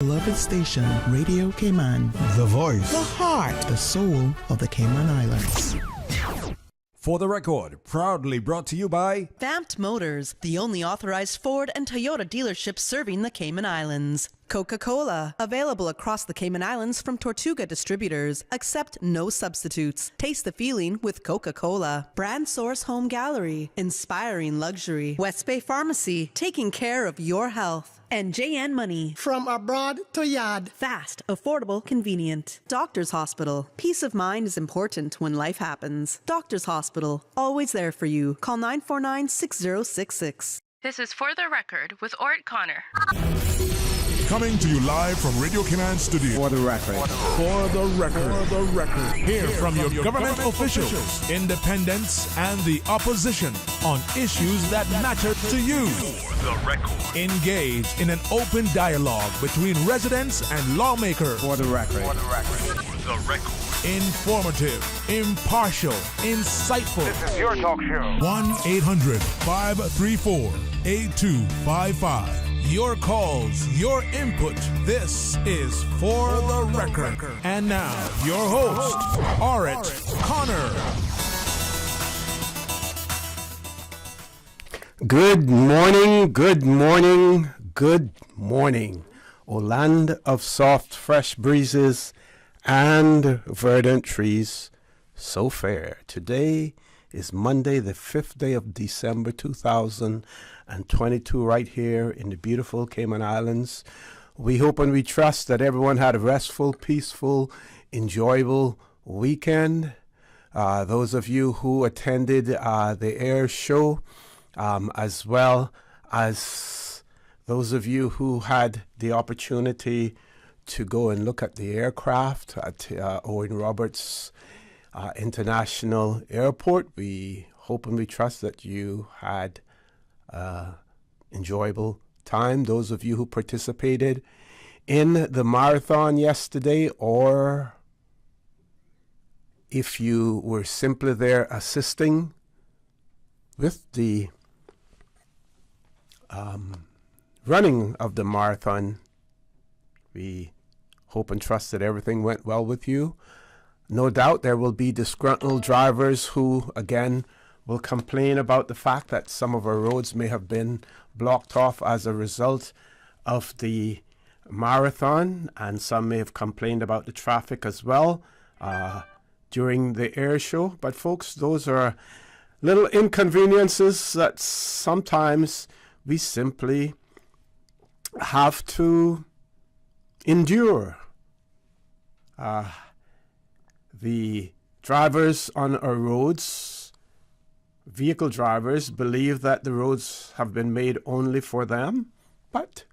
Beloved station, Radio Cayman. The voice, the heart, the soul of the Cayman Islands. For the record, proudly brought to you by Vamped Motors, the only authorized Ford and Toyota dealership serving the Cayman Islands. Coca-Cola, available across the Cayman Islands from Tortuga Distributors. Accept no substitutes. Taste the feeling with Coca-Cola. Brand Source Home Gallery, inspiring luxury. West Bay Pharmacy, taking care of your health. And JN Money. From abroad to yard. Fast, affordable, convenient. Doctor's Hospital. Peace of mind is important when life happens. Doctor's Hospital, always there for you. Call 949-6066. This is For the Record with Orrett Connor. Coming to you live from Radio Cayman Studio. For the record. For the record. For the record. Hear from your government officials, independents, and the opposition on issues that matter to you. For the record. Engage in an open dialogue between residents and lawmakers. For the record. For the record. For the record. Informative, impartial, insightful. This is your talk show. 1-800-534-8255. Your calls, your input. This is For the Record. And now, your host, Orrett Connor. Good morning, good morning, good morning. O land of soft, fresh breezes and verdant trees, so fair. Today is Monday, the 5th day of December 2022, right here in the beautiful Cayman Islands. We hope and we trust that everyone had a restful, peaceful, enjoyable weekend. Those of you who attended the air show, as well as those of you who had the opportunity to go and look at the aircraft at Owen Roberts International Airport. We hope and we trust that you had enjoyable time. Those of you who participated in the marathon yesterday, or if you were simply there assisting with the running of the marathon, we hope and trust that everything went well with you. No doubt there will be disgruntled drivers who, again, will complain about the fact that some of our roads may have been blocked off as a result of the marathon, and some may have complained about the traffic as well during the air show. But folks, those are little inconveniences that sometimes we simply have to endure. The drivers on our roads, vehicle drivers, believe that the roads have been made only for them, but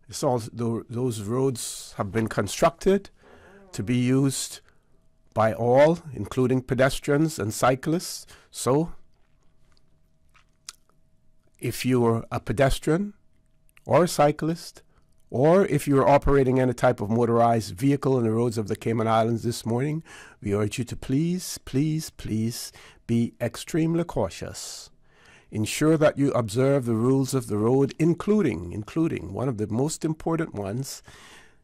those roads have been constructed to be used by all, including pedestrians and cyclists. So, if you're a pedestrian or a cyclist, or if you're operating any type of motorized vehicle on the roads of the Cayman Islands this morning, we urge you to please, please, please be extremely cautious. Ensure that you observe the rules of the road, including one of the most important ones,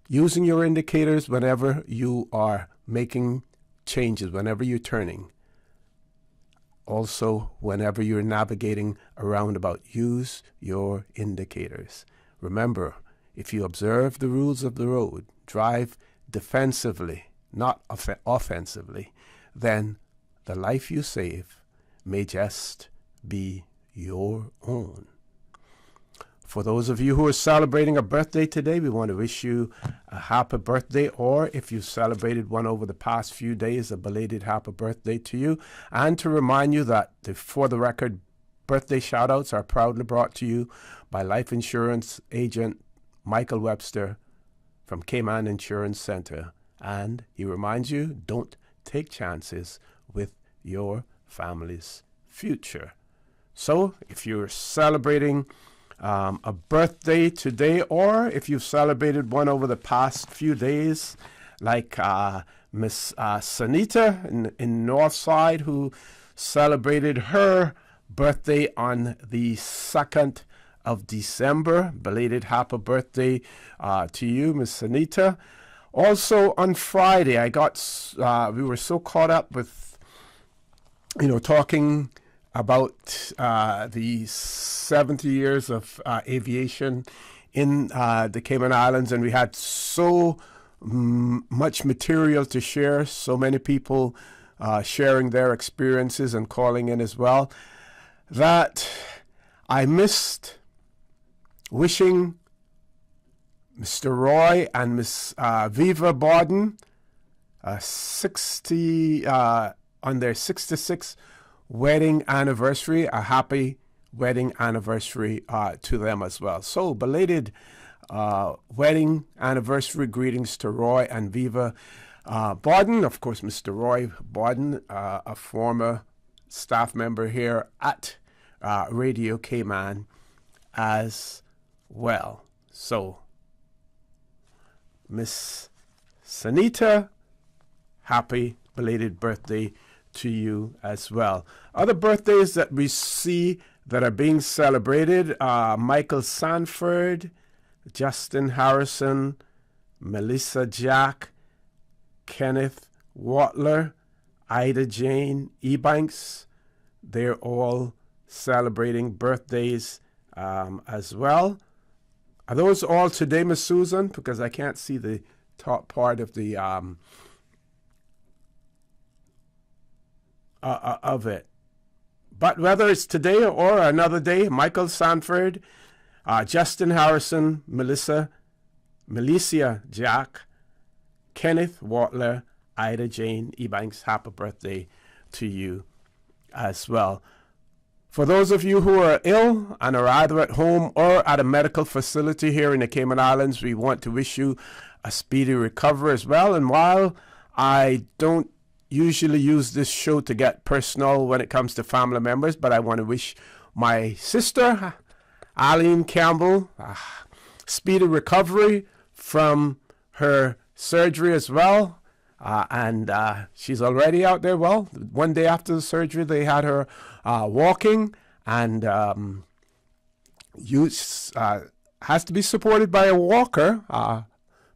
using your indicators whenever you are making changes, whenever you're turning. Also, whenever you're navigating a roundabout, use your indicators. Remember, if you observe the rules of the road, drive defensively, not offensively, then the life you save may just be your own. For those of you who are celebrating a birthday today, we want to wish you a happy birthday, or if you've celebrated one over the past few days, a belated happy birthday to you. And to remind you that the For the Record birthday shout-outs are proudly brought to you by life insurance agent Michael Webster from Cayman Insurance Center. And he reminds you, don't take chances with your family's future. So if you're celebrating a birthday today, or if you've celebrated one over the past few days, like Miss Sanita in Northside, who celebrated her birthday on the 2nd of December. Belated happy birthday to you, Miss Anita. Also on Friday, we were so caught up with, talking about the 70 years of aviation in the Cayman Islands, and we had so much material to share, so many people sharing their experiences and calling in as well, that I missed wishing Mr. Roy and Miss Viva Borden on their 66th wedding anniversary, a happy wedding anniversary to them as well. So belated wedding anniversary greetings to Roy and Viva Borden. Of course, Mr. Roy Borden, a former staff member here at Radio Cayman as well. So Miss Sanita, happy belated birthday to you as well. Other birthdays that we see that are being celebrated are Michael Sanford, Justin Harrison, Melissa Jack, Kenneth Watler, Ida Jane Ebanks. They're all celebrating birthdays as well. Are those all today, Miss Susan? Because I can't see the top part of the of it. But whether it's today or another day, Michael Sanford, Justin Harrison, Melissa Jack, Kenneth Watler, Ida Jane Ebanks, happy birthday to you as well. For those of you who are ill and are either at home or at a medical facility here in the Cayman Islands, we want to wish you a speedy recovery as well. And while I don't usually use this show to get personal when it comes to family members, but I want to wish my sister, Eileen Campbell, a speedy recovery from her surgery as well. And she's already out there. Well, one day after the surgery, they had her walking, and has to be supported by a walker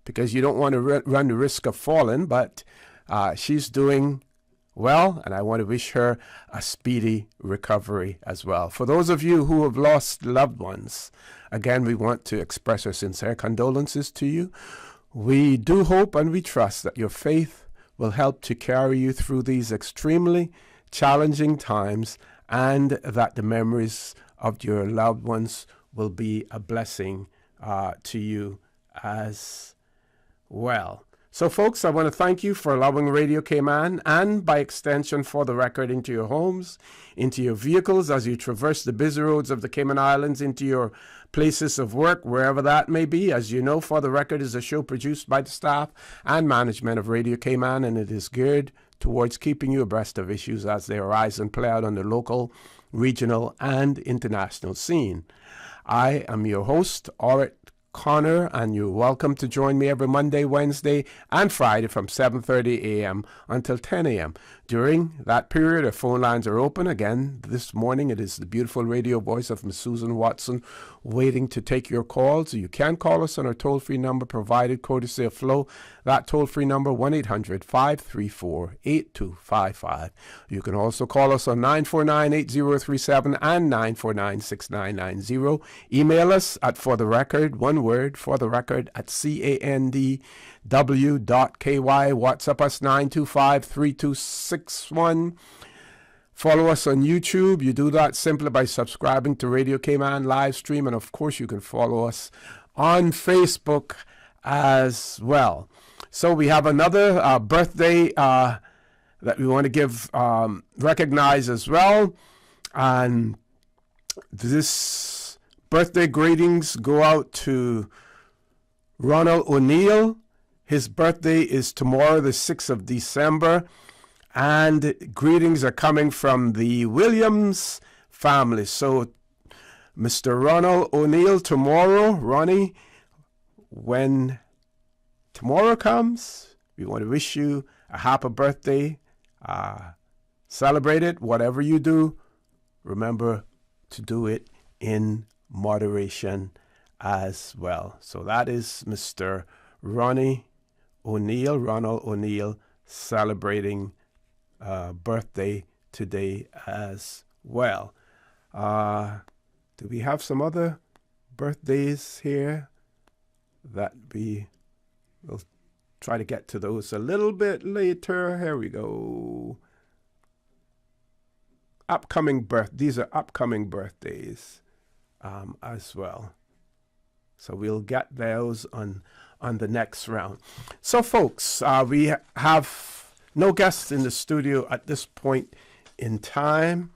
because you don't want to run the risk of falling. But she's doing well, and I want to wish her a speedy recovery as well. For those of you who have lost loved ones, again, we want to express our sincere condolences to you. We do hope and we trust that your faith will help to carry you through these extremely challenging times, and that the memories of your loved ones will be a blessing to you as well. So, folks, I want to thank you for allowing Radio Cayman, and by extension For the Record, into your homes, into your vehicles as you traverse the busy roads of the Cayman Islands, into your places of work, wherever that may be. As you know, For the Record is a show produced by the staff and management of Radio Cayman, and it is geared towards keeping you abreast of issues as they arise and play out on the local, regional, and international scene. I am your host, Orrett Connor, and you're welcome to join me every Monday, Wednesday, and Friday from 7:30 a.m. until 10 a.m. During that period, our phone lines are open. Again, this morning, it is the beautiful radio voice of Miss Susan Watson waiting to take your calls. You can call us on our toll-free number provided, courtesy of Flo. That toll-free number, 1-800-534-8255. You can also call us on 949-8037 and 949-6990. Email us at fortherecord, one word, fortherecord, at candw.ky. WhatsApp us 925-3261. Follow us on YouTube. You do that simply by subscribing to Radio Cayman live stream, and of course you can follow us on Facebook as well. So we have another birthday that we want to give recognize as well, and this birthday greetings go out to Ronald O'Neill. His birthday is tomorrow, the 6th of December, and greetings are coming from the Williams family. So, Mr. Ronald O'Neill, tomorrow, Ronnie, when tomorrow comes, we want to wish you a happy birthday. Celebrate it, whatever you do. Remember to do it in moderation as well. So that is Mr. Ronald O'Neill, celebrating birthday today as well. Do we have some other birthdays here that we'll try to get to those a little bit later? Here we go. These are upcoming birthdays as well. So we'll get those on the next round. So folks, we have no guests in the studio at this point in time.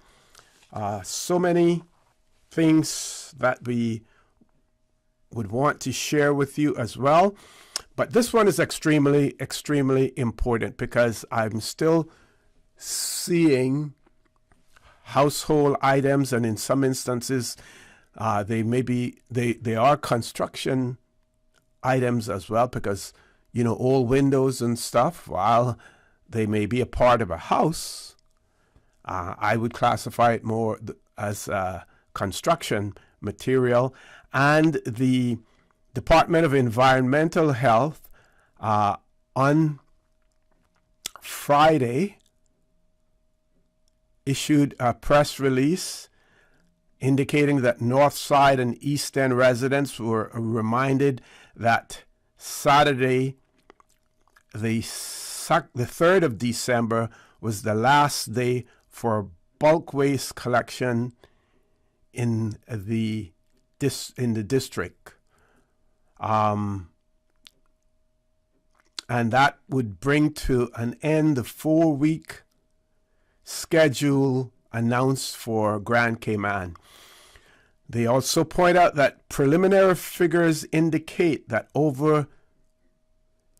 So many things that we would want to share with you as well. But this one is extremely, extremely important because I'm still seeing household items, and in some instances, they are construction items as well, because old windows and stuff, while they may be a part of a house, I would classify it more as construction material. And the Department of Environmental Health on Friday issued a press release indicating that North Side and East End residents were reminded that Saturday, the 3rd of December, was the last day for bulk waste collection in the district. And that would bring to an end the 4-week schedule announced for Grand Cayman. They also point out that preliminary figures indicate that over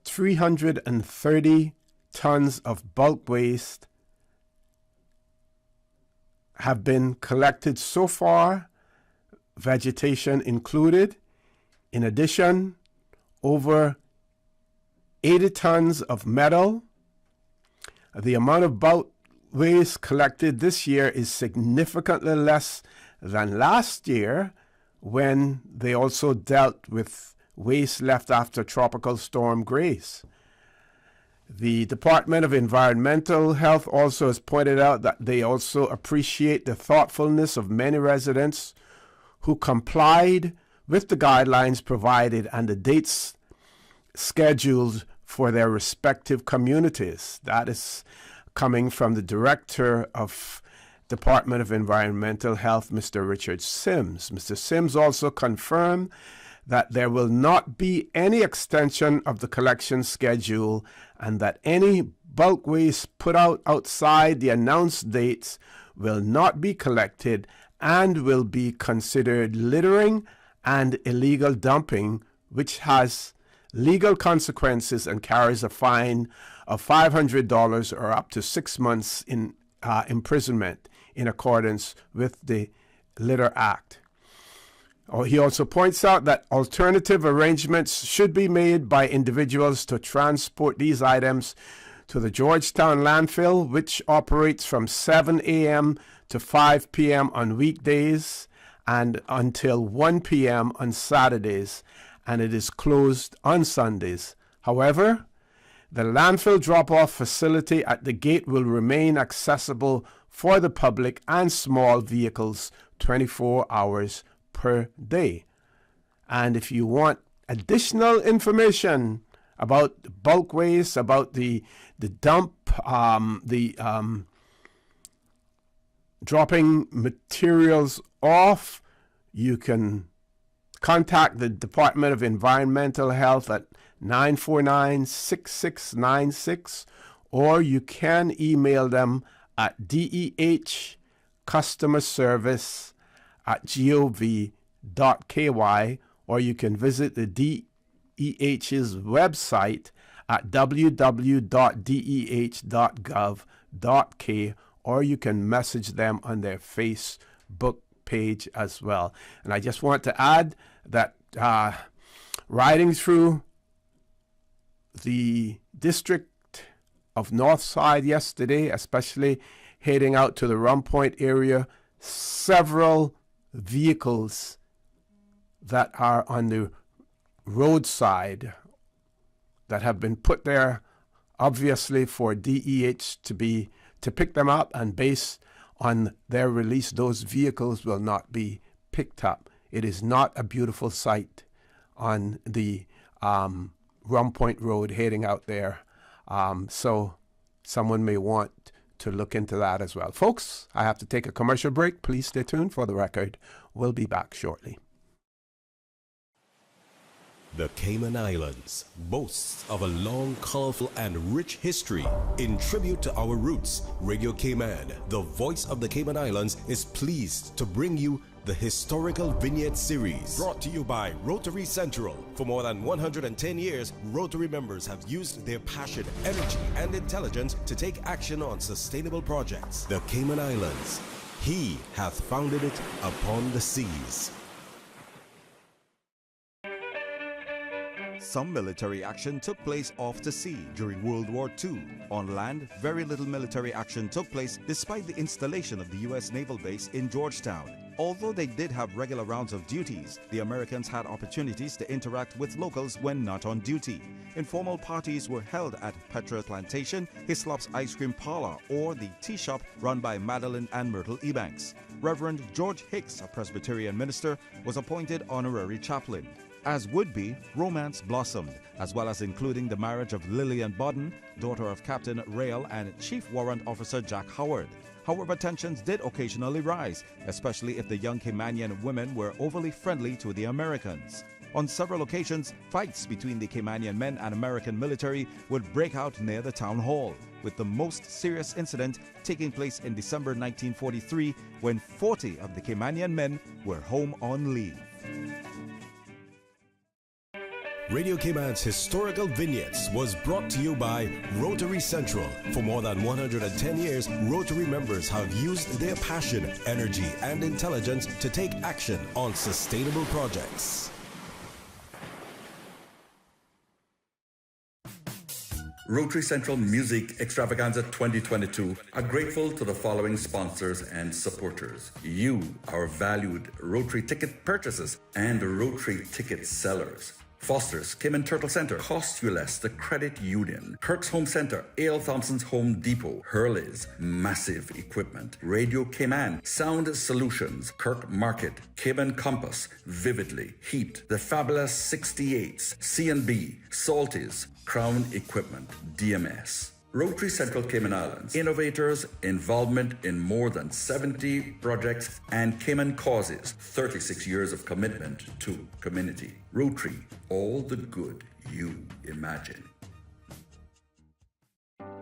330 tons of bulk waste have been collected so far, vegetation included. In addition, over 80 tons of metal. The amount of bulk waste collected this year is significantly less than last year, when they also dealt with waste left after Tropical Storm Grace. The Department of Environmental Health also has pointed out that they also appreciate the thoughtfulness of many residents who complied with the guidelines provided and the dates scheduled for their respective communities. That is coming from the Director of Department of Environmental Health, Mr. Richard Sims. Mr. Sims also confirmed that there will not be any extension of the collection schedule, and that any bulk waste put out outside the announced dates will not be collected and will be considered littering and illegal dumping, which has legal consequences and carries a fine of $500 or up to 6 months in imprisonment in accordance with the Litter Act. He also points out that alternative arrangements should be made by individuals to transport these items to the Georgetown landfill, which operates from 7 a.m. to 5 p.m. on weekdays and until 1 p.m. on Saturdays, and it is closed on Sundays. However, the landfill drop-off facility at the gate will remain accessible for the public and small vehicles 24 hours per day. And if you want additional information about bulk waste, about the dump, dropping materials off, you can contact the Department of Environmental Health at 949-6696, or you can email them at dehcustomerservice@gov.ky, or you can visit the DEH's website at www.deh.gov.k, or you can message them on their Facebook page as well. And I just want to add that riding through the district of Northside yesterday, especially heading out to the Rum Point area, several vehicles that are on the roadside that have been put there obviously for DEH to pick them up, and based on their release, those vehicles will not be picked up. It is not a beautiful sight on the Rum Point Road heading out there. So someone may want to look into that as well. Folks, I have to take a commercial break. Please stay tuned for the record. We'll be back shortly. The Cayman Islands boasts of a long, colorful, and rich history. In tribute to our roots, Radio Cayman, the voice of the Cayman Islands, is pleased to bring you the Historical Vignette Series, brought to you by Rotary Central. For more than 110 years, Rotary members have used their passion, energy, and intelligence to take action on sustainable projects. The Cayman Islands, He hath founded it upon the seas. Some military action took place off the sea during World War II. On land, very little military action took place despite the installation of the U.S. Naval Base in Georgetown. Although they did have regular rounds of duties, the Americans had opportunities to interact with locals when not on duty. Informal parties were held at Petra Plantation, Hislop's Ice Cream Parlor, or the Tea Shop run by Madeline and Myrtle Ebanks. Reverend George Hicks, a Presbyterian minister, was appointed honorary chaplain. As would be, romance blossomed, as well as including the marriage of Lillian Bodden, daughter of Captain Rail and Chief Warrant Officer Jack Howard. However, tensions did occasionally rise, especially if the young Caymanian women were overly friendly to the Americans. On several occasions, fights between the Caymanian men and American military would break out near the town hall, with the most serious incident taking place in December 1943 when 40 of the Caymanian men were home on leave. Radio Cayman's Historical Vignettes was brought to you by Rotary Central. For more than 110 years, Rotary members have used their passion, energy, and intelligence to take action on sustainable projects. Rotary Central Music Extravaganza 2022 are grateful to the following sponsors and supporters. You, our valued Rotary ticket purchasers and Rotary ticket sellers. Foster's, Cayman Turtle Center, Cost You Less, the Credit Union, Kirk's Home Center, A.L. Thompson's Home Depot, Hurley's, Massive Equipment, Radio Cayman, Sound Solutions, Kirk Market, Cayman Compass, Vividly, Heat, The Fabulous 68s, C&B, Salties, Crown Equipment, DMS. Rotary Central Cayman Islands, innovators, involvement in more than 70 projects and Cayman causes, 36 years of commitment to community. Rotary, all the good you imagine.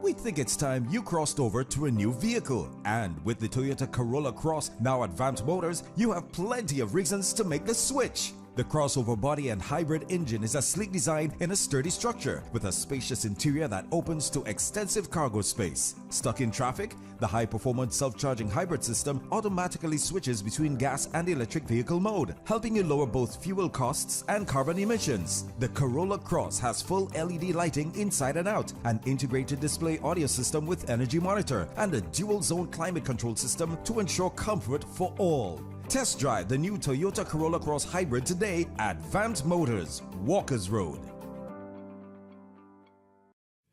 We think it's time you crossed over to a new vehicle. And with the Toyota Corolla Cross now at Vamp Motors, you have plenty of reasons to make the switch. The crossover body and hybrid engine is a sleek design in a sturdy structure with a spacious interior that opens to extensive cargo space. Stuck in traffic? The high-performance self-charging hybrid system automatically switches between gas and electric vehicle mode, helping you lower both fuel costs and carbon emissions. The Corolla Cross has full LED lighting inside and out, an integrated display audio system with energy monitor, and a dual-zone climate control system to ensure comfort for all. Test drive the new Toyota Corolla Cross Hybrid today at Vamp Motors, Walkers Road.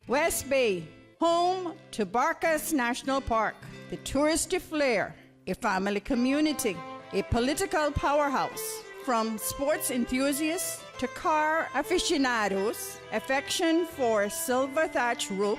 West Bay, home to Barkas National Park, the touristy flair, a family community, a political powerhouse. From sports enthusiasts to car aficionados, affection for silver thatch rope.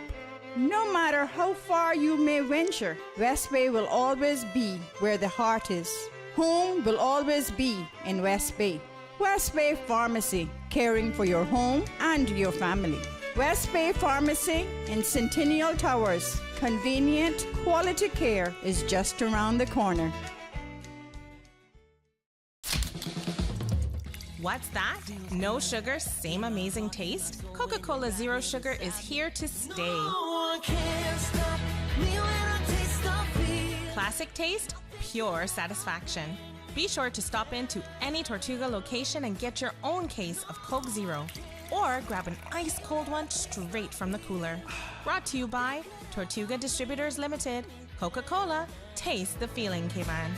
No matter how far you may venture, West Bay will always be where the heart is. Home will always be in West Bay. West Bay Pharmacy, caring for your home and your family. West Bay Pharmacy in Centennial Towers. Convenient, quality care is just around the corner. What's that? No sugar, same amazing taste? Coca-Cola Zero Sugar is here to stay. Classic taste, pure satisfaction. Be sure to stop into any Tortuga location and get your own case of Coke Zero. Or grab an ice cold one straight from the cooler. Brought to you by Tortuga Distributors Limited. Coca-Cola, taste the feeling, Cayman.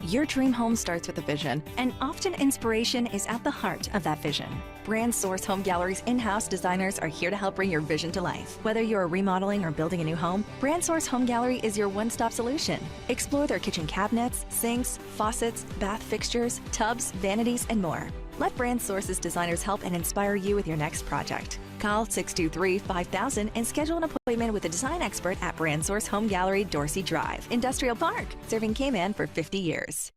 Your dream home starts with a vision, and often inspiration is at the heart of that vision. Brand Source Home Gallery's in-house designers are here to help bring your vision to life. Whether you're remodeling or building a new home, Brand Source Home Gallery is your one-stop solution. Explore their kitchen cabinets, sinks, faucets, bath fixtures, tubs, vanities, and more. Let Brand Source's designers help and inspire you with your next project. Call 623-5000 and schedule an appointment with a design expert at Brand Source Home Gallery, Dorsey Drive, Industrial Park, serving Cayman for 50 years.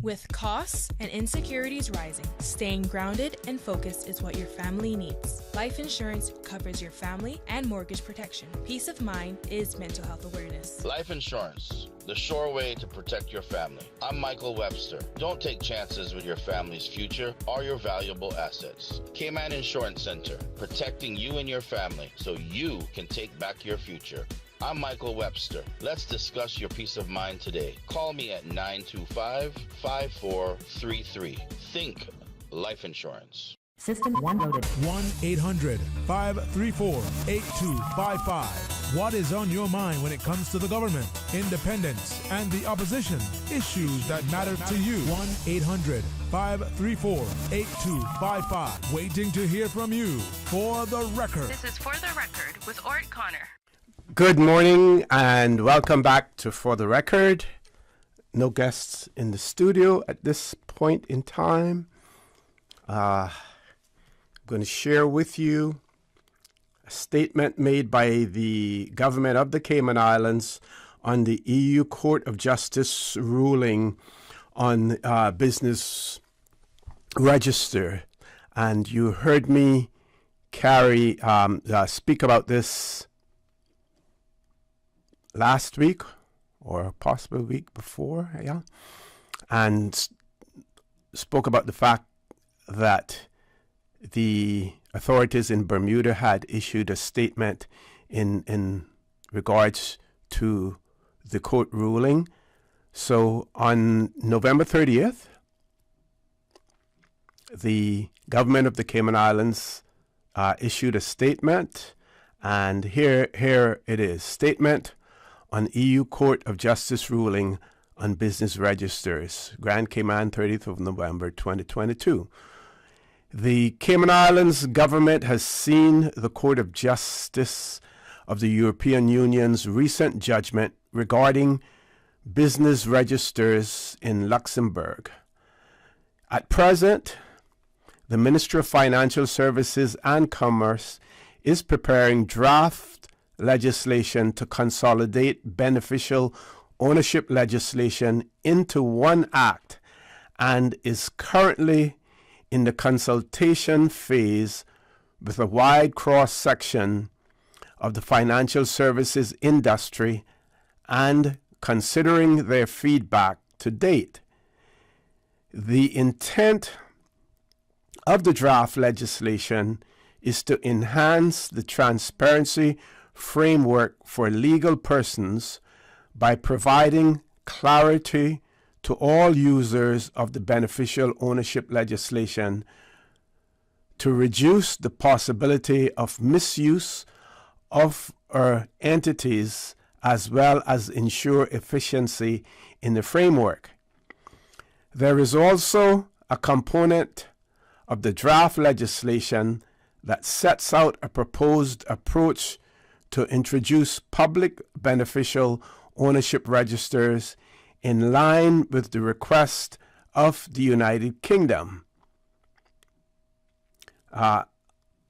With costs and insecurities rising, staying grounded and focused is what your family needs. Life insurance covers your family and mortgage protection. Peace of mind is mental health awareness. Life insurance, the sure way to protect your family. I'm Michael Webster. Don't take chances with your family's future or your valuable assets. Cayman Insurance Center, protecting you and your family so you can take back your future. I'm Michael Webster. Let's discuss your peace of mind today. Call me at 925-5433. Think life insurance. System 1 loaded. 1-800-534-8255. What is on your mind when it comes to the government, independence, and the opposition? Issues that matter to you. 1-800-534-8255. Waiting to hear from you. For the record. This is For the Record with Orrett Connor. Good morning and welcome back to For the Record. No guests in the studio at this point in time. I'm going to share with you a statement made by the government of the Cayman Islands on the EU Court of Justice ruling on business register. And you heard me speak about this last week or possibly a week before, and spoke about the fact that the authorities in Bermuda had issued a statement in regards to the court ruling. So on November 30th, the government of the Cayman Islands issued a statement, and here it is. Statement on EU Court of Justice ruling on business registers, Grand Cayman, 30th of November 2022. The Cayman Islands government has seen the Court of Justice of the European Union's recent judgment regarding business registers in Luxembourg. At present, the Ministry of Financial Services and Commerce is preparing draft legislation to consolidate beneficial ownership legislation into one act and is currently in the consultation phase with a wide cross-section of the financial services industry and considering their feedback to date. The intent of the draft legislation is to enhance the transparency framework for legal persons by providing clarity to all users of the beneficial ownership legislation, to reduce the possibility of misuse of our entities, as well as ensure efficiency in the framework. There is also a component of the draft legislation that sets out a proposed approach to introduce public beneficial ownership registers in line with the request of the United Kingdom. And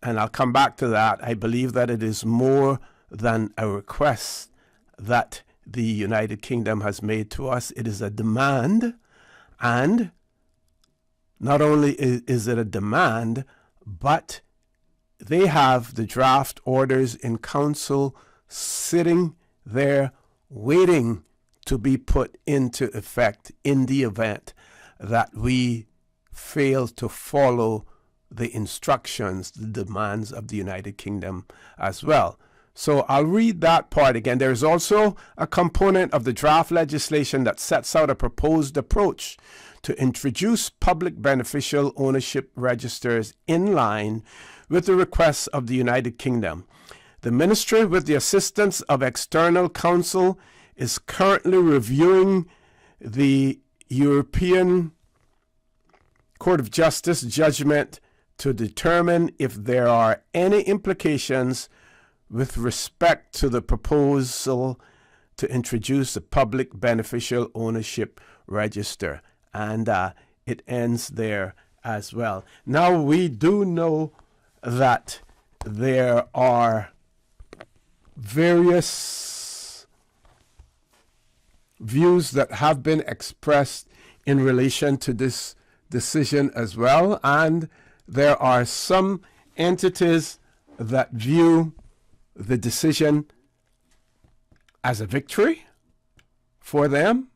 I'll come back to that. I believe that it is more than a request that the United Kingdom has made to us. It is a demand, and not only is it a demand, but they have the draft orders in council sitting there waiting to be put into effect in the event that we fail to follow the instructions, the demands of the United Kingdom as well. So I'll read that part again. There is also a component of the draft legislation that sets out a proposed approach to introduce public beneficial ownership registers in line with the requests of the United Kingdom. The Ministry, with the assistance of external counsel, is currently reviewing the European Court of Justice judgment to determine if there are any implications with respect to the proposal to introduce a public beneficial ownership register. And it ends there as well. Now, we do know that there are various views that have been expressed in relation to this decision as well, and there are some entities that view the decision as a victory for them,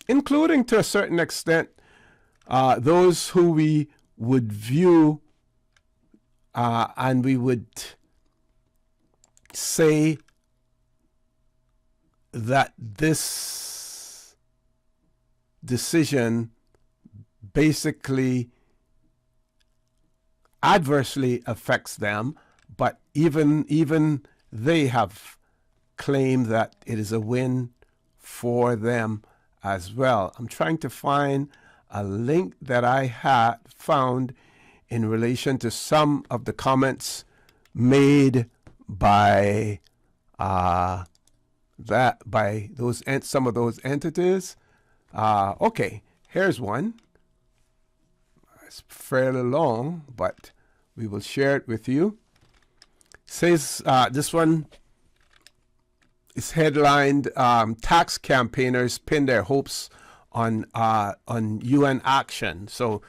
including to a certain extent those who we would view and we would say that this decision basically adversely affects them, but even they have claimed that it is a win for them as well. I'm trying to find a link that I had found in relation to some of the comments made by some of those entities. Okay, here's one. It's fairly long, but we will share it with you. Says this one is headlined "Tax Campaigners Pin Their Hopes on UN Action." So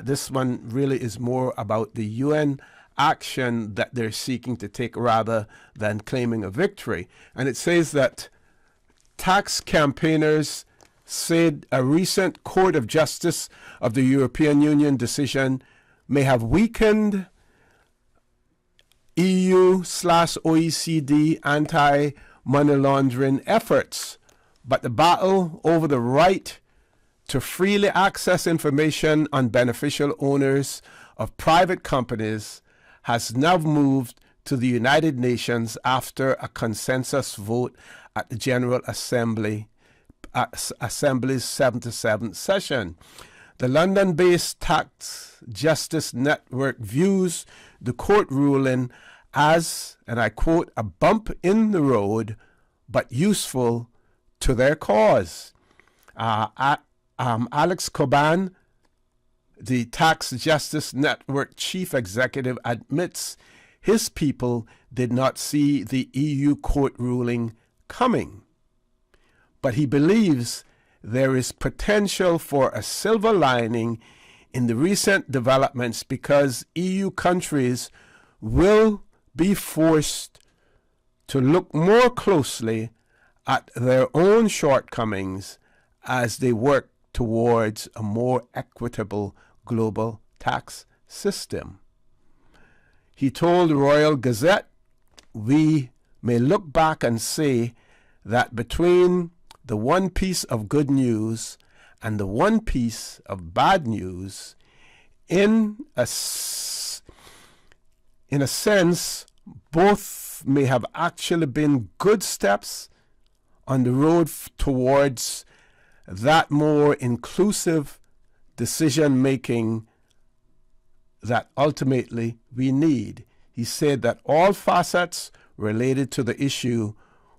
this one really is more about the UN action that they're seeking to take rather than claiming a victory. And it says that tax campaigners said a recent Court of Justice of the European Union decision may have weakened EU/OECD anti-money laundering efforts, but the battle over the right to freely access information on beneficial owners of private companies has now moved to the United Nations after a consensus vote at the General Assembly's 77th session. The London-based Tax Justice Network views the court ruling as, and I quote, a bump in the road, but useful to their cause. Alex Coban, the Tax Justice Network chief executive, admits his people did not see the EU court ruling coming, but he believes there is potential for a silver lining in the recent developments because EU countries will be forced to look more closely at their own shortcomings as they work towards a more equitable global tax system. He told the Royal Gazette, "We may look back and say that between the one piece of good news and the one piece of bad news, in a sense, both may have actually been good steps on the road towards that more inclusive decision-making that ultimately we need." He said that all facets related to the issue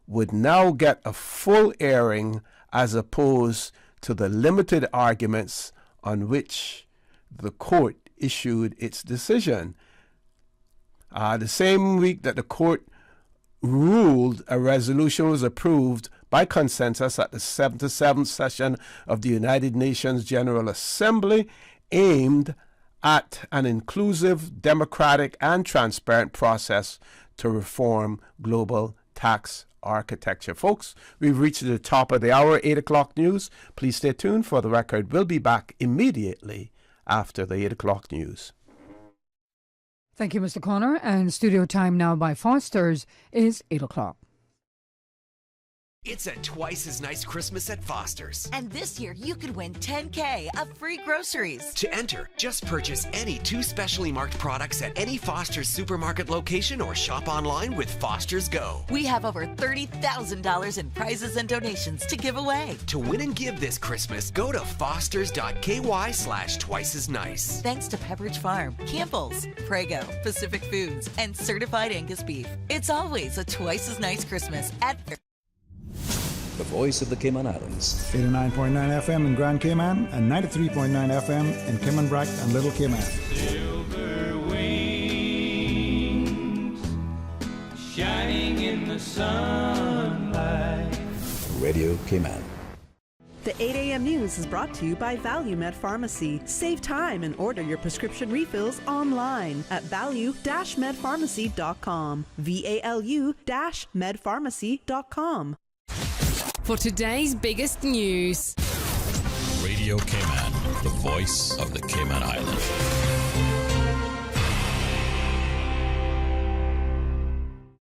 would now get a full airing as opposed to the limited arguments on which the court issued its decision. The same week that the court ruled, a resolution was approved by consensus at the 77th session of the United Nations General Assembly aimed at an inclusive, democratic, and transparent process to reform global tax architecture. Folks, we've reached the top of the hour, 8 o'clock news. Please stay tuned for the record. We'll be back immediately after the 8 o'clock news. Thank you, Mr. Connor. And studio time now by Foster's is 8 o'clock. It's a twice as nice Christmas at Foster's. And this year, you could win $10K of free groceries. To enter, just purchase any 2 specially marked products at any Foster's supermarket location or shop online with Foster's Go. We have over $30,000 in prizes and donations to give away. To win and give this Christmas, go to fosters.ky/twiceasnice. Thanks to Pepperidge Farm, Campbell's, Prego, Pacific Foods, and Certified Angus Beef. It's always a twice as nice Christmas at The voice of the Cayman Islands. 89.9 FM in Grand Cayman and 93.9 FM in Cayman Brac and Little Cayman. Silver wings shining in the sunlight. Radio Cayman. The 8 a.m. news is brought to you by ValueMed Pharmacy. Save time and order your prescription refills online at value-medpharmacy.com. VALU-medpharmacy.com. For today's biggest news. Radio Cayman, the voice of the Cayman Islands.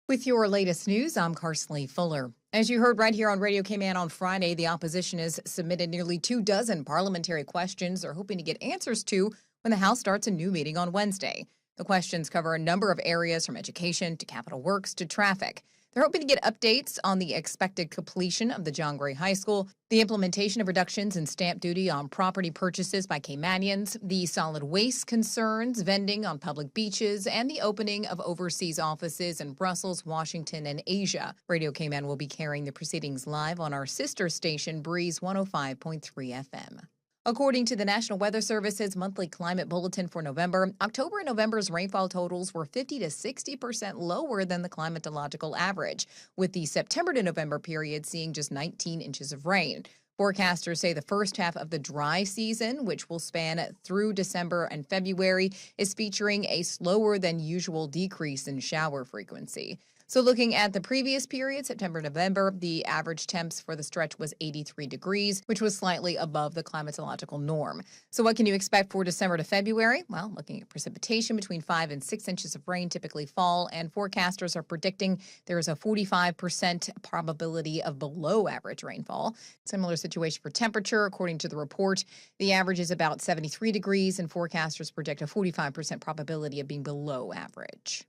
With your latest news, I'm Carsley Fuller. As you heard right here on Radio Cayman on Friday, the opposition has submitted nearly 24 parliamentary questions they're hoping to get answers to when the House starts a new meeting on Wednesday. The questions cover a number of areas from education to capital works to traffic. They're hoping to get updates on the expected completion of the John Gray High School, the implementation of reductions in stamp duty on property purchases by Caymanians, the solid waste concerns, vending on public beaches, and the opening of overseas offices in Brussels, Washington, and Asia. Radio Cayman will be carrying the proceedings live on our sister station, Breeze 105.3 FM. According to the National Weather Service's monthly climate bulletin for November, October and November's rainfall totals were 50 to 60% lower than the climatological average, with the September to November period seeing just 19 inches of rain. Forecasters say the first half of the dry season, which will span through December and February, is featuring a slower than usual decrease in shower frequency. So looking at the previous period, September-November, the average temps for the stretch was 83 degrees, which was slightly above the climatological norm. So what can you expect for December to February? Well, looking at precipitation, between 5 and 6 inches of rain typically fall, and forecasters are predicting there is a 45% probability of below average rainfall. Similar situation for temperature. According to the report, the average is about 73 degrees, and forecasters predict a 45% probability of being below average.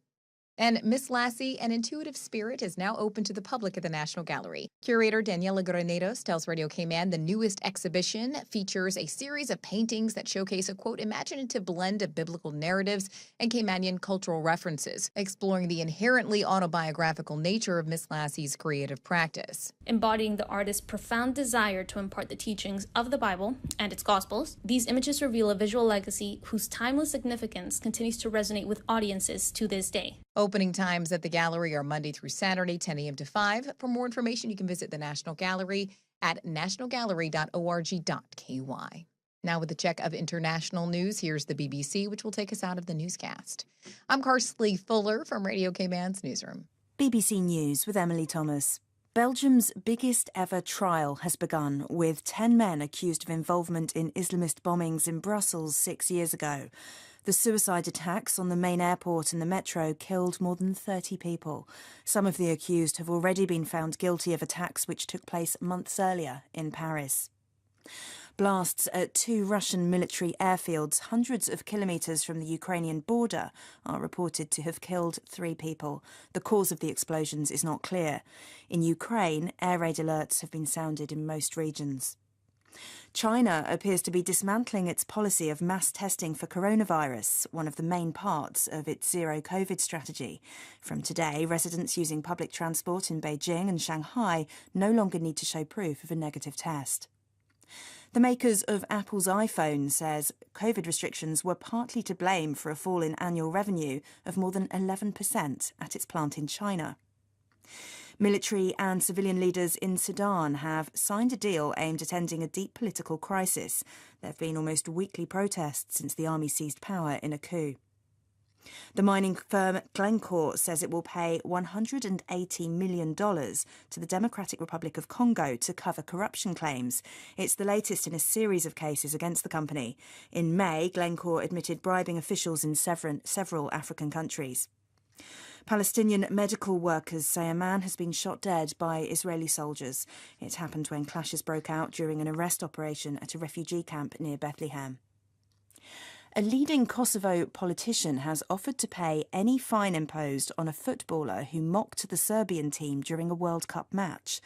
And Miss Lassie, an intuitive spirit, is now open to the public at the National Gallery. Curator Daniela Granados tells Radio Cayman the newest exhibition features a series of paintings that showcase a, quote, imaginative blend of biblical narratives and Caymanian cultural references, exploring the inherently autobiographical nature of Miss Lassie's creative practice. Embodying the artist's profound desire to impart the teachings of the Bible and its Gospels, these images reveal a visual legacy whose timeless significance continues to resonate with audiences to this day. Opening times at the gallery are Monday through Saturday, 10 a.m. to 5. For more information, you can visit the National Gallery at nationalgallery.org.ky. Now with a check of international news, here's the BBC, which will take us out of the newscast. I'm Carsley Fuller from Radio Cayman's newsroom. BBC News with Emily Thomas. Belgium's biggest ever trial has begun, with 10 men accused of involvement in Islamist bombings in Brussels 6 years ago. The suicide attacks on the main airport and the metro killed more than 30 people. Some of the accused have already been found guilty of attacks which took place months earlier in Paris. Blasts at 2 Russian military airfields hundreds of kilometres from the Ukrainian border are reported to have killed 3 people. The cause of the explosions is not clear. In Ukraine, air raid alerts have been sounded in most regions. China appears to be dismantling its policy of mass testing for coronavirus, one of the main parts of its zero-COVID strategy. From today, residents using public transport in Beijing and Shanghai no longer need to show proof of a negative test. The makers of Apple's iPhone says COVID restrictions were partly to blame for a fall in annual revenue of more than 11% at its plant in China. Military and civilian leaders in Sudan have signed a deal aimed at ending a deep political crisis. There have been almost weekly protests since the army seized power in a coup. The mining firm Glencore says it will pay $180 million to the Democratic Republic of Congo to cover corruption claims. It's the latest in a series of cases against the company. In May, Glencore admitted bribing officials in several African countries. Palestinian medical workers say a man has been shot dead by Israeli soldiers. It happened when clashes broke out during an arrest operation at a refugee camp near Bethlehem. A leading Kosovo politician has offered to pay any fine imposed on a footballer who mocked the Serbian team during a World Cup match.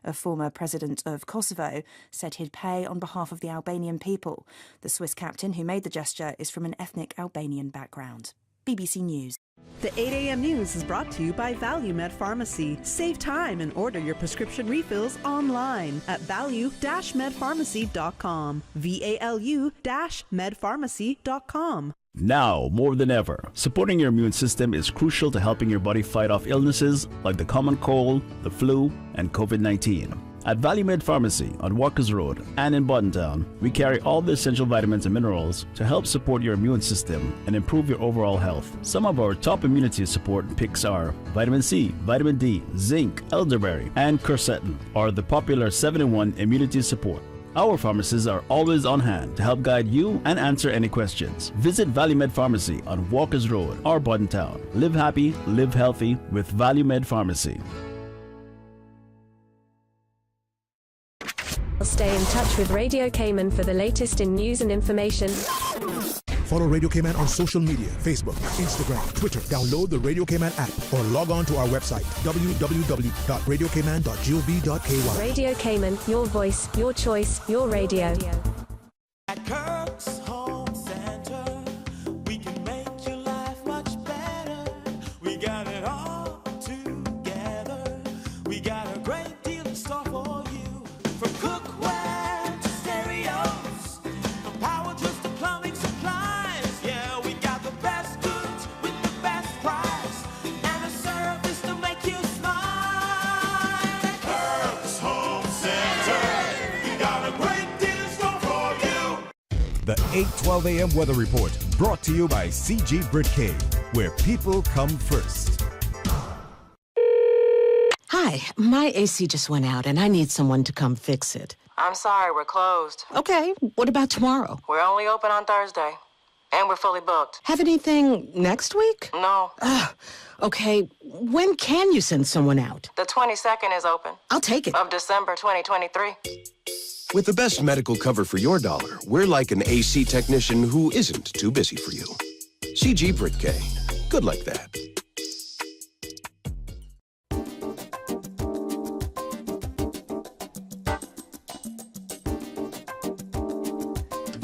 A former president of Kosovo said he'd pay on behalf of the Albanian people. The Swiss captain who made the gesture is from an ethnic Albanian background. BBC News. The 8 a.m. news is brought to you by ValueMed Pharmacy. Save time and order your prescription refills online at value-medpharmacy.com. VALU-medpharmacy.com. Now, more than ever, supporting your immune system is crucial to helping your body fight off illnesses like the common cold, the flu, and COVID-19. At ValueMed Pharmacy on Walkers Road and in Buttontown, we carry all the essential vitamins and minerals to help support your immune system and improve your overall health. Some of our top immunity support picks are vitamin C, vitamin D, zinc, elderberry, and quercetin, or the popular 7-in-1 immunity support. Our pharmacists are always on hand to help guide you and answer any questions. Visit ValueMed Pharmacy on Walkers Road or Buttontown. Live happy, live healthy with ValueMed Pharmacy. Stay in touch with Radio Cayman for the latest in news and information. Follow Radio Cayman on social media, Facebook, Instagram, Twitter. Download the Radio Cayman app or log on to our website, www.radiocayman.gov.ky. Radio Cayman, your voice, your choice, your radio. At Kirk's Home Center, we can make your life much better. We got it all together. We got a great deal in store for you. From cookware to stereos, from power tools to plumbing supplies. Yeah, we got the best goods with the best price and a service to make you smile. Kirk's Home Center, we got a great deal in store for you. The 8:12 a.m. weather report brought to you by CG Britcade, where people come first. Hi, my AC just went out and I need someone to come fix it. I'm sorry, we're closed. Okay, what about tomorrow? We're only open on Thursday. And we're fully booked. Have anything next week? No. Okay, when can you send someone out? The 22nd is open. I'll take it. Of December 2023. With the best medical cover for your dollar, we're like an AC technician who isn't too busy for you. CG Britcade. Good like that.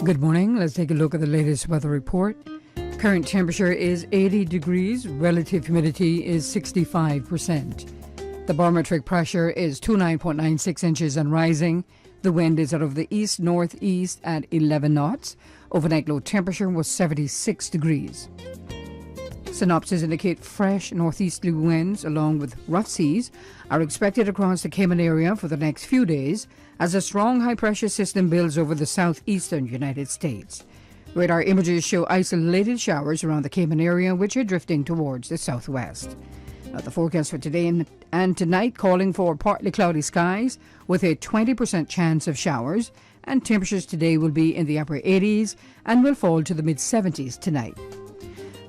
Good morning. Let's take a look at the latest weather report. Current temperature is 80 degrees. Relative humidity is 65%. The barometric pressure is 29.96 inches and rising. The wind is out of the east-northeast at 11 knots. Overnight low temperature was 76 degrees. Synopsis indicate fresh northeasterly winds along with rough seas are expected across the Cayman area for the next few days as a strong high-pressure system builds over the southeastern United States. Radar images show isolated showers around the Cayman area, which are drifting towards the southwest. Now, the forecast for today and tonight calling for partly cloudy skies with a 20% chance of showers, and temperatures today will be in the upper 80s and will fall to the mid-70s tonight.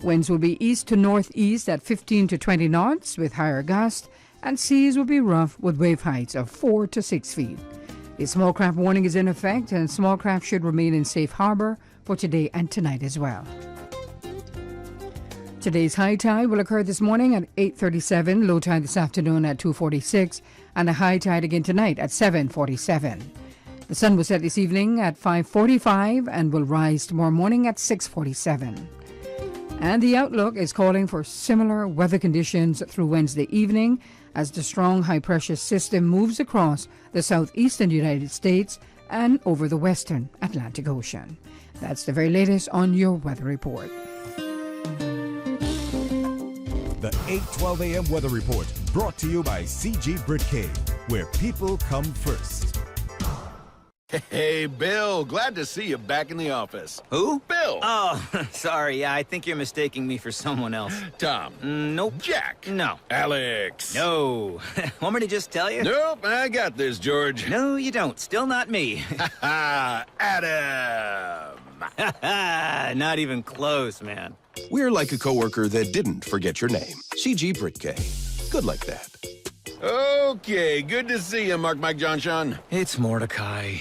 Winds will be east to northeast at 15 to 20 knots with higher gusts, and seas will be rough with wave heights of 4 to 6 feet. A small craft warning is in effect, and small craft should remain in safe harbor for today and tonight as well. Today's high tide will occur this morning at 8:37, low tide this afternoon at 2:46, and a high tide again tonight at 7:47. The sun will set this evening at 5:45 and will rise tomorrow morning at 6:47. And the outlook is calling for similar weather conditions through Wednesday evening as the strong high-pressure system moves across the southeastern United States and over the western Atlantic Ocean. That's the very latest on your weather report. The 8:12 a.m. weather report brought to you by CG Britcade, where people come first. Hey, Bill. Glad to see you back in the office. Who? Bill. Oh, sorry. I think you're mistaking me for someone else. Tom. Nope. Jack. No. Alex. No. Want me to just tell you? Nope. I got this, George. No, you don't. Still not me. Adam. Not even close, man. We're like a coworker that didn't forget your name. CG Britke. Good like that. Okay, good to see you, Mike Johnshawn. It's Mordecai.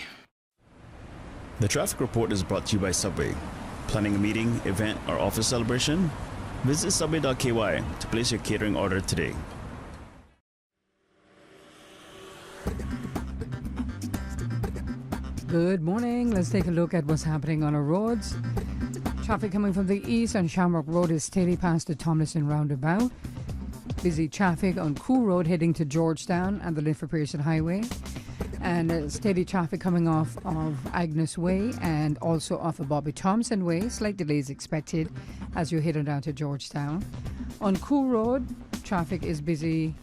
The traffic report is brought to you by Subway. Planning a meeting, event, or office celebration? Visit subway.ky to place your catering order today. Good morning. Let's take a look at what's happening on our roads. Traffic coming from the east on Shamrock Road is steady past the Tomlinson roundabout. Busy traffic on Cool Road heading to Georgetown and the Linford Pearson Highway. And steady traffic coming off of Agnes Way and also off of Bobby Thompson Way. Slight delays expected as you're heading down to Georgetown. On Cool Road, traffic is busy,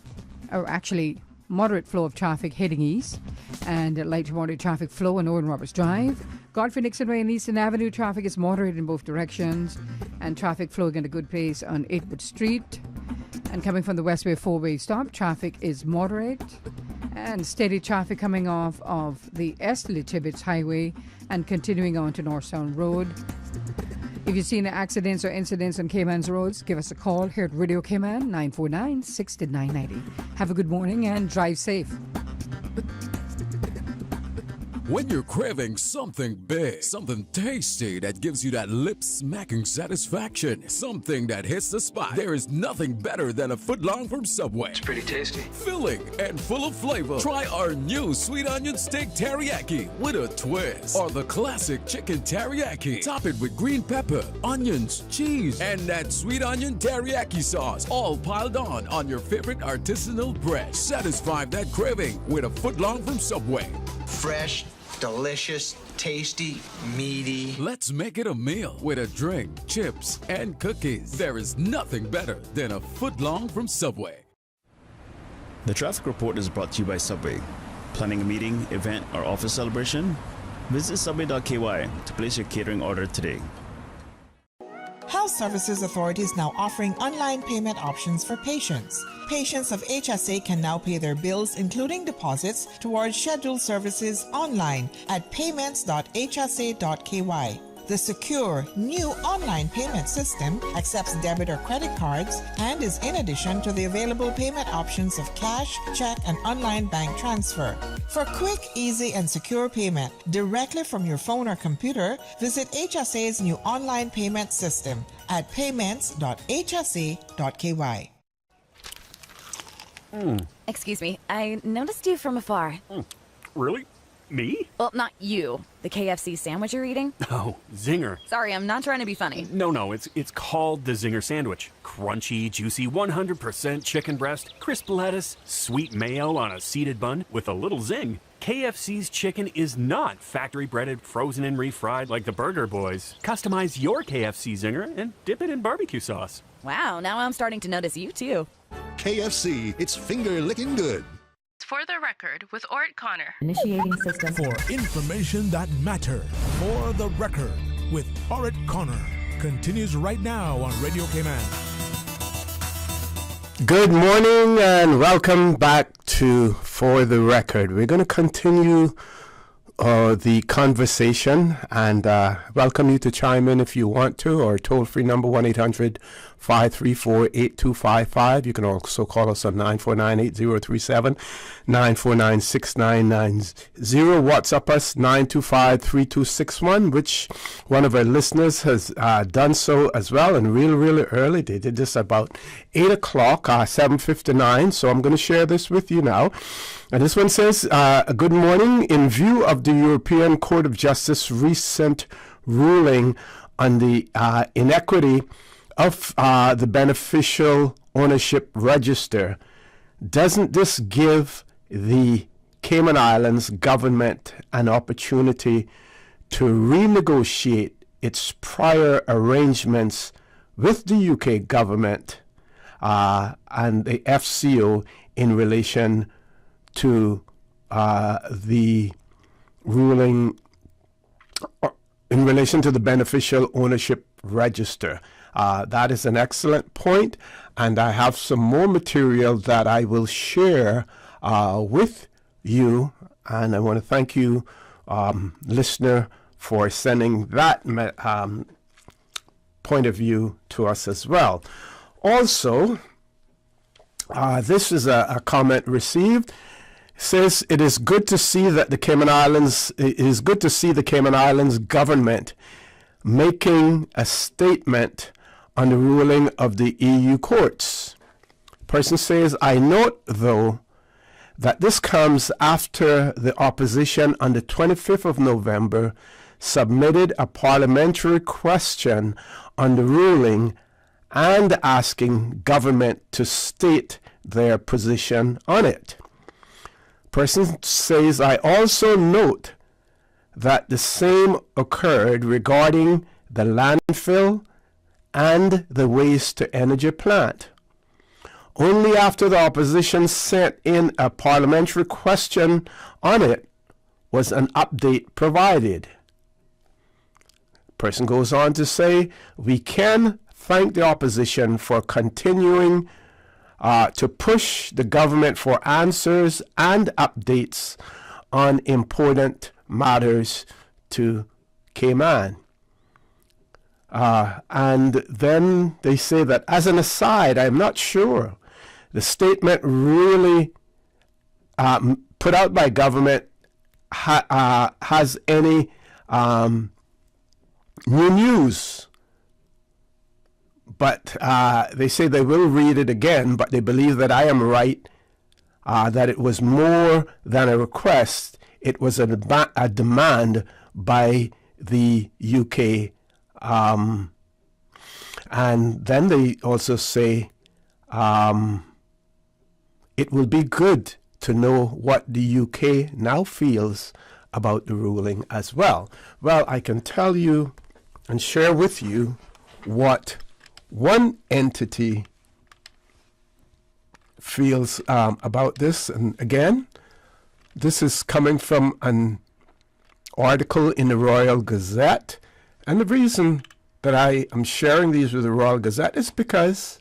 or actually moderate flow of traffic heading east, and light to moderate traffic flow on Owen Roberts Drive. Godfrey Nixon Way and Eastern Avenue traffic is moderate in both directions, and traffic flowing at a good pace on 8wood Street. And coming from the Westway 4-way stop, traffic is moderate, and steady traffic coming off of the Esterly Tibbetts Highway and continuing on to Northstown Road. If you've seen accidents or incidents on Cayman's roads, give us a call here at Radio Cayman, 949-6990. Have a good morning and drive safe. When you're craving something big, something tasty that gives you that lip-smacking satisfaction, something that hits the spot, there is nothing better than a footlong from Subway. It's pretty tasty. Filling and full of flavor. Try our new sweet onion steak teriyaki with a twist, or the classic chicken teriyaki. Top it with green pepper, onions, cheese, and that sweet onion teriyaki sauce, all piled on your favorite artisanal bread. Satisfy that craving with a footlong from Subway. Fresh, delicious, tasty, meaty. Let's make it a meal with a drink, chips, and cookies. There is nothing better than a footlong from Subway. The traffic report is brought to you by Subway. Planning a meeting, event, or office celebration? Visit subway.ky to place your catering order today. Health Services Authority is now offering online payment options for patients. Patients of HSA can now pay their bills, including deposits, towards scheduled services online at payments.hsa.ky. The secure, new online payment system accepts debit or credit cards and is in addition to the available payment options of cash, check, and online bank transfer. For quick, easy, and secure payment directly from your phone or computer, visit HSA's new online payment system at payments.hsa.ky. Excuse me, I noticed you from afar. Really? Me? Well, not you. The KFC sandwich you're eating? Oh, Zinger. Sorry, I'm not trying to be funny. No, it's called the Zinger Sandwich. Crunchy, juicy, 100% chicken breast, crisp lettuce, sweet mayo on a seeded bun with a little zing. KFC's chicken is not factory breaded, frozen, and refried like the Burger Boys. Customize your KFC Zinger and dip it in barbecue sauce. Wow, now I'm starting to notice you too. KFC, it's finger licking good. For the record, with Orrett Connor. Initiating system. For information that matter. For the record, with Orrett Connor. Continues right now on Radio Cayman. Good morning and welcome back to For the Record. We're going to continue the conversation and welcome you to chime in if you want to, or toll-free number 1-800-534-8255. You can also call us on 949-8037, 949-6990. WhatsApp us 925-3261, which one of our listeners has done so as well, and really early. They did this about 8 o'clock, 7:59, so I'm going to share this with you now. And this one says, good morning. In view of the European Court of Justice recent ruling on the inequity of the beneficial ownership register, doesn't this give the Cayman Islands government an opportunity to renegotiate its prior arrangements with the UK government and the FCO in relation to the ruling in relation to the beneficial ownership register? That is an excellent point, and I have some more material that I will share with you, and I want to thank you, listener, for sending that point of view to us as well. Also, this is a comment received. It says it is good to see that the Cayman Islands. It is good to see the Cayman Islands government making a statement on the ruling of the EU courts. Person says, I note though that this comes after the opposition on the 25th of November submitted a parliamentary question on the ruling and asking government to state their position on it. Person says, I also note that the same occurred regarding the landfill and the waste-to-energy plant. Only after the opposition sent in a parliamentary question on it was an update provided. Person goes on to say, we can thank the opposition for continuing to push the government for answers and updates on important matters to Cayman. And then they say that as an aside, I'm not sure the statement really put out by government has any new news. But they say they will read it again, but they believe that I am right, that it was more than a request. It was a demand by the UK. And then they also say it will be good to know what the UK now feels about the ruling as well. Well, I can tell you and share with you what one entity feels about this. And again, this is coming from an article in the Royal Gazette. And the reason that I am sharing these with the Royal Gazette is because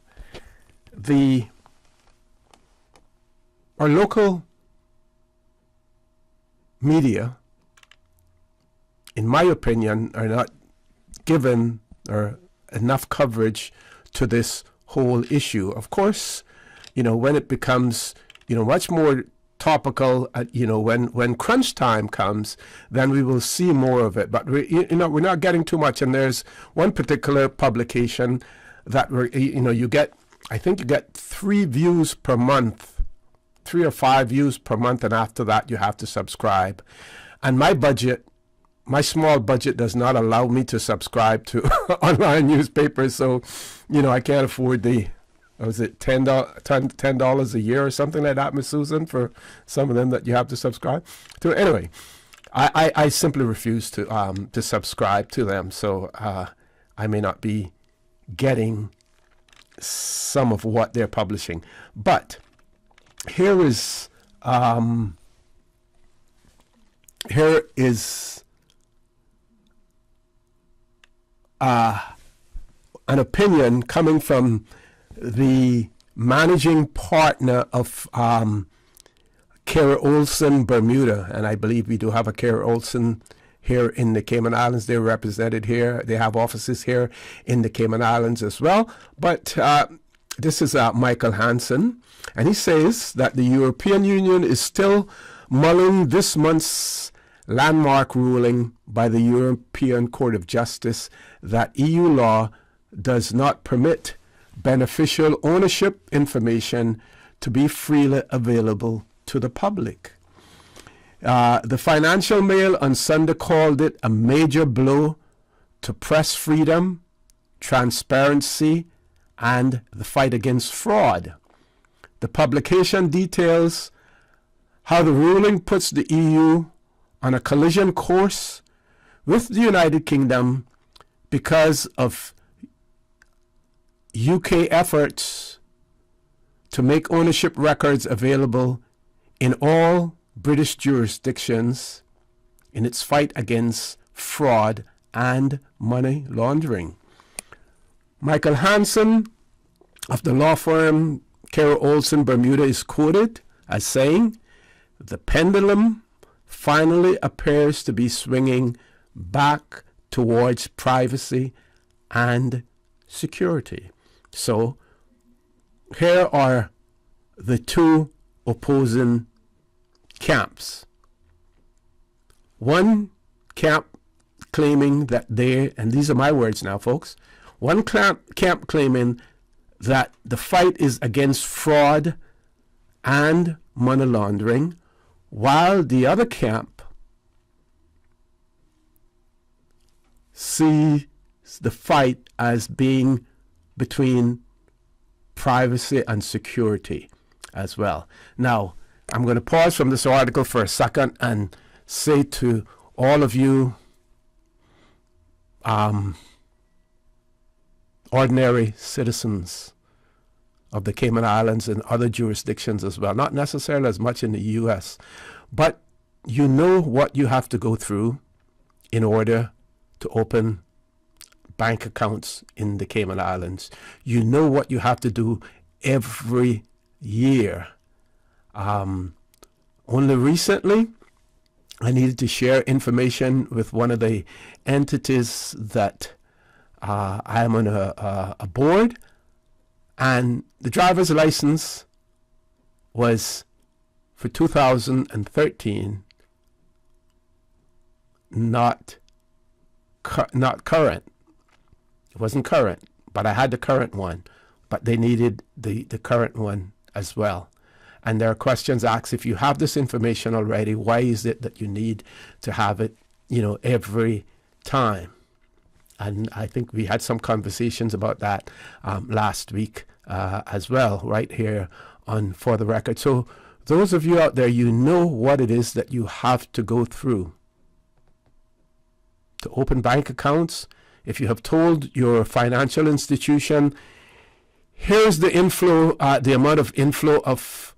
our local media, in my opinion, are not given or enough coverage to this whole issue. Of course, when it becomes, much more topical, when crunch time comes, then we will see more of it. But we're not getting too much. And there's one particular publication that you get 3 views per month, 3 or 5 views per month, and after that you have to subscribe. And my small budget does not allow me to subscribe to online newspapers, so I can't afford the $10 a year or something like that, Miss Susan, for some of them that you have to subscribe to. Anyway, I simply refuse to subscribe to them, so I may not be getting some of what they're publishing. But here is an opinion coming from the managing partner of Kara Olsen Bermuda, and I believe we do have a Kara Olsen here in the Cayman Islands. They're represented here. They have offices here in the Cayman Islands as well. But this is Michael Hansen, and he says that the European Union is still mulling this month's landmark ruling by the European Court of Justice that EU law does not permit beneficial ownership information to be freely available to the public. The Financial Mail on Sunday called it a major blow to press freedom, transparency, and the fight against fraud. The publication details how the ruling puts the EU on a collision course with the United Kingdom because of UK efforts to make ownership records available in all British jurisdictions in its fight against fraud and money laundering. Michael Hansen of the law firm Kara Olsen Bermuda is quoted as saying, "The pendulum finally appears to be swinging back towards privacy and security. So here are the two opposing camps. One camp claiming that and these are my words now, folks, one camp claiming that the fight is against fraud and money laundering, while the other camp sees the fight as being between privacy and security as well. Now, I'm going to pause from this article for a second and say to all of you ordinary citizens of the Cayman Islands and other jurisdictions as well, not necessarily as much in the U.S., but you know what you have to go through in order to open bank accounts in the Cayman Islands. You know what you have to do every year. Only recently, I needed to share information with one of the entities that I am on a board, and the driver's license was for 2013 not current. It wasn't current, but I had the current one, but they needed the current one as well. And there are questions asked, if you have this information already, why is it that you need to have it, every time? And I think we had some conversations about that last week as well, right here on For the Record. So those of you out there, you know what it is that you have to go through to open bank accounts. If you have told your financial institution, here's the inflow, the amount of inflow of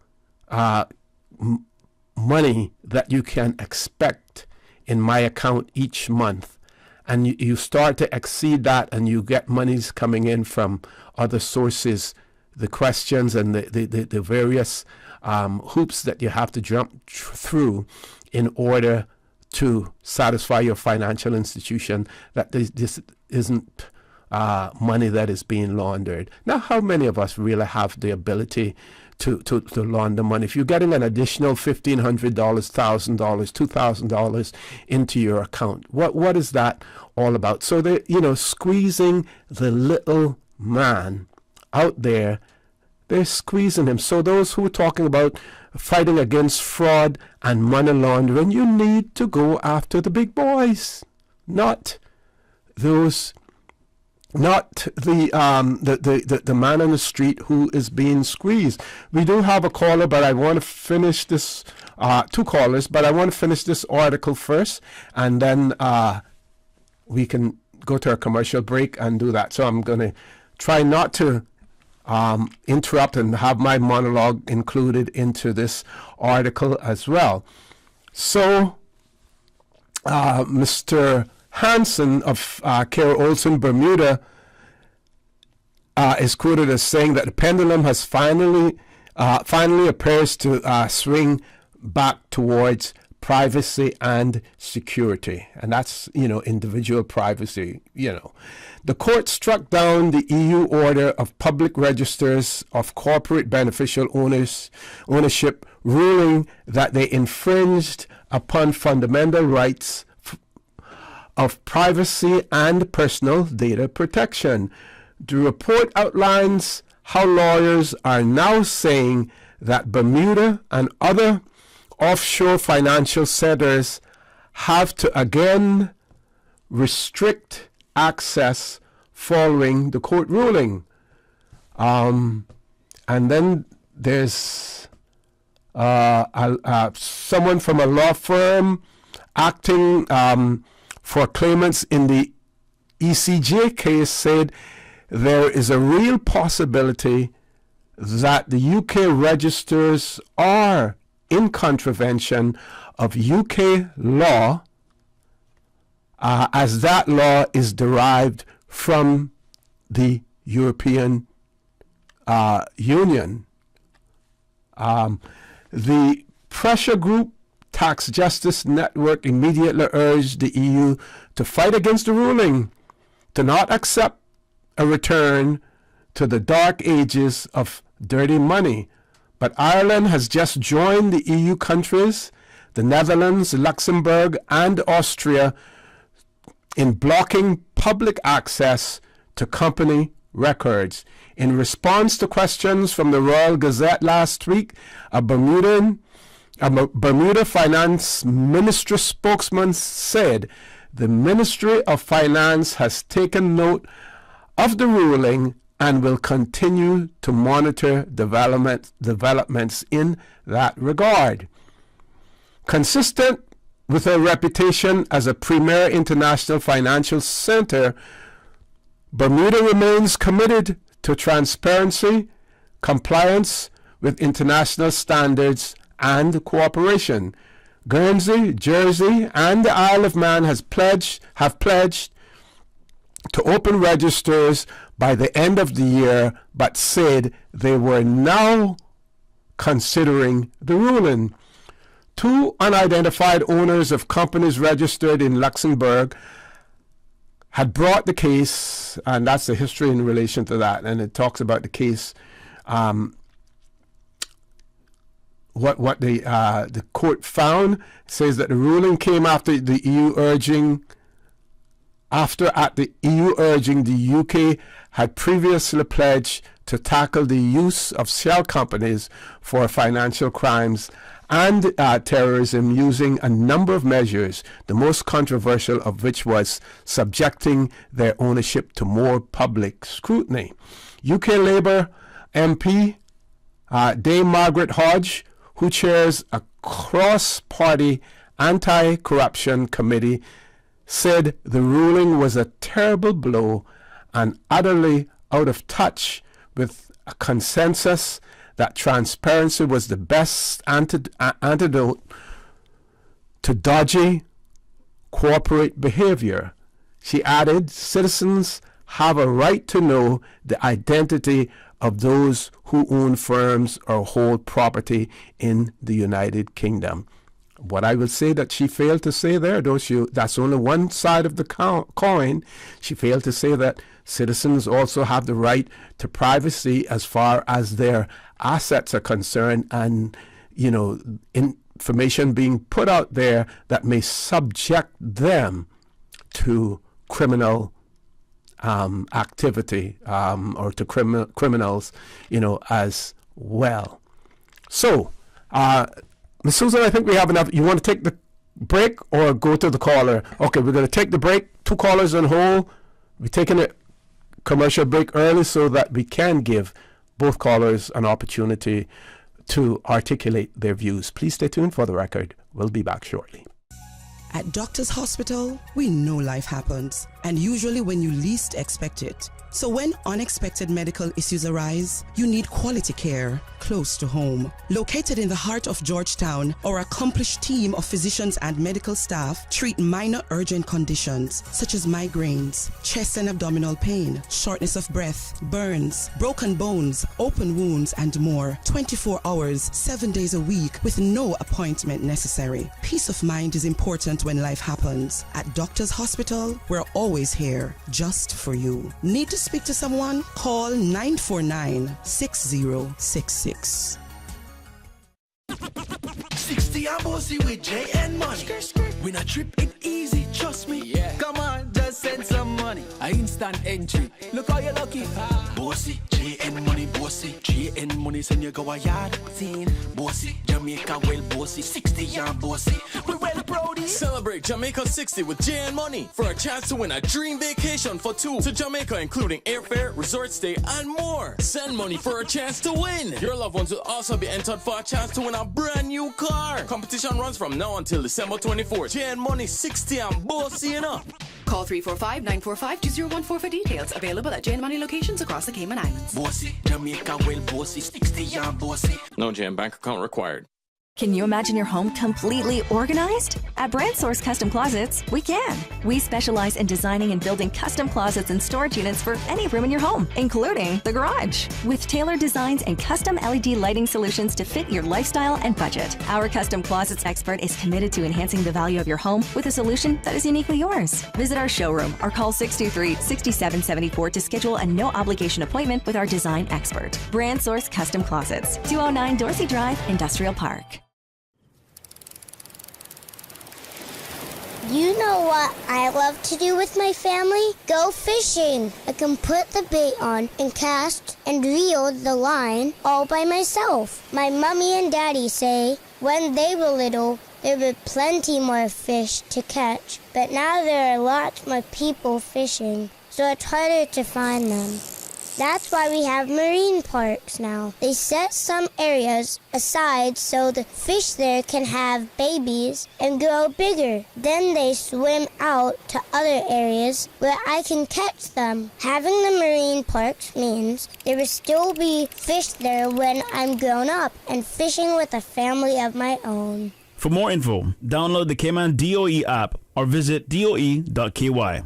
money that you can expect in my account each month, and you start to exceed that and you get monies coming in from other sources, the questions and the various hoops that you have to jump through in order to satisfy your financial institution that this isn't money that is being laundered. Now, how many of us really have the ability to launder money? If you're getting an additional $1,500, $1,000, $2,000 into your account, what is that all about? So they, squeezing the little man out there, they're squeezing him. So those who are talking about fighting against fraud and money laundering, you need to go after the big boys, not those. Not the man on the street who is being squeezed. We do have a caller, but I want to finish this, two callers, but I want to finish this article first, and then we can go to a commercial break and do that. So I'm going to try not to interrupt and have my monologue included into this article as well. So Mr. Hansen of Kerr Olsen, Bermuda, is quoted as saying that the pendulum has finally appears to swing back towards privacy and security, and that's individual privacy. The court struck down the EU order of public registers of corporate beneficial ownership, ruling that they infringed upon fundamental rights of privacy and personal data protection. The report outlines how lawyers are now saying that Bermuda and other offshore financial centers have to again restrict access following the court ruling. And then there's someone from a law firm acting for claimants in the ECJ case said there is a real possibility that the UK registers are in contravention of UK law, as that law is derived from the European Union. The pressure group Tax Justice Network immediately urged the EU to fight against the ruling, to not accept a return to the dark ages of dirty money. But Ireland has just joined the EU countries, the Netherlands, Luxembourg, and Austria in blocking public access to company records. In response to questions from the Royal Gazette last week, a Bermuda Finance Ministry spokesman said the Ministry of Finance has taken note of the ruling and will continue to monitor developments in that regard. Consistent with her reputation as a premier international financial center, Bermuda remains committed to transparency, compliance with international standards, and cooperation. Guernsey, Jersey, and the Isle of Man have pledged to open registers by the end of the year, but said they were now considering the ruling. 2 unidentified owners of companies registered in Luxembourg had brought the case, and that's the history in relation to that, and it talks about the case, what the court found. Says that the ruling came after the EU urging the UK had previously pledged to tackle the use of shell companies for financial crimes and terrorism using a number of measures, the most controversial of which was subjecting their ownership to more public scrutiny. UK Labour MP Dame Margaret Hodge, who chairs a cross-party anti-corruption committee, said the ruling was a terrible blow and utterly out of touch with a consensus that transparency was the best antidote to dodgy corporate behavior. She added, citizens have a right to know the identity of those who own firms or hold property in the United Kingdom. What I will say that she failed to say there, that's only one side of the coin. She failed to say that citizens also have the right to privacy as far as their assets are concerned, and information being put out there that may subject them to criminal activity or to criminals, as well. So, Ms. Susan, I think we have enough. You want to take the break or go to the caller? Okay, we're going to take the break. 2 callers on hold. We're taking a commercial break early so that we can give both callers an opportunity to articulate their views. Please stay tuned for the record. We'll be back shortly. At Doctors Hospital, we know life happens, and usually when you least expect it. So when unexpected medical issues arise, you need quality care close to home. Located in the heart of Georgetown, our accomplished team of physicians and medical staff treat minor urgent conditions such as migraines, chest and abdominal pain, shortness of breath, burns, broken bones, open wounds, and more. 24 hours, 7 days a week with no appointment necessary. Peace of mind is important when life happens. At Doctors Hospital, we're always here just for you. Need to speak to someone? Call 949-6066. 60 and bossy with J and money. When I trip it easy, trust me. Yeah. Come on, just send some money. I instant entry. Look how you're lucky. Bossy, J and money, bossy. J and money, send you go a yard. Teen, bossy, Jamaica well bossy. 60 and bossy. We're well proudie. Celebrate Jamaica 60 with J and money for a chance to win a dream vacation for 2 to Jamaica, including airfare, resort stay, and more. Send money for a chance to win. Your loved ones will also be entered for a chance to win a brand new car. Competition runs from now until December 24th. J and money 60 and bossy enough. Call 345-945-2014 for details. Available at J&M Money locations across the Cayman Islands. Bossy, Jamaica well bossy. 60 and bossy. No J&M bank account required. Can you imagine your home completely organized? At Brand Source Custom Closets, we can. We specialize in designing and building custom closets and storage units for any room in your home, including the garage. With tailored designs and custom LED lighting solutions to fit your lifestyle and budget, our Custom Closets expert is committed to enhancing the value of your home with a solution that is uniquely yours. Visit our showroom or call 623-6774 to schedule a no-obligation appointment with our design expert. Brand Source Custom Closets, 209 Dorsey Drive, Industrial Park. You know what I love to do with my family? Go fishing. I can put the bait on and cast and reel the line all by myself. My mommy and daddy say when they were little, there were plenty more fish to catch, but now there are lots more people fishing, so it's harder to find them. That's why we have marine parks now. They set some areas aside so the fish there can have babies and grow bigger. Then they swim out to other areas where I can catch them. Having the marine parks means there will still be fish there when I'm grown up and fishing with a family of my own. For more info, download the Cayman DOE app or visit doe.ky.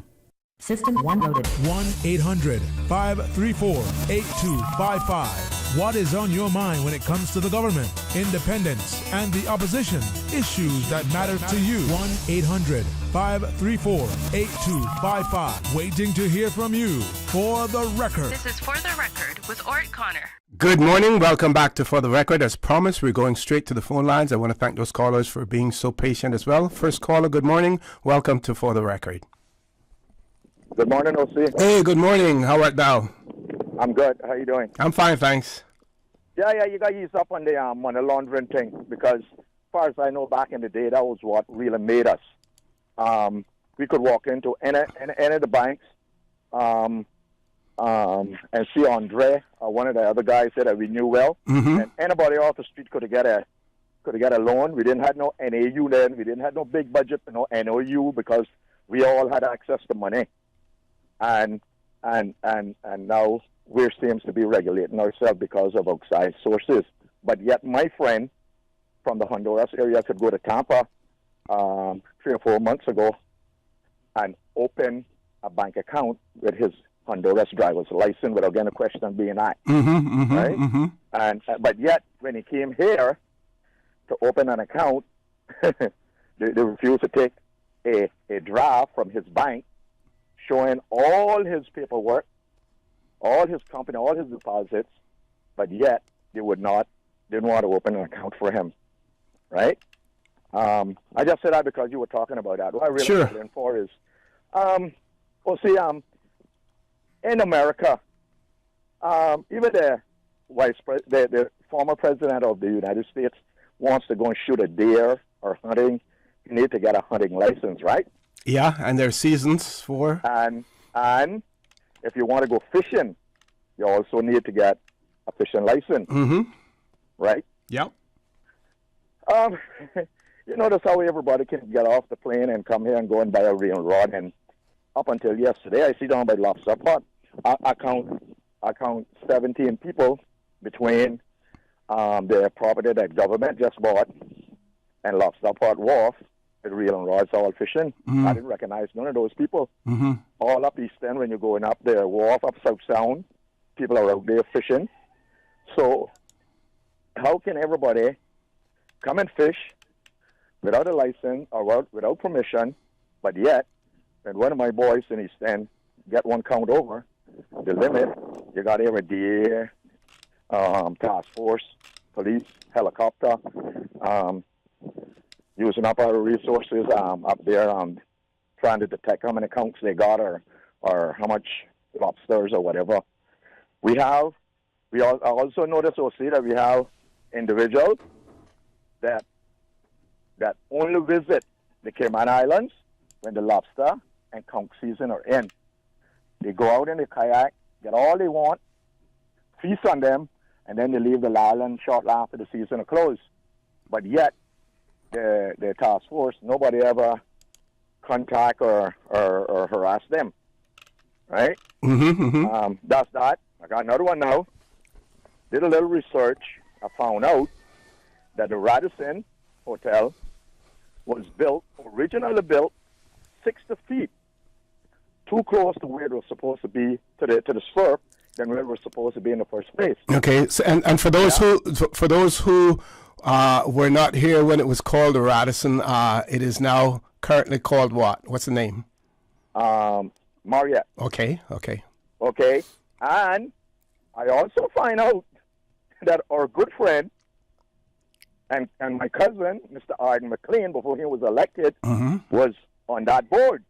System 1 loaded. 1-800-534-8255. What is on your mind when it comes to the government, independence, and the opposition? Issues that matter to you. 1-800-534-8255. Waiting to hear from you. For the Record. This is For the Record with Orrett Connor. Good morning. Welcome back to For the Record. As promised, we're going straight to the phone lines. I want to thank those callers for being so patient as well. First caller, good morning. Welcome to For the Record. Good morning, OC. Hey, good morning. How art thou? I'm good. How you doing? I'm fine, thanks. Yeah, you got to ease up on the money laundering thing because, as far as I know, back in the day, that was what really made us. We could walk into any of the banks and see Andre, one of the other guys that we knew well, and anybody off the street could get a loan. We didn't have no NAU then. We didn't have no big budget, no NOU because we all had access to money. And now we seems to be regulating ourselves because of outside sources. But yet my friend from the Honduras area could go to Tampa 3 or 4 months ago and open a bank account with his Honduras driver's license without getting a question being asked. Right? But yet when he came here to open an account, they refused to take a draft from his bank showing all his paperwork, all his company, all his deposits, but yet they didn't want to open an account for him, right? I just said that because you were talking about that. What I really want to for is, in America, even the the former president of the United States wants to go and shoot a deer or hunting, you need to get a hunting license, right? Yeah, and there's seasons for. And if you want to go fishing, you also need to get a fishing license, right? Yep. You notice how everybody can get off the plane and come here and go and buy a reel rod. And up until yesterday, I see down by Lobster Pot, I count 17 people between the property that government just bought and Lobster Pot Wharf. With reel and rods, all fishing. I didn't recognize none of those people. All up East End, when you're going up there, wharf up South Sound, people are out there fishing. So, how can everybody come and fish without a license or without permission, but yet, when one of my boys in East End get one count over the limit, you got every DA, task force, police, helicopter, using up our resources up there trying to detect how many counts they got or how much lobsters or whatever. I also notice, OC, that we have individuals that only visit the Cayman Islands when the lobster and conch season are in. They go out in the kayak, get all they want, feast on them, and then they leave the island shortly after the season is closed. But yet, the task force, nobody ever contact or harass them, right? That's that. I got another one now. Did a little research. I found out that the Radisson Hotel was originally built 60 feet too close to where it was supposed to be, to the surf, than where it was supposed to be in the first place. Okay, so, and for those who were not here when it was called the Radisson, it is now currently called what? What's the name? Marriott. Okay. Okay, and I also find out that our good friend and my cousin, Mr. Arden McLean, before he was elected, was on that board.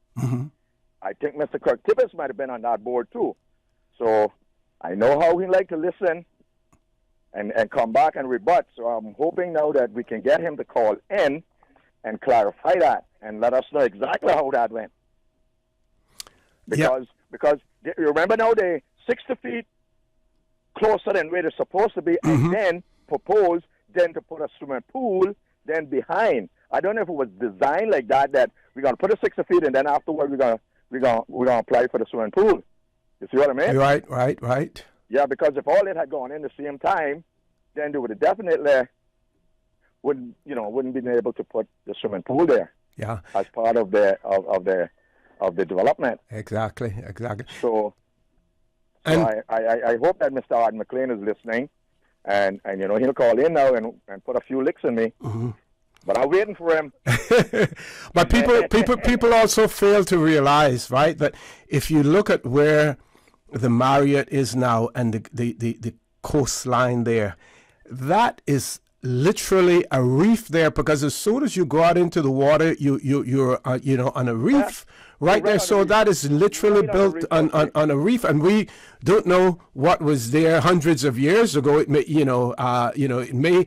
I think Mr. Kirk Tibbetts might have been on that board too. So I know how he like to listen and come back and rebut. So I'm hoping now that we can get him to call in and clarify that and let us know exactly how that went. Because you remember now they 60 feet closer than where they're supposed to be, and then propose then to put a swimming pool then behind. I don't know if it was designed like that we're gonna put it 60 feet and then afterward we're gonna apply for the swimming pool. You see what I mean? Right. Yeah, because if all it had gone in the same time, then they would have definitely wouldn't been able to put the swimming pool there. Yeah. As part of the development. Exactly. So I hope that Mr. Arden McLean is listening, and he'll call in now and put a few licks in me. But I'm waiting for him. But people also fail to realize, right, that if you look at where the Marriott is now and the coastline there, that is literally a reef there, because as soon as you go out into the water, you're on a reef right there. So that is literally built on a reef, and we don't know what was there hundreds of years ago. It may, it may.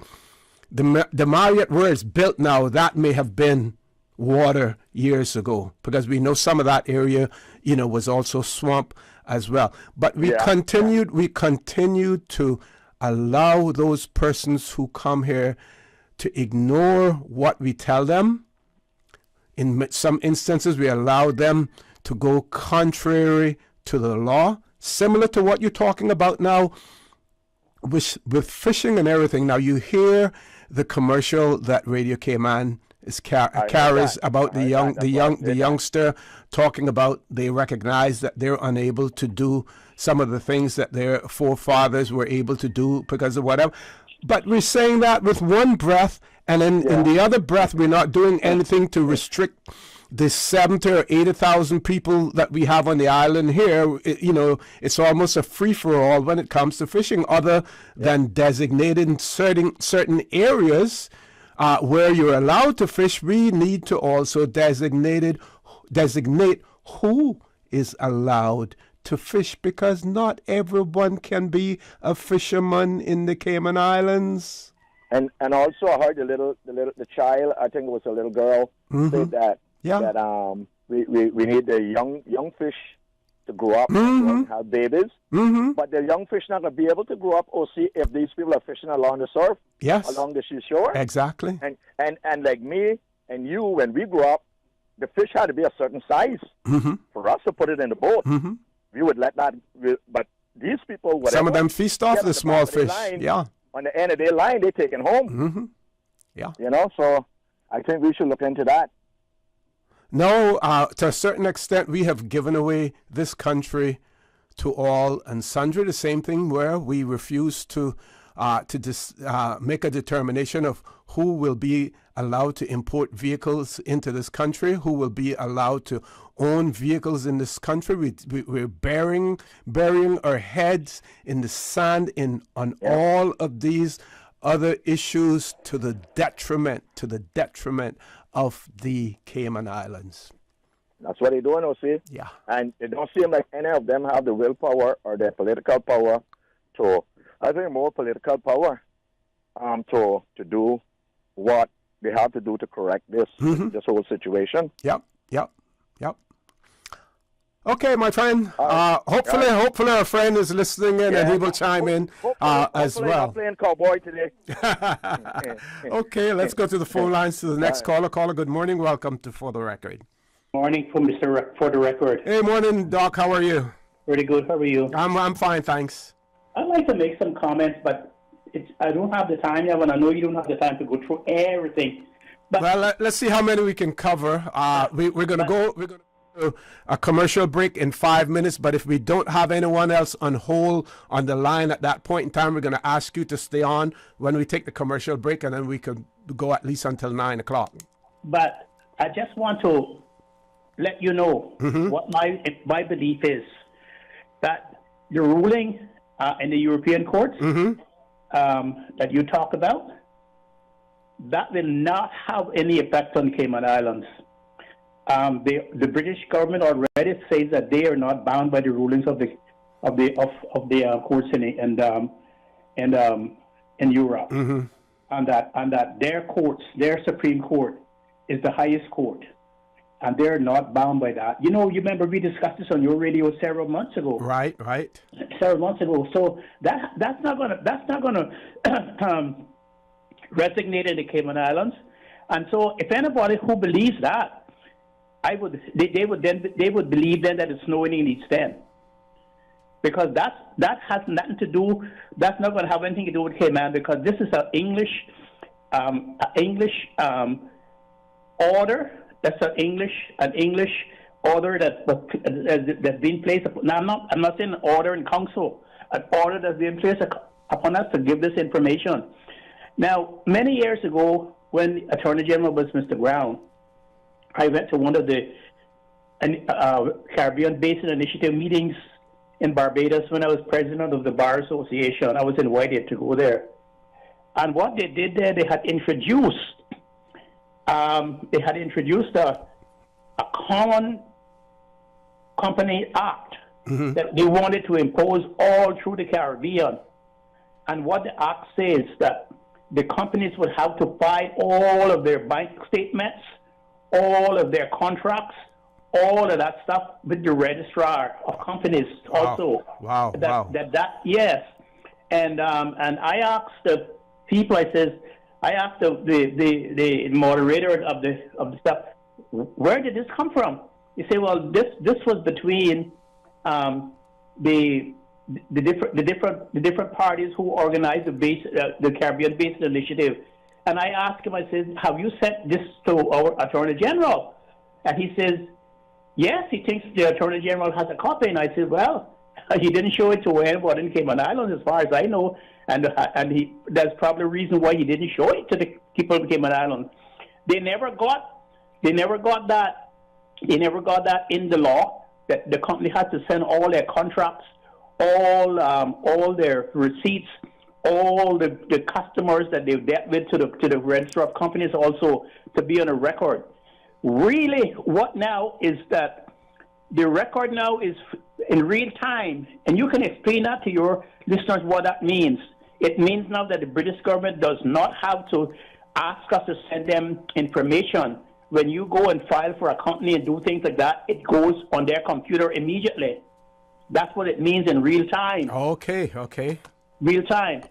The Marriott where it's built now, that may have been water years ago, because we know some of that area, was also swamp as well. But we continued to allow those persons who come here to ignore what we tell them. In some instances, we allow them to go contrary to the law, similar to what you're talking about now with fishing and everything. Now, you hear the commercial that Radio Cayman carries about the youngster talking about they recognize that they're unable to do some of the things that their forefathers were able to do because of whatever. But we're saying that with one breath, and then in the other breath, we're not doing anything to restrict the 70 or 80,000 people that we have on the island here. It's almost a free-for-all when it comes to fishing, other than designating certain areas where you're allowed to fish. We need to also designate who is allowed to fish, because not everyone can be a fisherman in the Cayman Islands. And also I heard the child, I think it was a little girl, said that we need the young fish to grow up and have babies. But the young fish not going to be able to grow up or see if these people are fishing along the surf, along the seashore. Exactly. And like me and you, when we grew up, the fish had to be a certain size for us to put it in the boat. We would let that, but these people, whatever, some of them feast off the small fish. On the end of their line, they take it home. So I think we should look into that. No, to a certain extent, we have given away this country to all and sundry. The same thing where we refuse to make a determination of who will be allowed to import vehicles into this country, who will be allowed to own vehicles in this country. We're burying our heads in the sand on all of these other issues to the detriment of the Cayman Islands. That's what they're doing, OC. Yeah. And it don't seem like any of them have the willpower or the political power to, I think more political power to do what they have to do to correct this whole situation. Yep. Okay, my friend. Hopefully our friend is listening in and he will chime in as well. I'm playing cowboy today. Okay, let's go to the phone lines to the next caller. Caller, good morning. Welcome to For the Record. Morning from For the Record. Hey, morning, Doc. How are you? Pretty good. How are you? I'm fine, thanks. I'd like to make some comments, but I don't have the time now, and I know you don't have the time to go through everything. But, well, let's see how many we can cover. We're going to go a commercial break in 5 minutes, but if we don't have anyone else on hold on the line at that point in time, we're going to ask you to stay on when we take the commercial break, and then we could go at least until 9 o'clock. But I just want to let you know what my belief is, that the ruling in the European courts that you talk about, that will not have any effect on Cayman Islands. The British government already says that they are not bound by the rulings of the courts in Europe, and that their courts, their Supreme Court, is the highest court, and they're not bound by that. You remember we discussed this on your radio several months ago. Right. Several months ago. So that's not gonna resonate in the Cayman Islands, and so if anybody who believes that, they would believe then that it's snowing in East End, because that has nothing to do. That's not going to have anything to do with Cayman, because this is an English order. That's an English order that's being placed. Now I'm not saying an order in council, an order that's being placed upon us to give this information. Now, many years ago, when Attorney General was Mr. Brown, I went to one of the Caribbean Basin Initiative meetings in Barbados when I was president of the Bar Association. I was invited to go there. And what they did there, they had introduced a common company act that they wanted to impose all through the Caribbean. And what the act says that the companies would have to file all of their bank statements, all of their contracts, all of that stuff with the registrar of companies also. Wow. Yes. And I asked the people, I asked the moderator of the stuff, where did this come from? He said, well, this was between the different parties who organized the Caribbean Basin Initiative. And I asked him, I said, have you sent this to our Attorney General? And he says, yes, he thinks the Attorney General has a copy. And I said, well, he didn't show it to anybody in Cayman Islands, as far as I know. And that's probably the reason why he didn't show it to the people of Cayman Islands. They never got that in the law, that the company had to send all their contracts, all their receipts, all the customers that they've dealt with to the register of companies also to be on a record. Really, what now is that the record now is in real time, and you can explain that to your listeners what that means. It means now that the British government does not have to ask us to send them information. When you go and file for a company and do things like that, it goes on their computer immediately. That's what it means in real time. Okay. Real time.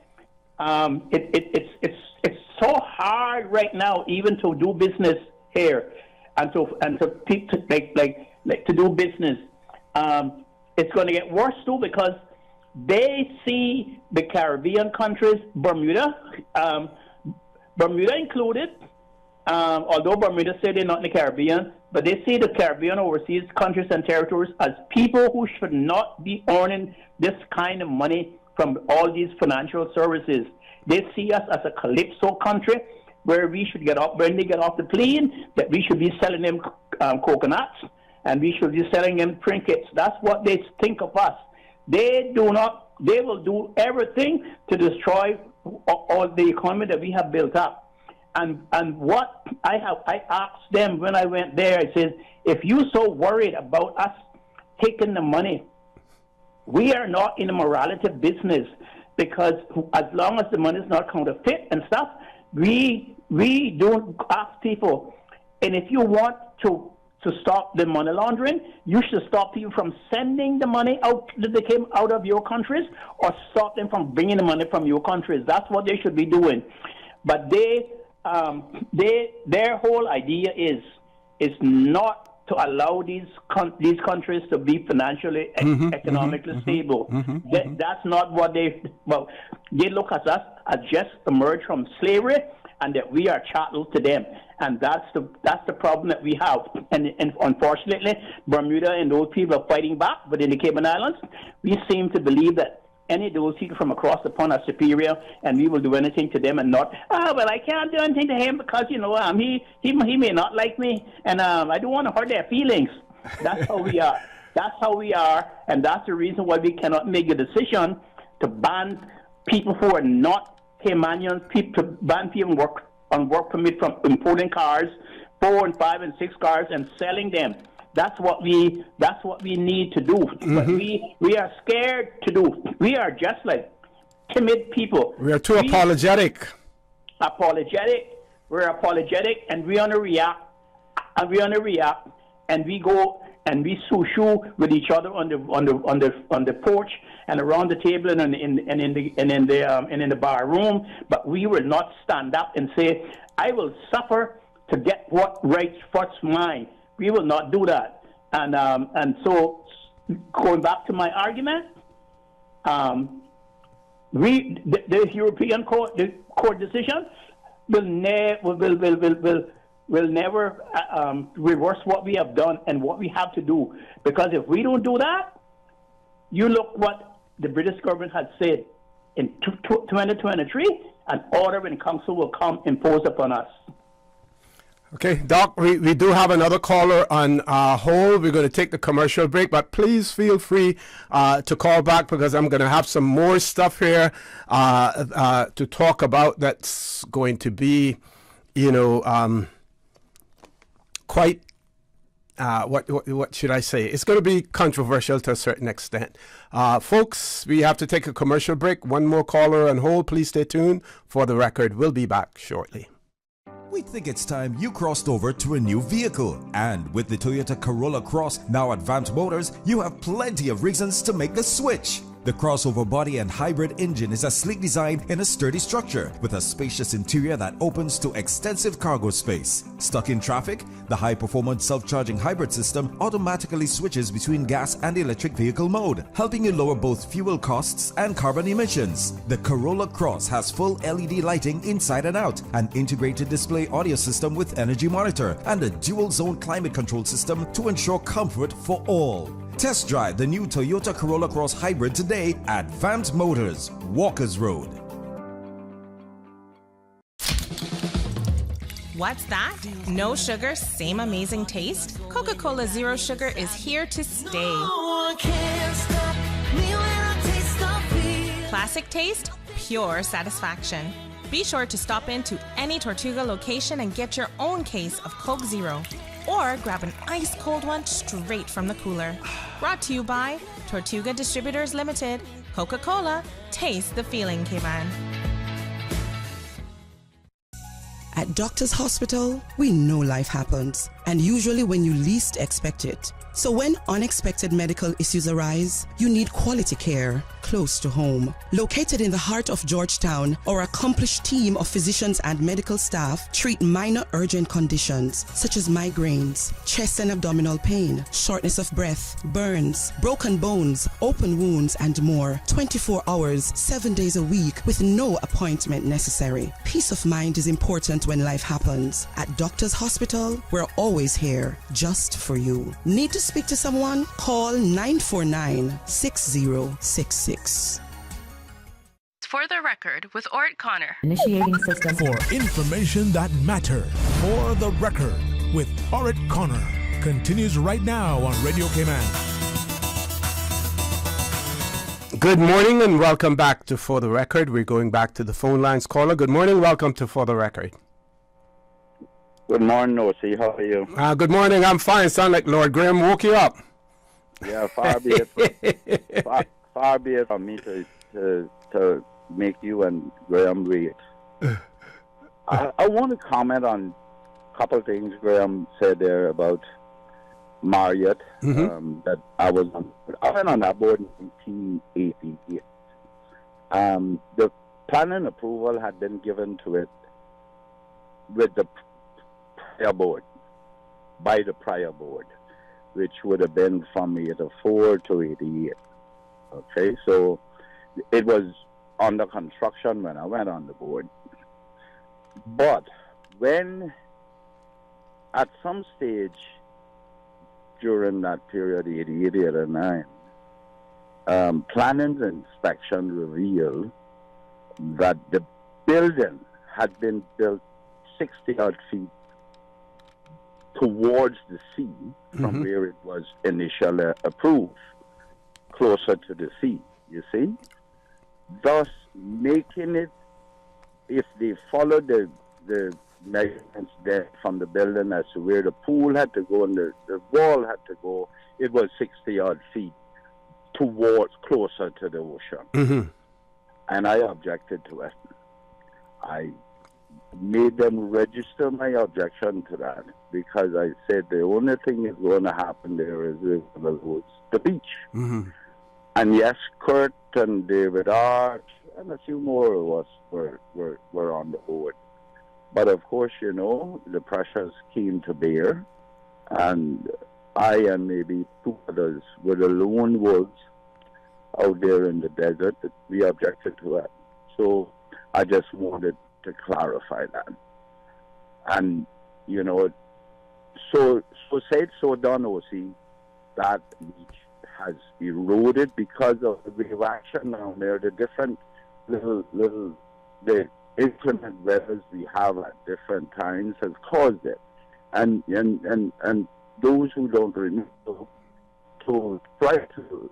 It's so hard right now even to do business here, and to do business. It's going to get worse too, because they see the Caribbean countries, Bermuda included, although Bermuda say they're not in the Caribbean, but they see the Caribbean overseas countries and territories as people who should not be earning this kind of money from all these financial services. They see us as a calypso country where we should get off, when they get off the plane, that we should be selling them coconuts, and we should be selling them trinkets. That's what they think of us. They will do everything to destroy all the economy that we have built up. And what I asked them when I went there, I said, if you're so worried about us taking the money, we are not in a morality business, because as long as the money is not counterfeit and stuff, we don't ask people. And if you want to stop the money laundering, you should stop people from sending the money out that they came out of your countries, or stop them from bringing the money from your countries. That's what they should be doing. But their whole idea is not to allow these countries to be financially, economically stable. That's not what they look at us as just emerged from slavery, and that we are chattel to them. And that's the problem that we have. And unfortunately, Bermuda and those people are fighting back, but in the Cayman Islands, we seem to believe that any of those people from across the pond are superior, and we will do anything to them and not, well, I can't do anything to him because, he may not like me, and I don't want to hurt their feelings. That's how we are. That's how we are, and that's the reason why we cannot make a decision to ban people who are not Caymanians, to ban people on work permit from importing cars, 4 and 5 and 6 cars, and selling them. That's what we need to do. But we are scared to do. We are just like timid people. We are too apologetic. We're apologetic, and we want to react. And we go and we shoo with each other on the porch and around the table and in the bar room. But we will not stand up and say, I will suffer to get what's mine. We will not do that. And so, going back to my argument, the European court decision will never reverse what we have done and what we have to do. Because if we don't do that, you look what the British government had said in 2023, an order in council will come imposed upon us. Okay, Doc, we do have another caller on hold. We're going to take the commercial break, but please feel free to call back because I'm going to have some more stuff here to talk about that's going to be, quite, what should I say? It's going to be controversial to a certain extent. Folks, we have to take a commercial break. One more caller on hold. Please stay tuned for the record. We'll be back shortly. We think it's time you crossed over to a new vehicle. And with the Toyota Corolla Cross now at Vant Motors, you have plenty of reasons to make the switch. The crossover body and hybrid engine is a sleek design in a sturdy structure with a spacious interior that opens to extensive cargo space. Stuck in traffic? The high-performance self-charging hybrid system automatically switches between gas and electric vehicle mode, helping you lower both fuel costs and carbon emissions. The Corolla Cross has full LED lighting inside and out, an integrated display audio system with energy monitor, and a dual-zone climate control system to ensure comfort for all. Test drive the new Toyota Corolla Cross Hybrid today at Vant Motors, Walkers Road. What's that? No sugar, same amazing taste? Coca-Cola Zero Sugar is here to stay. Classic taste, pure satisfaction. Be sure to stop into any Tortuga location and get your own case of Coke Zero. Or grab an ice-cold one straight from the cooler. Brought to you by Tortuga Distributors Limited. Coca-Cola, taste the feeling, Cayman. At Doctor's Hospital, we know life happens, and usually when you least expect it. So when unexpected medical issues arise, you need quality care close to home. Located in the heart of Georgetown, our accomplished team of physicians and medical staff treat minor urgent conditions such as migraines, chest and abdominal pain, shortness of breath, burns, broken bones, open wounds, and more. 24 hours, 7 days a week with no appointment necessary. Peace of mind is important when life happens. At Doctor's Hospital, we're always here just for you. Need to speak to someone? Call 949-6066. For the record with Orrett Connor. Initiating system. For information that matters. For the record with Orrett Connor. Continues right now on Radio Cayman. Good morning and welcome back to For the Record. We're going back to the phone lines. Caller, good morning. Welcome to For the Record. Good morning, O.C. How are you? Good morning. I'm fine. Sound like Lord Graham woke you up. Yeah, far be it from me to make you and Graham wait. I want to comment on a couple of things Graham said there about Marriott. That I went on that board in 1988. The planning approval had been given to it with the prior board, by the prior board. which would have been from 84 to 88. Okay, so it was under construction when I went on the board. But when, at some stage during that period, 88, 89, planning and inspection revealed that the building had been built 60 odd feet towards the sea from where it was initially approved, closer to the sea, you see? Thus making it, if they followed the measurements there from the building as to where the pool had to go and the wall had to go, it was 60 odd feet towards, closer to the ocean. And I objected to it. I made them register my objection to that because I said the only thing that's going to happen there is the beach. And yes, Kurt and David Arch and a few more of us were on the board. But of course, you know, the pressures came to bear, and I and maybe two others were the lone wolves out there in the desert that we objected to it. So I just wanted to clarify that. And, you know, so said, so done, OC, that beach has eroded because of the wave action down there. The different the inclement weathers we have at different times has caused it. And those who don't remember, to try to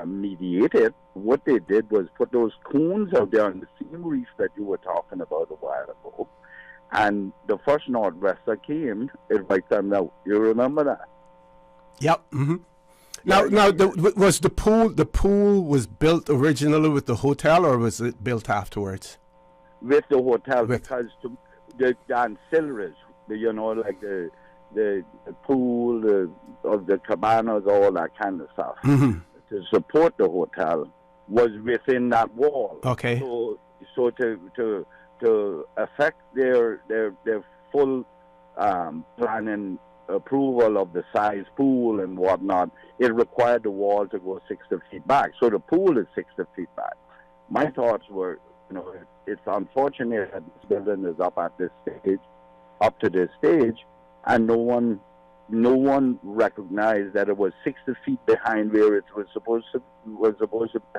mediate it, what they did was put those cones out there on the same reef that you were talking about a while ago. And the first northwester came, it wiped them out. You remember that? Yep. Now, was the pool was built originally with the hotel, or was it built afterwards? With the hotel, because the ancillaries, you know, like the pool, of the cabanas, all that kind of stuff, to support the hotel, was within that wall. Okay. So to affect their full planning approval of the size pool and whatnot, it required the wall to go 60 feet back. So the pool is 60 feet back. My thoughts were, you know, it's unfortunate that this building is up to this stage, and no one recognized that it was 60 feet behind where it was supposed to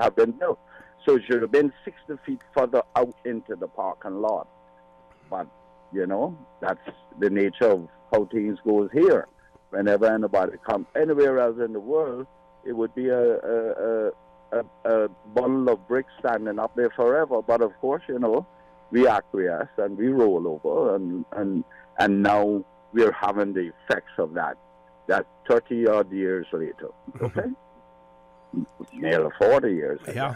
have been built. So it should have been 60 feet further out into the parking lot. But, you know, that's the nature of how things goes here. Whenever anybody comes anywhere else in the world, it would be a bundle of bricks standing up there forever. But of course, you know, we acquiesce and we roll over, and now we're having the effects of that 30 odd years later. Okay, nearly 40 years. Yeah.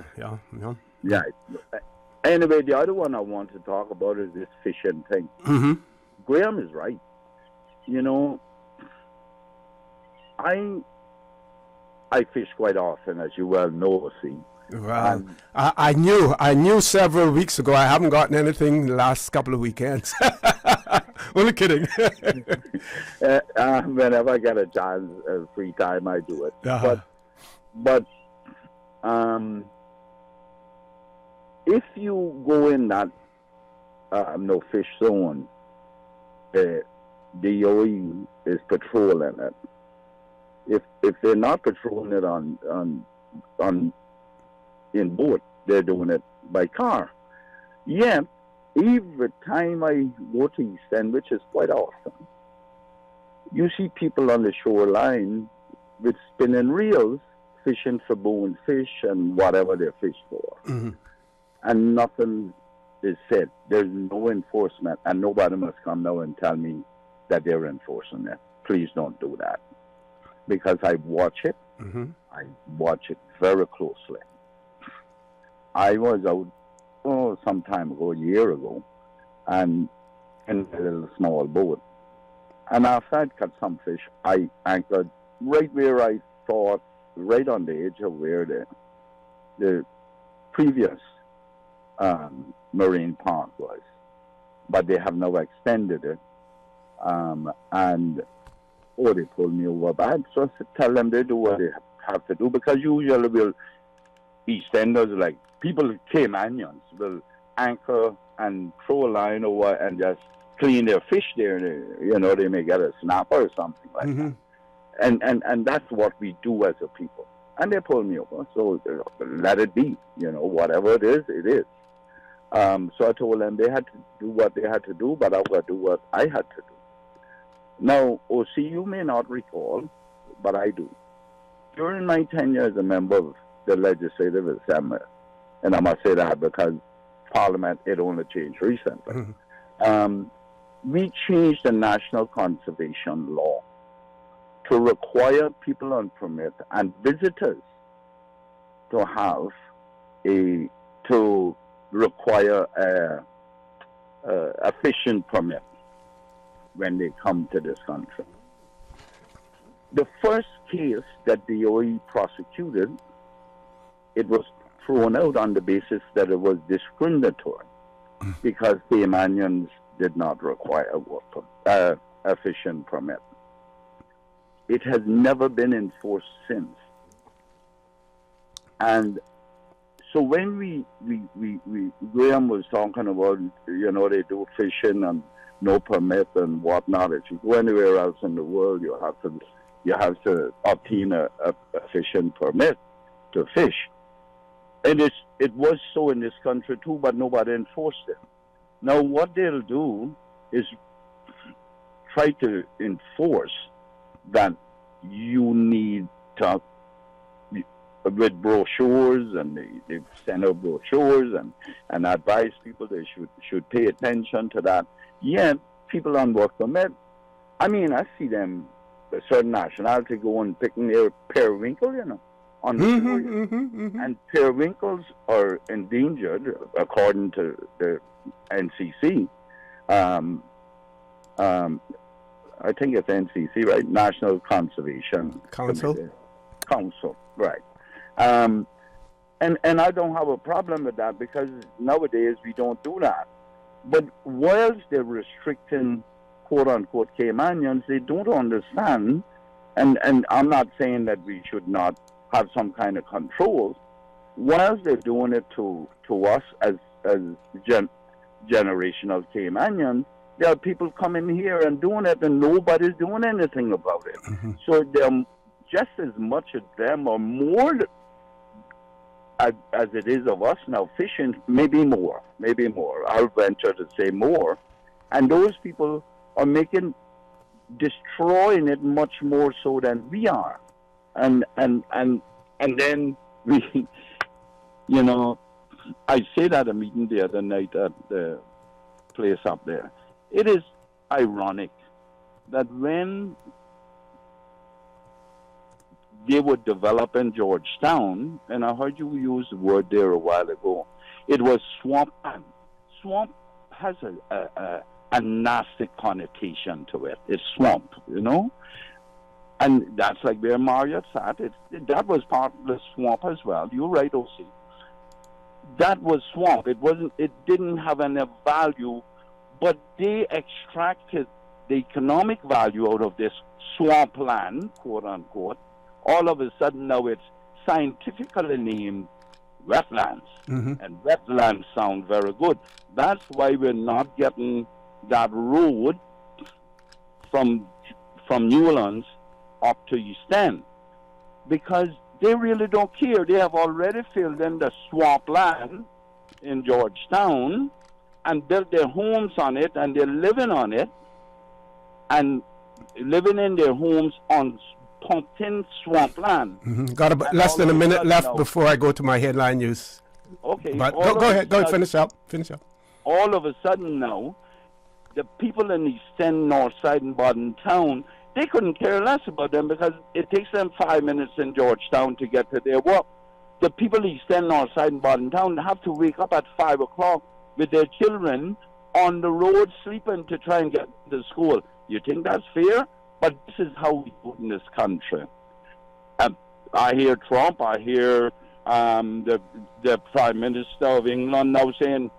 Anyway, the other one I want to talk about is this fishing thing. Graham is right. You know, I fish quite often, as you well know, see. Well, I knew several weeks ago. I haven't gotten anything the last couple of weekends. Only kidding. Whenever I get a chance, free time, I do it. But if you go in that no fish zone, the OE is patrolling it. If they're not patrolling it on in boat, they're doing it by car. Yet, every time I go to East End, which is quite often, you see people on the shoreline with spinning reels, fishing for bone fish and whatever they fish for. And nothing is said. There's no enforcement, and nobody must come now and tell me that they're enforcing it. Please don't do that. Because I watch it. I watch it very closely. I was out some time ago, a year ago, and in a little small boat. And after I'd caught some fish, I anchored right where I thought, right on the edge of where the previous marine park was. But they have now extended it. And Oh, they pulled me over bad. So I said, tell them they do what they have to do, because usually we'll EastEnders, like people, Caymanians, will anchor and throw a line over and just clean their fish there. They may get a snapper or something like that. And that's what we do as a people. And they pulled me over. So let it be. Whatever it is, it is. So I told them they had to do what they had to do, but I would do what I had to do. Now, OC, you may not recall, but I do. During my tenure as a member of the Legislative Assembly, and I must say that because Parliament, it only changed recently, we changed the National Conservation Law to require people on permit and visitors to require a fishing permit when they come to this country. The first case that the OE prosecuted, it was thrown out on the basis that it was discriminatory because Caymanians did not require a fishing permit. It has never been enforced since. And so when Graham was talking about, they do fishing and no permit and whatnot. If you go anywhere else in the world, you have to obtain a fishing permit to fish. It was so in this country too, but nobody enforced it. Now what they'll do is try to enforce that you need to, with brochures, and they send out brochures and advise people they should pay attention to that. Yet people on work permit, I see them, a certain nationality, go and picking their periwinkle, on the shore. And periwinkles are endangered, according to the NCC. I think it's NCC, right? National Conservation Council, right? And I don't have a problem with that, because nowadays we don't do that. But whilst they're restricting quote-unquote Caymanians, they don't understand, and I'm not saying that we should not have some kind of control. Whilst they're doing it to us as generational Caymanians, there are people coming here and doing it, and nobody's doing anything about it. So they're just as much of them, or more as it is of us now fishing, maybe more. I'll venture to say more. And those people are destroying it much more so than we are. And then we, I said at a meeting the other night at the place up there, it is ironic that when they were developing Georgetown, and I heard you use the word there a while ago, it was swampland. Swamp has a nasty connotation to it. It's swamp, And that's like where Marriott's at. That was part of the swamp as well. You're right, O.C. That was swamp. It didn't have any value, but they extracted the economic value out of this swamp land, quote unquote. All of a sudden now it's scientifically named wetlands. And wetlands sound very good. That's why we're not getting that road from Newlands up to East End, because they really don't care. They have already filled in the swamp land in Georgetown and built their homes on it, and they're living on it and living in their homes on pumpkin swamp land. Got less than a minute left before I go to my headline news. Okay. But go ahead, finish up. All of a sudden now, the people in East End, North Side, and Bodden Town, they couldn't care less about them, because it takes them 5 minutes in Georgetown to get to their work. The people in East End, North Side, and Bodden Town have to wake up at 5 o'clock with their children on the road sleeping to try and get to school. You think that's fair? But this is how we do it in this country. I hear Trump, I hear the Prime Minister of England now saying,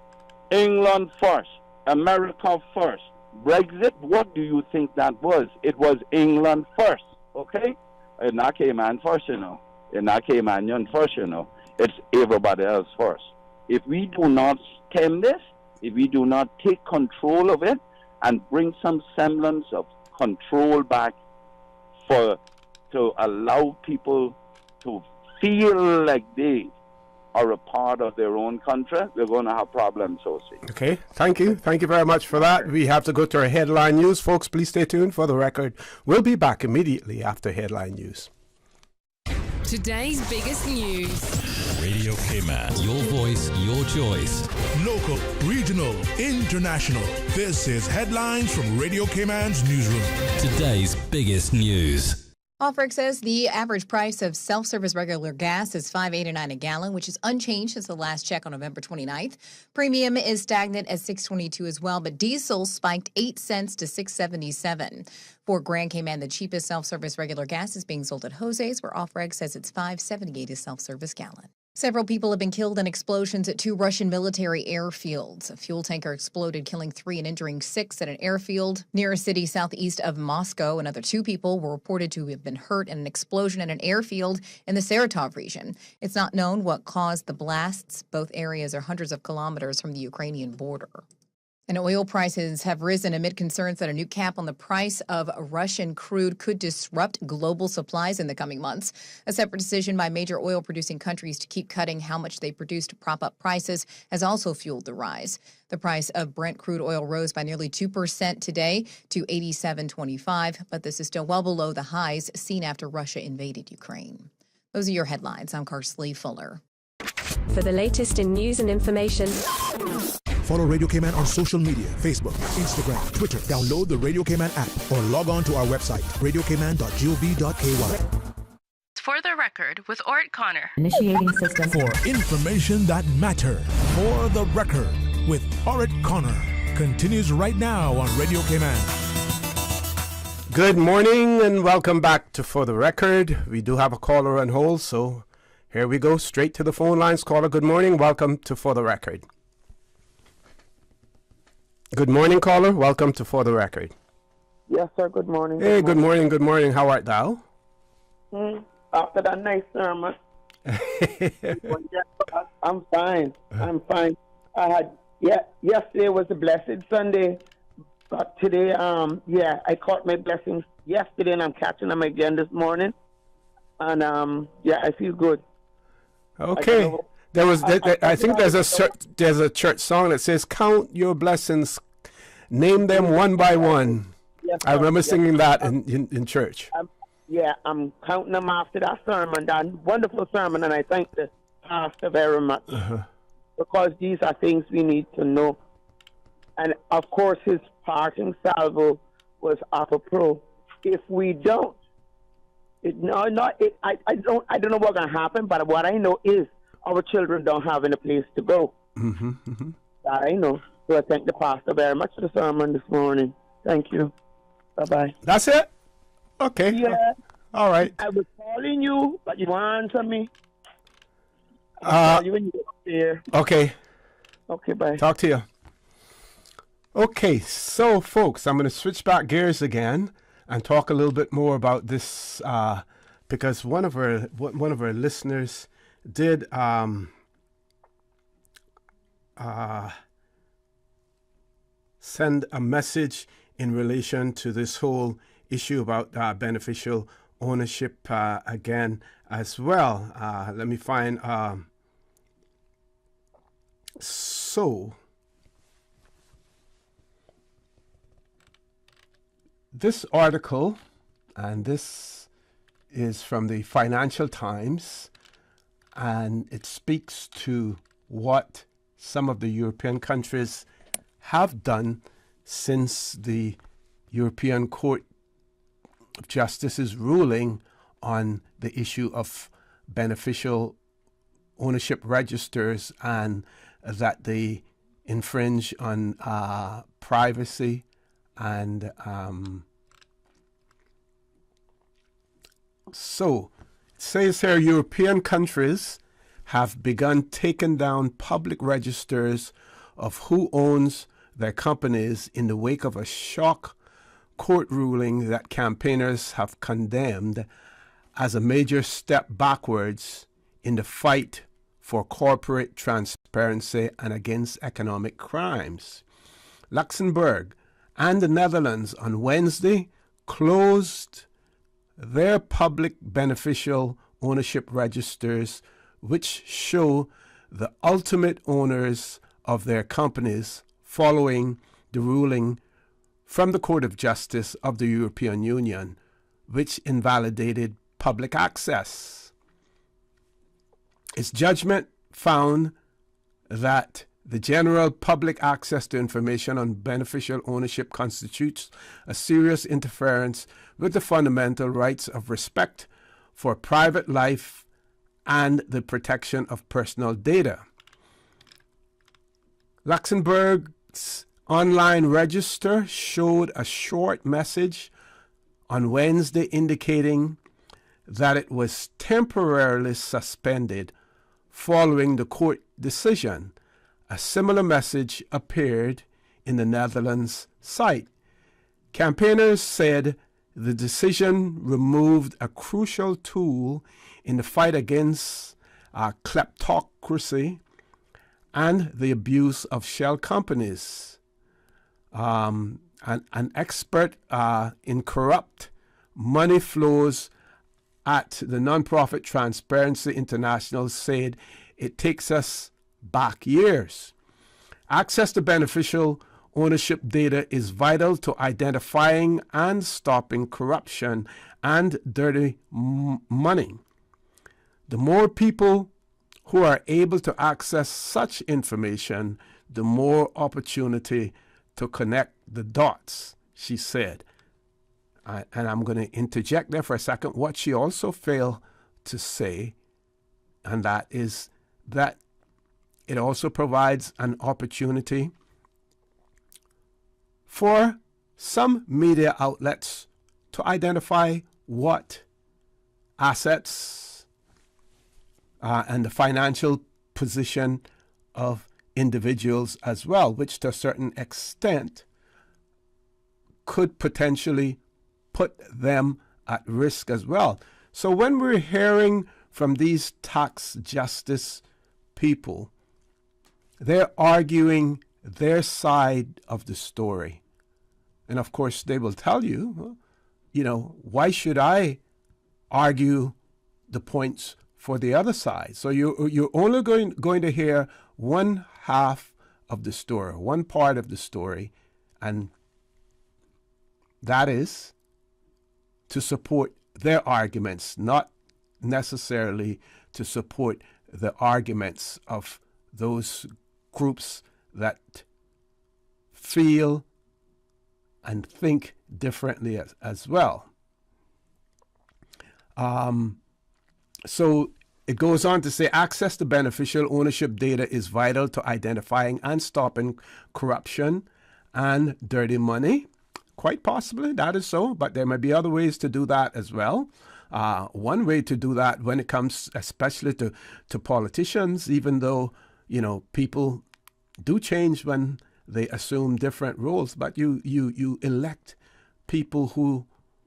England first, America first. Brexit, what do you think that was? It was England first, okay? It's not Cayman first, you know. It's not Caymanian first, you know. It's everybody else first. If we do not stem this, if we do not take control of it and bring some semblance of control back to allow people to feel like they are a part of their own country, we're going to have problems, Sosie. Okay, thank you. Thank you very much for that. We have to go to our headline news. Folks, please stay tuned for the record. We'll be back immediately after headline news. Today's biggest news. Radio Cayman, your voice, your choice. Local, regional, international. This is headlines from Radio Cayman's newsroom. Today's biggest news. Orrett says the average price of self-service regular gas is $5.89 a gallon, which is unchanged since the last check on November 29th. Premium is stagnant at $6.22 as well, but diesel spiked 8 cents to $6.77. For Grand Cayman, the cheapest self-service regular gas is being sold at Jose's, where Orrett says it's $5.78 a self-service gallon. Several people have been killed in explosions at 2 Russian military airfields. A fuel tanker exploded, killing 3 and injuring 6 at an airfield near a city southeast of Moscow. Another 2 people were reported to have been hurt in an explosion at an airfield in the Saratov region. It's not known what caused the blasts. Both areas are hundreds of kilometers from the Ukrainian border. And oil prices have risen amid concerns that a new cap on the price of Russian crude could disrupt global supplies in the coming months. A separate decision by major oil-producing countries to keep cutting how much they produce to prop up prices has also fueled the rise. The price of Brent crude oil rose by nearly 2% today to $87.25, but this is still well below the highs seen after Russia invaded Ukraine. Those are your headlines. I'm Karsley Fuller. For the latest in news and information, follow Radio Cayman on social media, Facebook, Instagram, Twitter. Download the Radio Cayman app or log on to our website, radiocayman.gov.ky. For the record, with Orrett Connor. Initiating system. For information that matter. For the record, with Orrett Connor. Continues right now on Radio Cayman. Good morning and welcome back to For the Record. We do have a caller on hold, so here we go, straight to the phone lines. Caller, good morning. Welcome to For the Record. Good morning, caller. Welcome to For the Record. Yes, sir. Good morning. Hey, good morning. Good morning. How art thou? After that nice sermon, I'm fine. I'm fine. Yesterday was a blessed Sunday, but today, I caught my blessings yesterday, and I'm catching them again this morning, and I feel good. Okay. I think there's a church song that says, "Count your blessings, name them one by one." Yes, I remember singing that in church. I'm counting them after that sermon, that wonderful sermon, and I thank the pastor very much because these are things we need to know. And of course, his parting salvo was apropos. If we don't, I don't know what's gonna happen, but what I know is our children don't have any place to go. That I know. So I thank the pastor very much for the sermon this morning. Thank you. Bye-bye. That's it? Okay. Yeah. All right. I was calling you, but you won't answer me. I'll call you when you get up there. Okay. Okay, bye. Talk to you. Okay, so folks, I'm going to switch back gears again and talk a little bit more about this because one of our listeners did send a message in relation to this whole issue about beneficial ownership again as well. Let me find so this article, and this is from the Financial Times, and it speaks to what some of the European countries have done since the European Court of Justice's ruling on the issue of beneficial ownership registers and that they infringe on privacy and so it says here European countries have begun taking down public registers of who owns their companies in the wake of a shock court ruling that campaigners have condemned as a major step backwards in the fight for corporate transparency and against economic crimes. Luxembourg and the Netherlands on Wednesday closed their public beneficial ownership registers, which show the ultimate owners of their companies following the ruling from the Court of Justice of the European Union, which invalidated public access. Its judgment found that the general public access to information on beneficial ownership constitutes a serious interference with the fundamental rights of respect for private life and the protection of personal data. Luxembourg's online register showed a short message on Wednesday indicating that it was temporarily suspended following the court decision. A similar message appeared in the Netherlands site. Campaigners said the decision removed a crucial tool in the fight against kleptocracy and the abuse of shell companies. An expert in corrupt money flows at the nonprofit Transparency International said it takes us back years. Access to beneficial ownership data is vital to identifying and stopping corruption and dirty money. The more people who are able to access such information, the more opportunity to connect the dots, she said. And I'm going to interject there for a second. What she also failed to say, and that is that it also provides an opportunity for some media outlets to identify what assets and the financial position of individuals as well, which to a certain extent could potentially put them at risk as well. So when we're hearing from these tax justice people, they're arguing their side of the story. And of course, they will tell you, why should I argue the points for the other side? So you're only going to hear one half of the story, one part of the story, and that is to support their arguments, not necessarily to support the arguments of those groups that feel and think differently as well. So it goes on to say access to beneficial ownership data is vital to identifying and stopping corruption and dirty money. Quite possibly that is so, but there may be other ways to do that as well. One way to do that when it comes especially to politicians, even though, people do change when they assume different roles, but you elect people who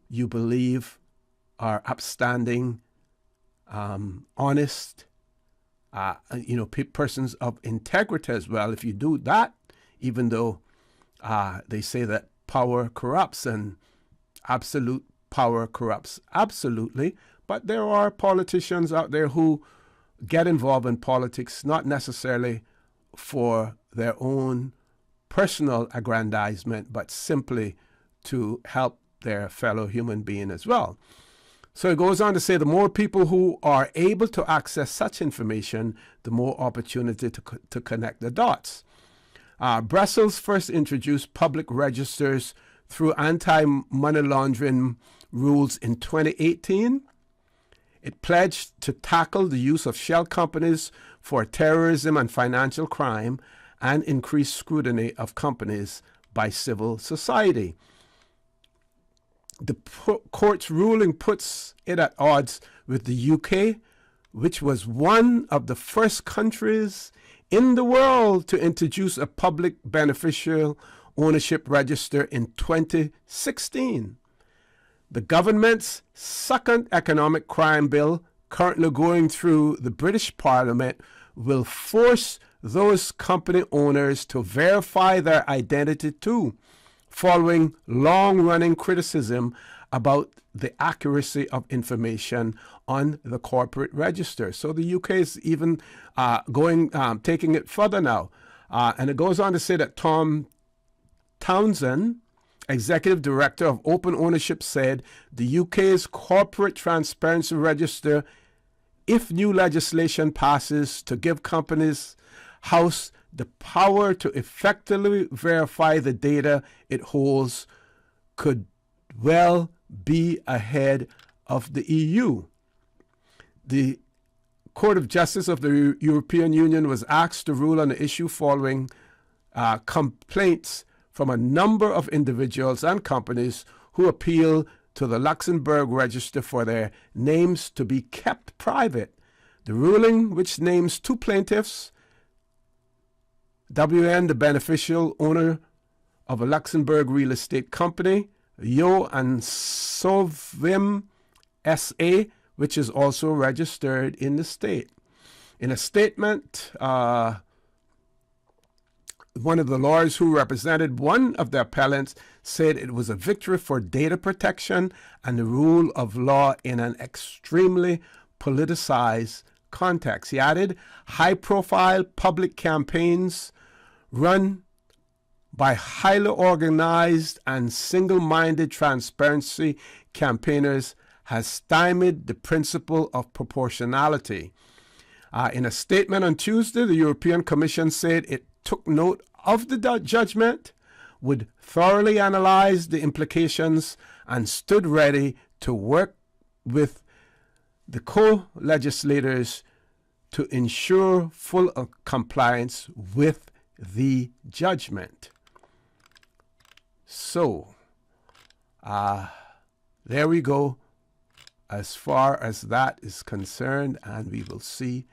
you believe are upstanding, honest, persons of integrity as well. If you do that, even though they say that power corrupts and absolute power corrupts absolutely, but there are politicians out there who get involved in politics not necessarily for their own personal aggrandizement, but simply to help their fellow human being as well. So it goes on to say the more people who are able to access such information, the more opportunity to connect the dots. Brussels first introduced public registers through anti-money laundering rules in 2018. It pledged to tackle the use of shell companies for terrorism and financial crime and increase scrutiny of companies by civil society. The court's ruling puts it at odds with the UK, which was one of the first countries in the world to introduce a public beneficial ownership register in 2016. The government's second economic crime bill, currently going through the British Parliament, will force those company owners to verify their identity too, following long-running criticism about the accuracy of information on the corporate register. So the UK is even taking it further now. And it goes on to say that Tom Townsend, Executive Director of Open Ownership, said the UK's corporate transparency register, if new legislation passes to give Companies House the power to effectively verify the data it holds, could well be ahead of the EU. The Court of Justice of the European Union was asked to rule on the issue following complaints from a number of individuals and companies who appeal to the Luxembourg Register for their names to be kept private. The ruling, which names two plaintiffs, WN, the beneficial owner of a Luxembourg real estate company, Yo and Sovim SA, which is also registered in the state. In a statement, one of the lawyers who represented one of the appellants said it was a victory for data protection and the rule of law in an extremely politicized context. He added, high-profile public campaigns run by highly organized and single-minded transparency campaigners has stymied the principle of proportionality. In a statement on Tuesday, the European Commission said it took note of the judgment, would thoroughly analyze the implications, and stood ready to work with the co-legislators to ensure full compliance with the judgment. So, there we go as far as that is concerned, and we will see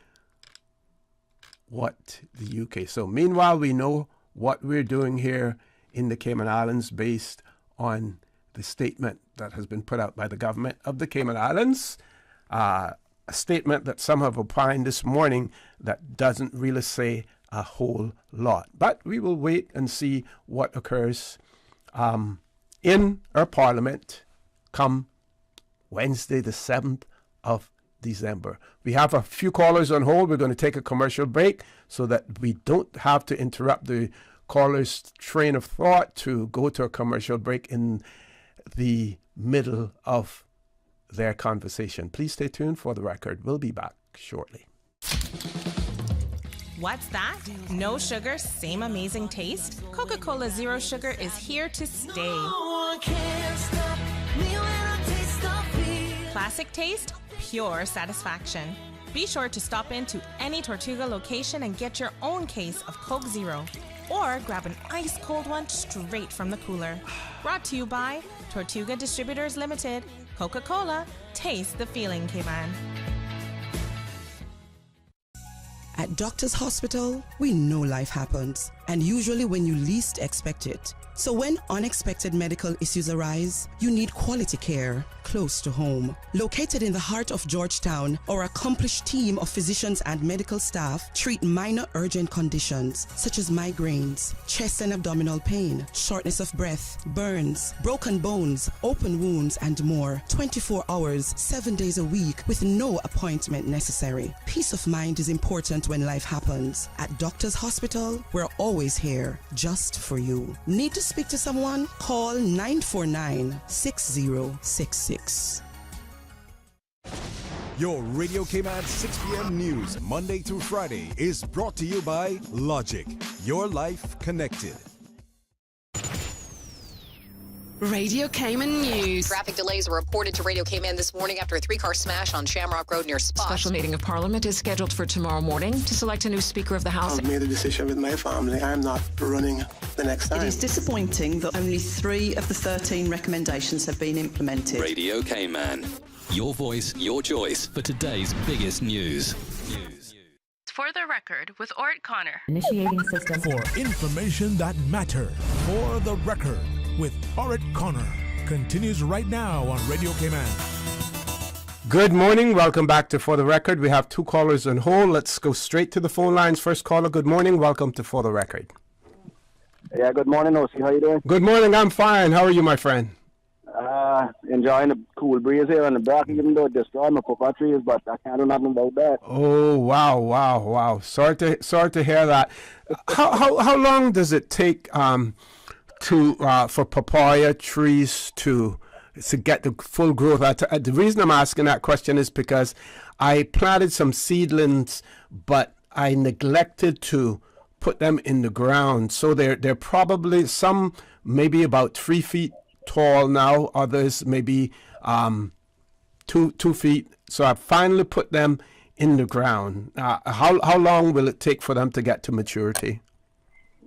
what the UK. So meanwhile, we know what we're doing here in the Cayman Islands based on the statement that has been put out by the government of the Cayman Islands, a statement that some have opined this morning that doesn't really say a whole lot. But we will wait and see what occurs in our Parliament come Wednesday, the 7th of December. We have a few callers on hold. We're going to take a commercial break so that we don't have to interrupt the caller's train of thought to go to a commercial break in the middle of their conversation. Please stay tuned for the record. We'll be back shortly. What's that? No sugar, same amazing taste? Coca-Cola Zero Sugar is here to stay. No one can stop me when I taste the beer. Classic taste, pure satisfaction. Be sure to stop into any Tortuga location and get your own case of Coke Zero. Or grab an ice cold one straight from the cooler. Brought to you by Tortuga Distributors Limited. Coca-Cola, taste the feeling, Cayman. At Doctor's Hospital, we know life happens, and usually when you least expect it. So when unexpected medical issues arise, you need quality care close to home. Located in the heart of Georgetown, our accomplished team of physicians and medical staff treat minor urgent conditions such as migraines, chest and abdominal pain, shortness of breath, burns, broken bones, open wounds, and more. 24 hours, 7 days a week with no appointment necessary. Peace of mind is important when life happens. At Doctor's Hospital, we're always here just for you. Need to speak to someone? Call 949-6066. Your Radio Cayman 6 p.m. news, Monday through Friday, is brought to you by Logic. Your life connected. Radio Cayman News. Traffic delays were reported to Radio Cayman this morning after a three-car smash on Shamrock Road near Spot. Special meeting of Parliament is scheduled for tomorrow morning to select a new Speaker of the House. I've made a decision with my family. I'm not running the next time. It is disappointing that only 3 of the 13 recommendations have been implemented. Radio Cayman. Your voice, your choice for today's biggest news. For the Record with Orrett Connor. Initiating system. For information that matters. For the Record with Orrett Connor. Continues right now on Radio Cayman. Good morning. Welcome back to For the Record. We have two callers on hold. Let's go straight to the phone lines. First caller, good morning. Welcome to For the Record. Yeah, good morning, O.C. How you doing? Good morning. I'm fine. How are you, my friend? Enjoying the cool breeze here on the back, even though it destroyed my papa trees, but I can't do nothing about that. Oh, wow. Sorry to hear that. How long does it take for papaya trees to get the full growth? The reason I'm asking that question is because I planted some seedlings, but I neglected to put them in the ground. So they're probably some maybe about 3 feet tall now, others maybe 2 feet. So I finally put them in the ground. How long will it take for them to get to maturity?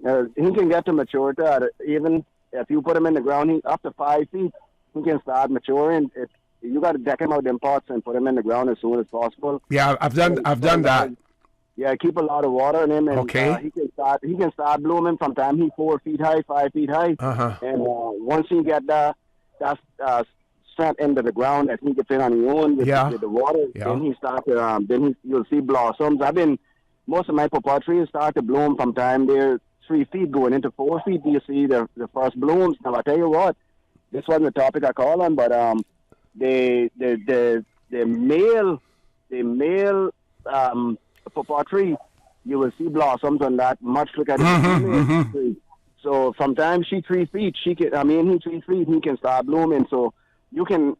He can get to maturity even if you put him in the ground. Up to 5 feet, he can start maturing. You got to deck him out them pots and put him in the ground as soon as possible. Yeah, I've done that. Yeah, keep a lot of water in him, and okay. He can start blooming from time he's 4 feet high, 5 feet high. And once he get that strength into the ground that he can fit on his own with the water, then he start you'll see blossoms. Most of my pawpaw trees start to bloom from time they're 3 feet going into 4 feet. You see the first blooms. Now I tell you what, this wasn't the topic I call on, but the male pawpaw tree, you will see blossoms on that much quicker than the female tree. So sometimes he 3 feet, he 3 feet, he can start blooming. So you can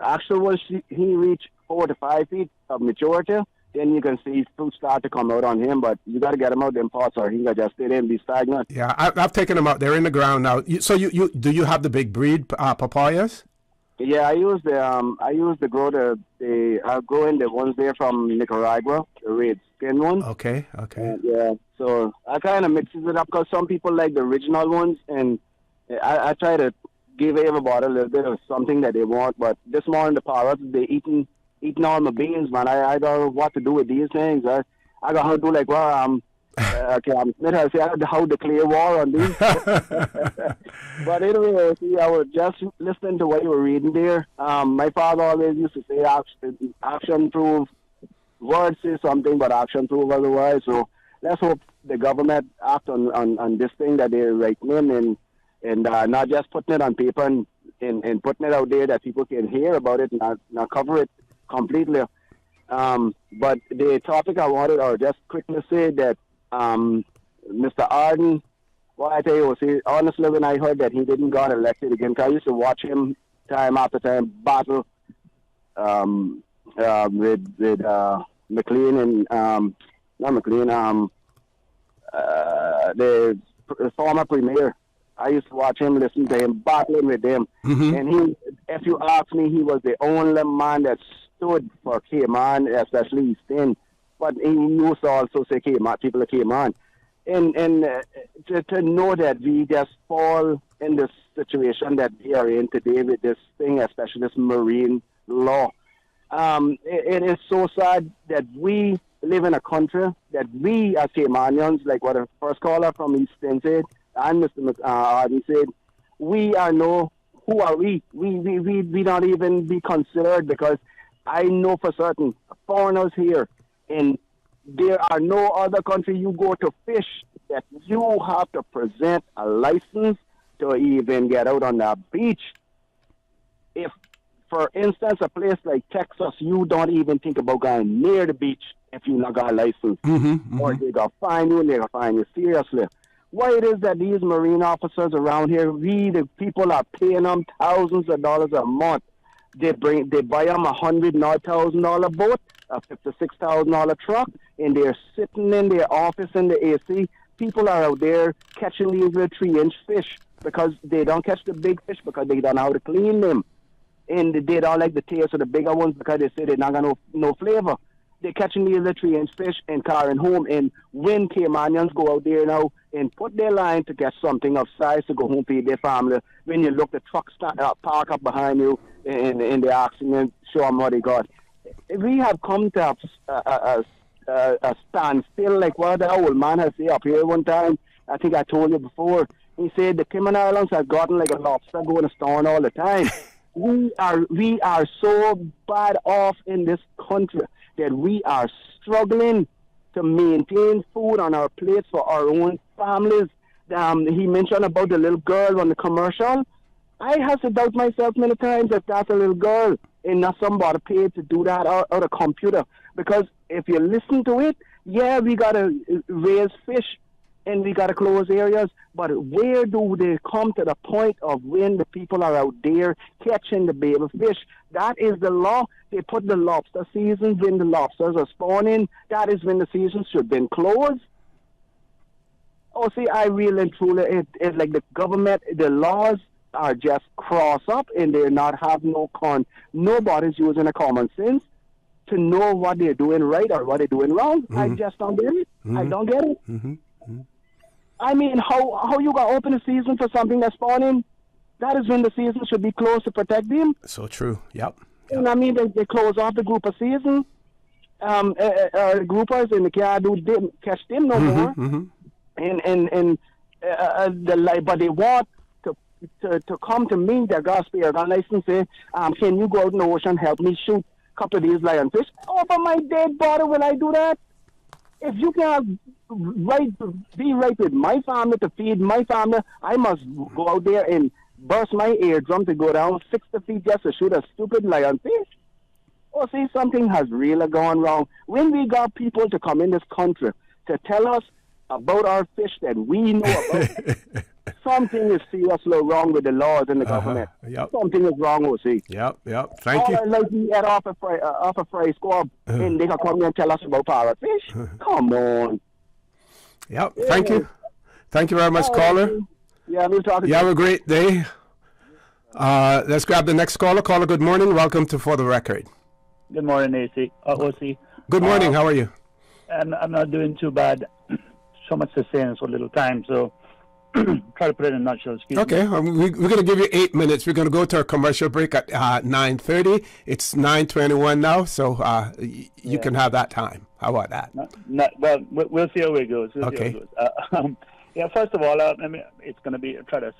actually once he reach 4 to 5 feet of maturity, then you can see fruit start to come out on him. But you got to get him out them pots, or he got just stay there and be stagnant. Yeah, I've taken them out. They're in the ground now. So do you have the big breed papayas? Yeah, I use the grow I grow in the ones there from Nicaragua, the red skin ones. Okay. Yeah, so I kind of mixes it up because some people like the original ones, and I try to give everybody a little bit of something that they want. But this morning the parrots, they eating all my beans, man. I don't know what to do with these things. I got how to do like Smith has said how to clear war on these. But anyway, see, I was just listening to what you were reading there. My father always used to say action proof. Words say something, but action proof otherwise. So let's hope the government act on this thing that they're writing and not just putting it on paper and putting it out there that people can hear about it, not cover it completely. But the topic I wanted, or just quickly say that Mr. Arden, well, I tell you, see, honestly, when I heard that he didn't got elected again, because I used to watch him time after time battle with McLean and not McLean, the former premier. I used to watch him, listen to him, battling with them. And if you ask me, he was the only man that stood for Cayman, especially East End. But he used to also say Cayman, people of Cayman. And to know that we just fall in this situation that we are in today with this thing, especially this marine law. It is so sad that we live in a country that we as Caymanians, like what the first caller from East End said, and Mr. Arden said, who are we? We not even be considered, because I know for certain foreigners here, and there are no other country you go to fish that you have to present a license to even get out on the beach. If, for instance, a place like Texas, you don't even think about going near the beach if you not got a license. Or they got fine you, and they got fine you seriously. Why it is that these marine officers around here, the people are paying them thousands of dollars a month. They buy them $100,000 boat, a $56,000 truck, and they're sitting in their office in the AC. People are out there catching these little 3-inch fish because they don't catch the big fish because they don't know how to clean them. And they don't like the taste of the bigger ones because they say they're not got no flavor. They're catching these little 3-inch fish and carrying home. And when Caymanians go out there now and put their line to get something of size to go home feed their family, when you look, the trucks park up behind you and they're asking them, show them what they got. We have come to a standstill, like what the old man has said up here one time. I think I told you before. He said the Cayman Islands have gotten like a lobster going to storm all the time. We are so bad off in this country that we are struggling to maintain food on our plates for our own families. He mentioned about the little girl on the commercial. I have to doubt myself many times if that's a little girl and not somebody paid to do that out a computer. Because if you listen to it, yeah, we got to raise fish and we got to close areas. But where do they come to the point of when the people are out there catching the baby fish? That is the law. They put the lobster season when the lobsters are spawning. That is when the season should have been closed. Oh, see, I really and truly, it's like the government, the laws are just cross up and they're not have nobody's using a common sense to know what they're doing right or what they're doing wrong. I just don't get it. I don't get it. I mean, how you got to open a season for something that's spawning? That is when the season should be closed to protect them. So true. Yep. And I mean, they close off the grouper season, groupers, and they can't catch them no more. But they want to come to me, their gospel license, say, can you go out in the ocean, help me shoot a couple of these lionfish? Over my dead body, will I do that? If you can't be right with my family to feed my family, I must go out there and burst my eardrum to go down 60 feet just to shoot a stupid lionfish. Oh, see, something has really gone wrong. When we got people to come in this country to tell us about our fish that we know about, something is seriously wrong with the laws and the government. Yep. Something is wrong, OC. Yep. Thank you. Like we had off a fry squab, and they can come here and tell us about parrotfish. Come on. Yep. Thank you. Thank you very much, caller. Yeah, we'll talk. You have a great day. Let's grab the next caller. Caller, good morning. Welcome to For the Record. Good morning, AC. OC. Good morning. How are you? I'm not doing too bad. So much to say in so little time, so try to put it in a nutshell. Okay, we're going to give you 8 minutes. We're going to go to a commercial break at 9:30. It's 9:21 now, so you can have that time. How about that? Well, we'll see how it goes. Okay. First of all, I mean, it's going to be try to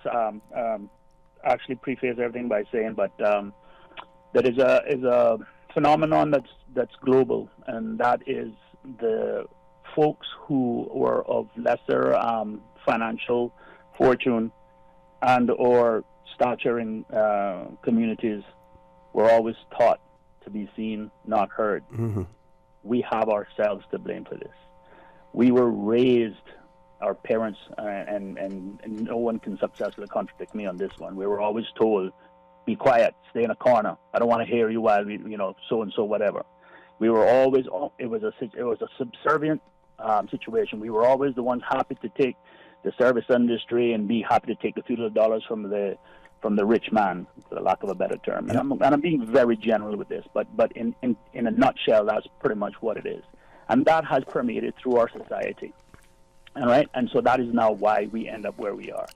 actually preface everything by saying, but that is a phenomenon that's global, and that is the folks who were of lesser financial fortune and or stature in communities were always taught to be seen, not heard. We have ourselves to blame for this. We were raised, our parents, and no one can successfully contradict me on this one. We were always told, be quiet, stay in a corner. I don't want to hear you while we, so and so, whatever. We were always, it was a subservient situation. We were always the ones happy to take the service industry and be happy to take the feudal dollars from the rich man, for the lack of a better term. And I'm being very general with this, but in a nutshell, that's pretty much what it is. And that has permeated through our society. All right? And so that is now why we end up where we are.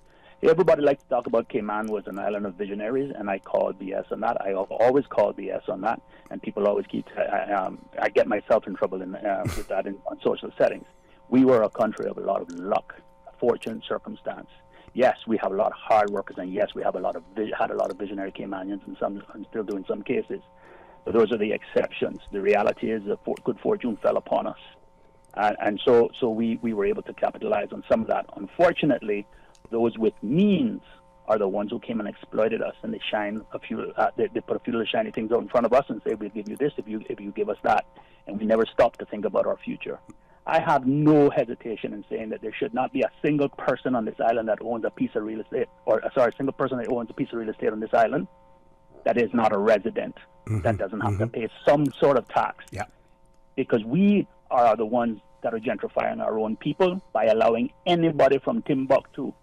Everybody likes to talk about Cayman was an island of visionaries, and I call BS on that. I always call BS on that, and people always keep. I get myself in trouble with that on social settings. We were a country of a lot of luck, fortune, circumstance. Yes, we have a lot of hard workers, and yes, we have had a lot of visionary Caymanians, and some and still do in some cases. But those are the exceptions. The reality is that good fortune fell upon us, and so we were able to capitalize on some of that. Unfortunately, those with means are the ones who came and exploited us, and they put a few little shiny things out in front of us and say, we'll give you this if you give us that. And we never stop to think about our future. I have no hesitation in saying that there should not be a single person on this island that owns a piece of real estate, a single person that owns a piece of real estate on this island that is not a resident, that doesn't have to pay some sort of tax. Yeah. Because we are the ones that are gentrifying our own people by allowing anybody from Timbuktu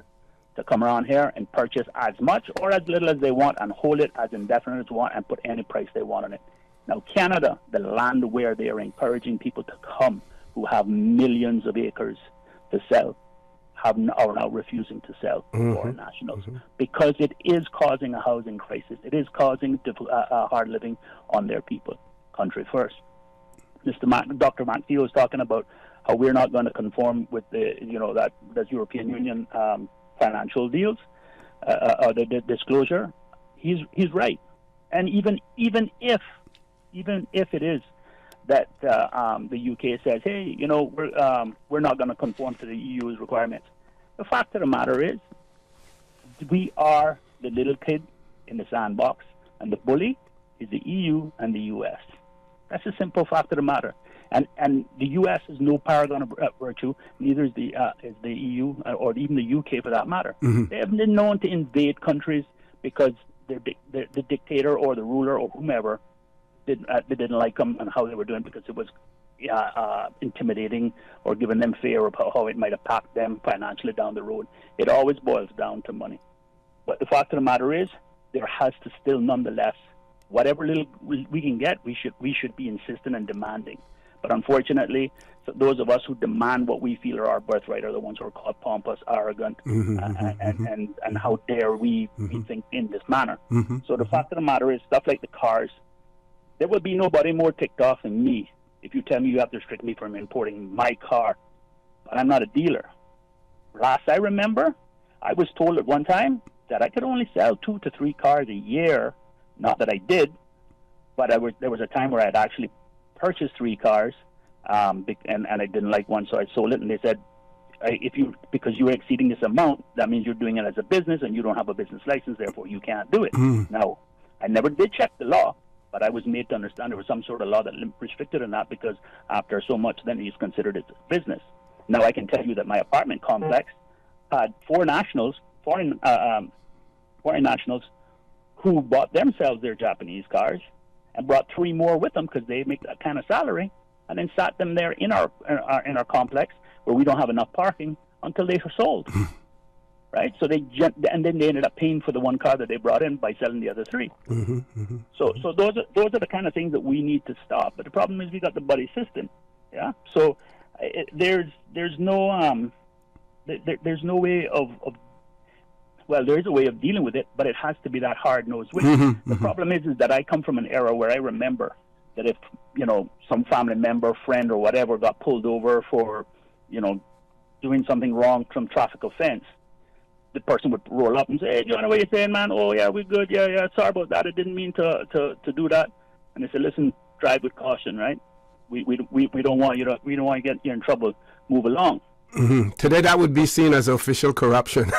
to come around here and purchase as much or as little as they want and hold it as indefinite as they want and put any price they want on it. Now, Canada, the land where they are encouraging people to come who have millions of acres to sell, are now refusing to sell to foreign nationals because it is causing a housing crisis. It is causing hard living on their people. Country first. Dr. Mansfield was talking about how we're not going to conform with the, that European Union financial deals or the disclosure. He's right, and even if it is that the UK says, hey, we're not going to conform to the EU's requirements. The fact of the matter is, we are the little kid in the sandbox, and the bully is the EU and the US. That's a simple fact of the matter. And the US is no paragon of virtue, neither is the EU or even the UK for that matter. Mm-hmm. They haven't been known to invade countries because the dictator or the ruler or whomever they didn't like them and how they were doing because it was intimidating or giving them fear of how it might impact them financially down the road. It always boils down to money. But the fact of the matter is, there has to still, nonetheless, whatever little we can get, we should be insistent and demanding. But unfortunately, so those of us who demand what we feel are our birthright are the ones who are called pompous, arrogant, and how dare we think in this manner. Mm-hmm. So the fact of the matter is, stuff like the cars, there will be nobody more ticked off than me if you tell me you have to restrict me from importing my car. But I'm not a dealer. Last I remember, I was told at one time that I could only sell 2 to 3 cars a year. Not that I did, but there was a time where I had actually purchased 3 cars, and I didn't like one, so I sold it. And they said, because you're exceeding this amount, that means you're doing it as a business, and you don't have a business license, therefore you can't do it. Now, I never did check the law, but I was made to understand there was some sort of law that restricted on that because after so much, then he's considered it a business. Now, I can tell you that my apartment complex had 4 nationals, foreign nationals, who bought themselves their Japanese cars and brought 3 more with them because they make that kind of salary, and then sat them there in our complex where we don't have enough parking until they were sold. Right? So and then they ended up paying for the 1 car that they brought in by selling the other 3. Mm-hmm, mm-hmm. So those are the kind of things that we need to stop. But the problem is we got the buddy system. Yeah. So there's no way of well, there is a way of dealing with it, but it has to be that hard-nosed way. The problem is that I come from an era where I remember that if, some family member, friend, or whatever got pulled over for, doing something wrong, some traffic offense, the person would roll up and say, hey, John, what are you saying, man? Oh, yeah, we're good. Yeah, sorry about that. I didn't mean to do that. And they said, listen, drive with caution, right? We don't want you to get you in trouble. Move along. Mm-hmm. Today, that would be seen as official corruption.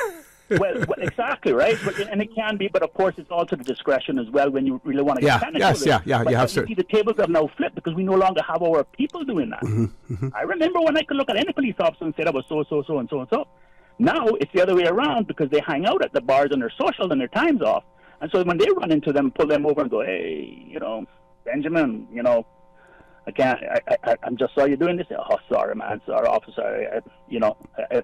well, exactly, right? And it can be, but of course, it's also the discretion as well when you really want to get Yes, But you have you see, the tables have now flipped because we no longer have our people doing that. Mm-hmm. I remember when I could look at any police officer and say that was so, and so, and so. Now, it's the other way around because they hang out at the bars and they're social and their time's off. And so when they run into them, pull them over and go, hey, Benjamin, I can't, I just saw you doing this. Oh, sorry, man. Sorry, officer.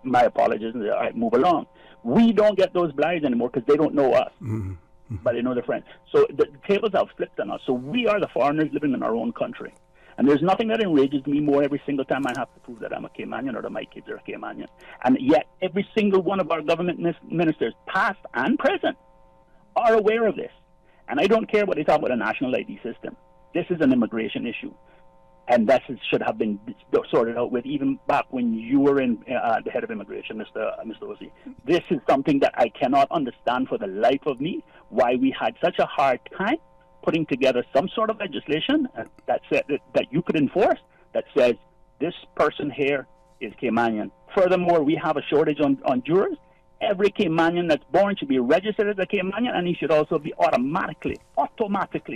My apologies. All right, move along. We don't get those blinds anymore because they don't know us, but they know their friends. So the tables have flipped on us. So we are the foreigners living in our own country. And there's nothing that enrages me more every single time I have to prove that I'm a Caymanian or that my kids are a Caymanian. And yet every single one of our government ministers, past and present, are aware of this. And I don't care what they talk about a national ID system. This is an immigration issue. And that should have been sorted out with even back when you were in the head of immigration, Mr. Osi. This is something that I cannot understand for the life of me, why we had such a hard time putting together some sort of legislation that said that you could enforce that says this person here is Caymanian. Furthermore, we have a shortage on jurors. Every Caymanian that's born should be registered as a Caymanian, and he should also be automatically,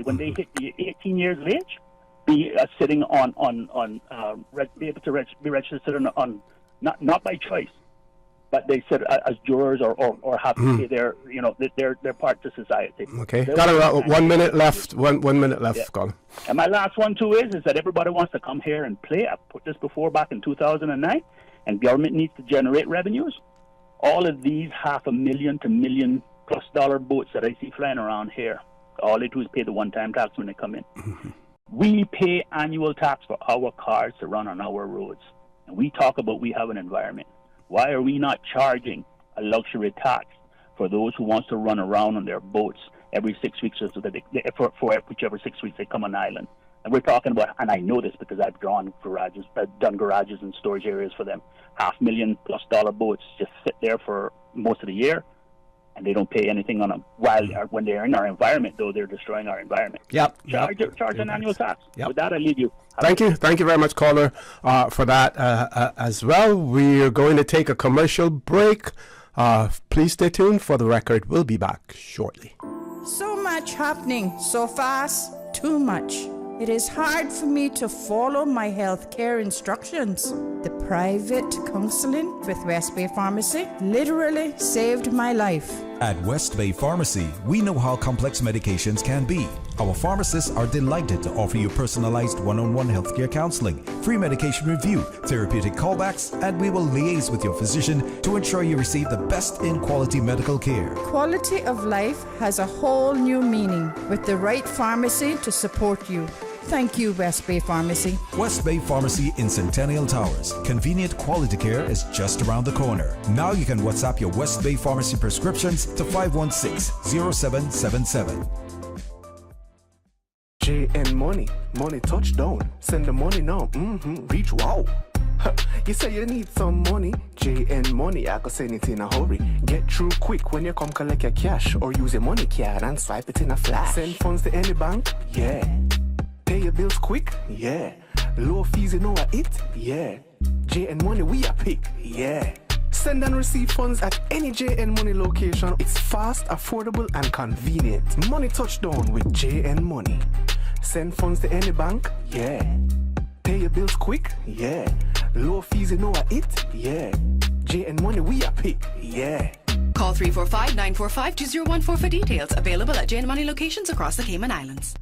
when they hit the 18 years of age, be sitting be able to be registered on not by choice, but they sit as jurors or have to pay their part to society. Okay, got about 1 minute left. One minute left, yeah. Colin. And my last one too is that everybody wants to come here and play. I put this before back in 2009, and government needs to generate revenues. All of these $500,000 to $1 million+ boats that I see flying around here, all they do is pay the one-time tax when they come in. We pay annual tax for our cars to run on our roads. And we talk about we have an environment. Why are we not charging a luxury tax for those who wants to run around on their boats every 6 weeks or so that for whichever 6 weeks they come on island? And we're talking about, and I know this because I've done garages and storage areas for them. $500,000+ boats just sit there for most of the year, and they don't pay anything on them. While when they're in our environment, though, they're destroying our environment. Charge an annual tax. With that, I leave you. Thank you very much, caller, for that as well. We're going to take a commercial break. Please stay tuned. For the record, we'll be back shortly. So much happening so fast, too much. It is hard for me to follow my healthcare instructions. The private counseling with West Bay Pharmacy literally saved my life. At West Bay Pharmacy, we know how complex medications can be. Our pharmacists are delighted to offer you personalized one-on-one healthcare counseling, free medication review, therapeutic callbacks, and we will liaise with your physician to ensure you receive the best in quality medical care. Quality of life has a whole new meaning with the right pharmacy to support you. Thank you, West Bay Pharmacy. West Bay Pharmacy in Centennial Towers. Convenient quality care is just around the corner. Now you can WhatsApp your West Bay Pharmacy prescriptions to 516-0777. JN Money touchdown. Send the money now. Reach wow. You say you need some money. JN Money, I can send it in a hurry. Get through quick when you come collect your cash, or use a money card and swipe it in a flash. Send funds to any bank, yeah. Pay your bills quick, yeah. Low fees, you know what it, yeah. JN Money, we are pick, yeah. Send and receive funds at any JN Money location. It's fast, affordable, and convenient. Money touchdown with JN Money. Send funds to any bank, yeah. Pay your bills quick, yeah. Low fees, you know what it, yeah. JN Money, we are pick, yeah. Call 345-945-2014 for details. Available at JN Money locations across the Cayman Islands.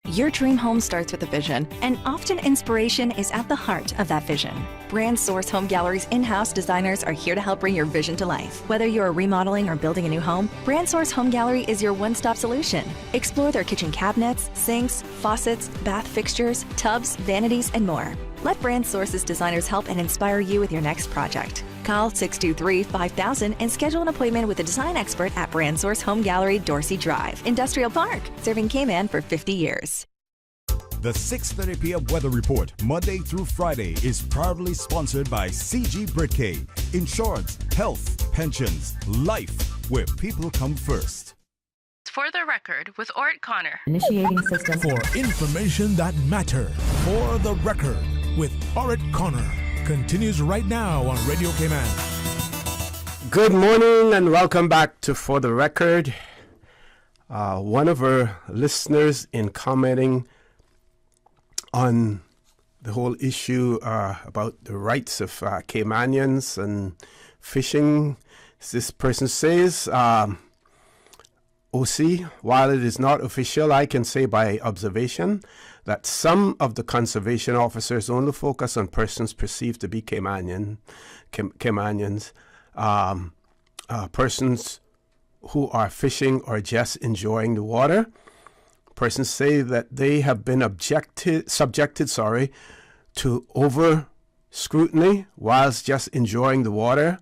Your dream home starts with a vision, and often inspiration is at the heart of that vision. Brand Source Home Gallery's in-house designers are here to help bring your vision to life. Whether you are remodeling or building a new home, Brand Source Home Gallery is your one-stop solution. Explore their kitchen cabinets, sinks, faucets, bath fixtures, tubs, vanities, and more. Let Brand Source's designers help and inspire you with your next project. Call 623-5000 and schedule an appointment with a design expert at Brand Source Home Gallery, Dorsey Drive, Industrial Park, serving Cayman for 50 years. The 6:30 p.m. weather report, Monday through Friday, is proudly sponsored by CG Britcay. Insurance, health, pensions, life, where people come first. For the record, with Orrett Connor. Initiating system. For information that matter. For the record, with Orrett Connor. Continues right now on Radio Cayman. Good morning and welcome back to For the Record. One of our listeners, in commenting on the whole issue about the rights of Caymanians and fishing, this person says, OC, while it is not official, I can say by observation that some of the conservation officers only focus on persons perceived to be Caymanians, persons who are fishing or just enjoying the water. Persons say that they have been subjected to over scrutiny whilst just enjoying the water.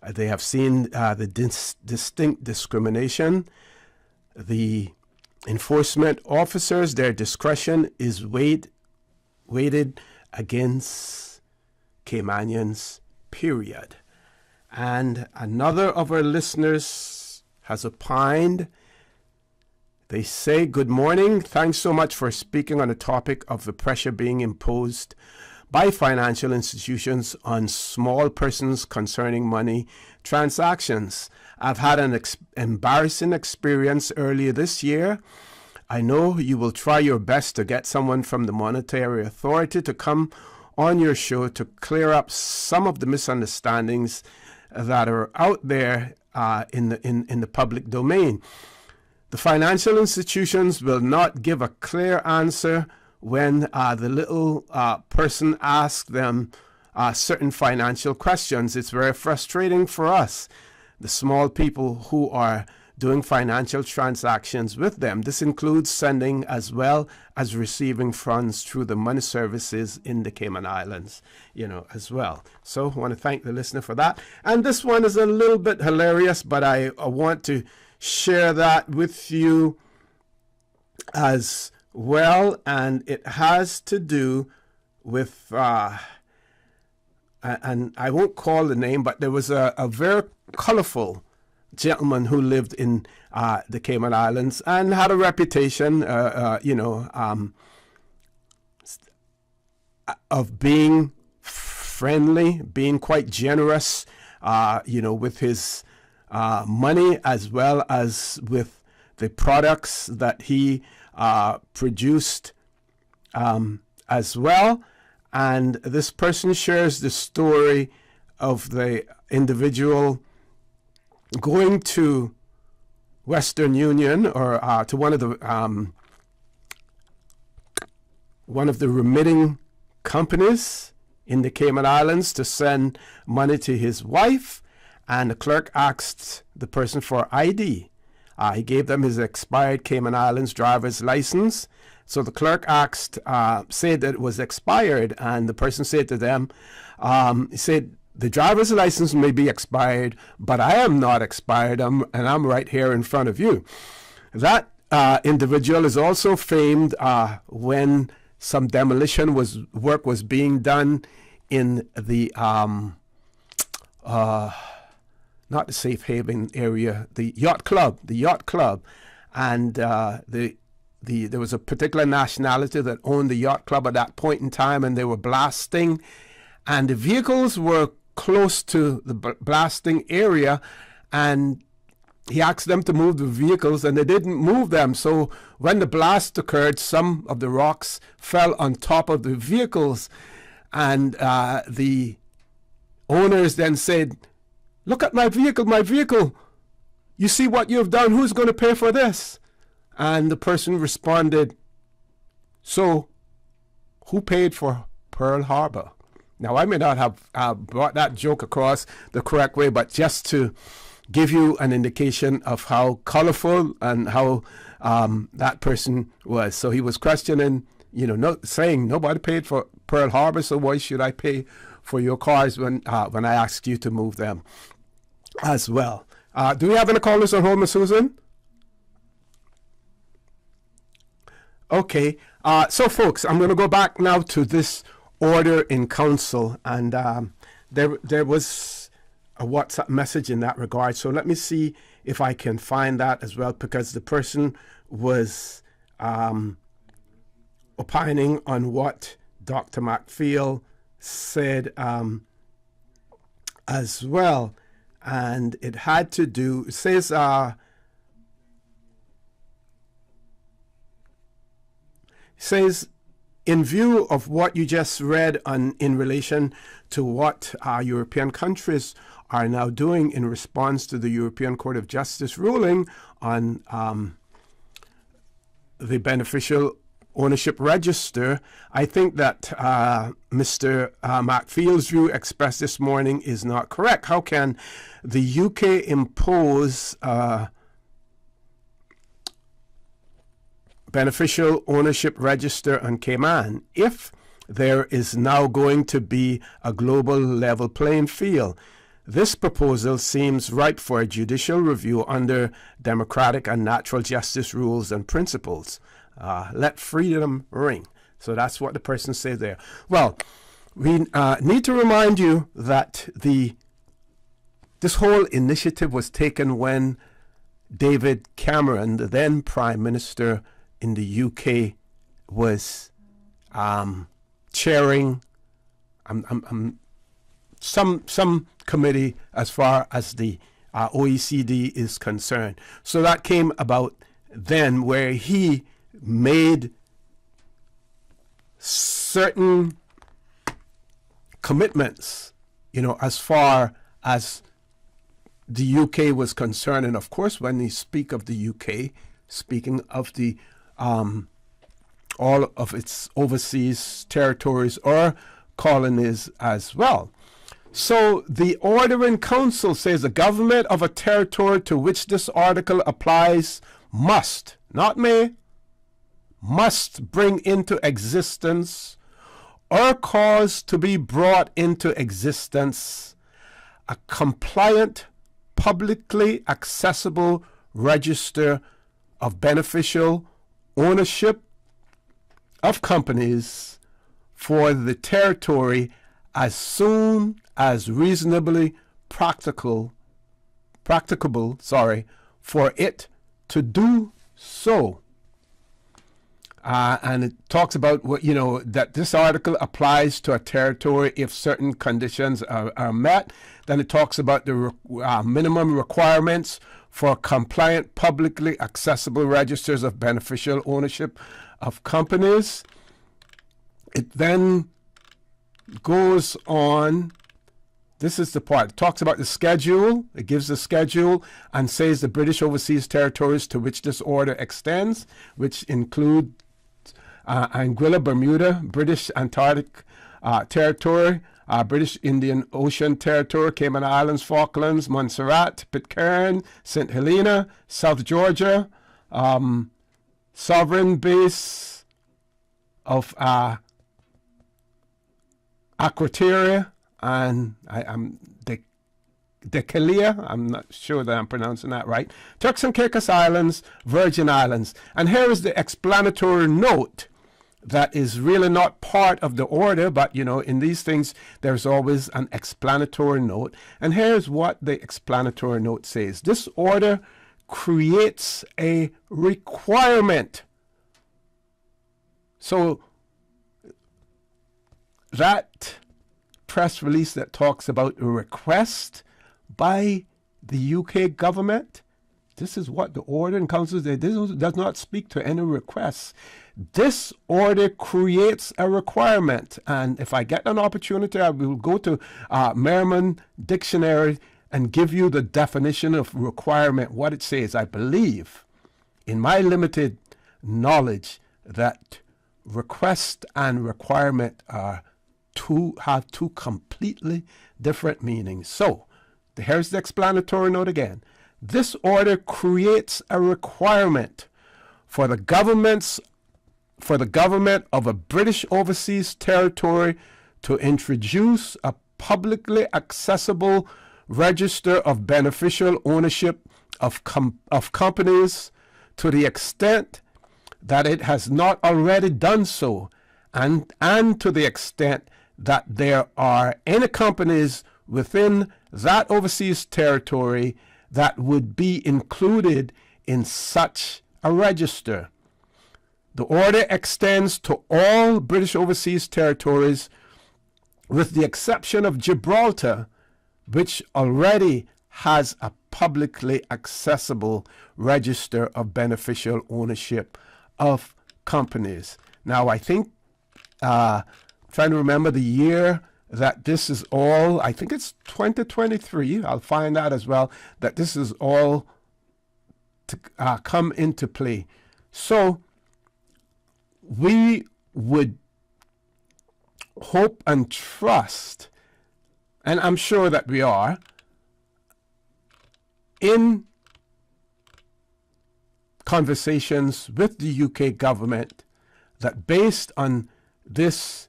They have seen the distinct discrimination. The enforcement officers, their discretion is weighted against Caymanians, period. And another of our listeners has opined. They say, good morning. Thanks so much for speaking on the topic of the pressure being imposed by financial institutions on small persons concerning money transactions. I've had an embarrassing experience earlier this year. I know you will try your best to get someone from the Monetary Authority to come on your show to clear up some of the misunderstandings that are out there in the public domain. The financial institutions will not give a clear answer when the little person asks them certain financial questions. It's very frustrating for us, the small people who are doing financial transactions with them. This includes sending as well as receiving funds through the money services in the Cayman Islands, as well. So I want to thank the listener for that. And this one is a little bit hilarious, but I want to share that with you as well, and it has to do with, and I won't call the name, but there was a very colorful gentleman who lived in the Cayman Islands and had a reputation, of being friendly, being quite generous, with his money as well as with the products that he produced as well. And this person shares the story of the individual going to Western Union or to one of the remitting companies in the Cayman Islands to send money to his wife, and the clerk asked the person for ID. He gave them his expired Cayman Islands driver's license. So the clerk said that it was expired, and the person said to them, he said, the driver's license may be expired, but I am not expired, and I'm right here in front of you. That individual is also famed when some demolition work was being done in the not the safe haven area, the yacht club, and there was a particular nationality that owned the yacht club at that point in time, and they were blasting, and the vehicles were close to the blasting area, and he asked them to move the vehicles, and they didn't move them. So when the blast occurred, some of the rocks fell on top of the vehicles, and the owners then said, "Look at my vehicle. You see what you've done? Who's going to pay for this?" And the person responded, "So who paid for Pearl Harbor?" Now, I may not have brought that joke across the correct way, but just to give you an indication of how colorful and how that person was. So he was questioning, saying nobody paid for Pearl Harbor, so why should I pay for your cars when I asked you to move them as well? Do we have any callers on hold, Ms. Susan? Okay. So, folks, I'm going to go back now to this order in council, and there was a WhatsApp message in that regard. So let me see if I can find that as well, because the person was opining on what Dr. McPhail said as well, and it had to do. It says, in view of what you just read in relation to what European countries are now doing in response to the European Court of Justice ruling on the beneficial ownership register, I think that Mr. McPhail's view expressed this morning is not correct. How can the UK impose beneficial ownership register on Cayman if there is now going to be a global level playing field? This proposal seems ripe for a judicial review under democratic and natural justice rules and principles. Let freedom ring. So that's what the person said there. Well, we need to remind you that this whole initiative was taken when David Cameron, the then Prime Minister in the UK, was chairing some committee as far as the OECD is concerned. So that came about then, where he made certain commitments, as far as the UK was concerned. And of course, when you speak of the UK, speaking of the all of its overseas territories or colonies as well. So the order in council says the government of a territory to which this article applies must, not may, must bring into existence or cause to be brought into existence a compliant, publicly accessible register of beneficial ownership of companies for the territory as soon as reasonably practicable, for it to do so. And it talks about what, that this article applies to a territory if certain conditions are met. Then it talks about the minimum requirements for compliant, publicly accessible registers of beneficial ownership of companies. It then goes on. This is the part. It talks about the schedule. It gives the schedule and says the British overseas territories to which this order extends, which include Anguilla, Bermuda, British Antarctic Territory, British Indian Ocean Territory, Cayman Islands, Falklands, Montserrat, Pitcairn, St. Helena, South Georgia, sovereign base of Akrotiri, and I'm Decalia, I'm not sure that I'm pronouncing that right, Turks and Caicos Islands, Virgin Islands. And here is the explanatory note that is really not part of the order, but in these things there's always an explanatory note. And here's what the explanatory note says. This order creates a requirement. So that press release that talks about a request by the UK government, this is what the order encounters. This does not speak to any requests. This order creates a requirement. And if I get an opportunity, I will go to Merriam Dictionary and give you the definition of requirement, what it says. I believe, in my limited knowledge, that request and requirement have two completely different meanings. So, here's the explanatory note again. This order creates a requirement for the government of a British overseas territory to introduce a publicly accessible register of beneficial ownership of companies to the extent that it has not already done so, and to the extent that there are any companies within that overseas territory that would be included in such a register. The order extends to all British overseas territories with the exception of Gibraltar, which already has a publicly accessible register of beneficial ownership of companies. Now, I think, trying to remember the year that this is all, I think it's 2023, I'll find out as well, that this is all to come into play. So we would hope and trust, and I'm sure that we are, in conversations with the UK government, that based on this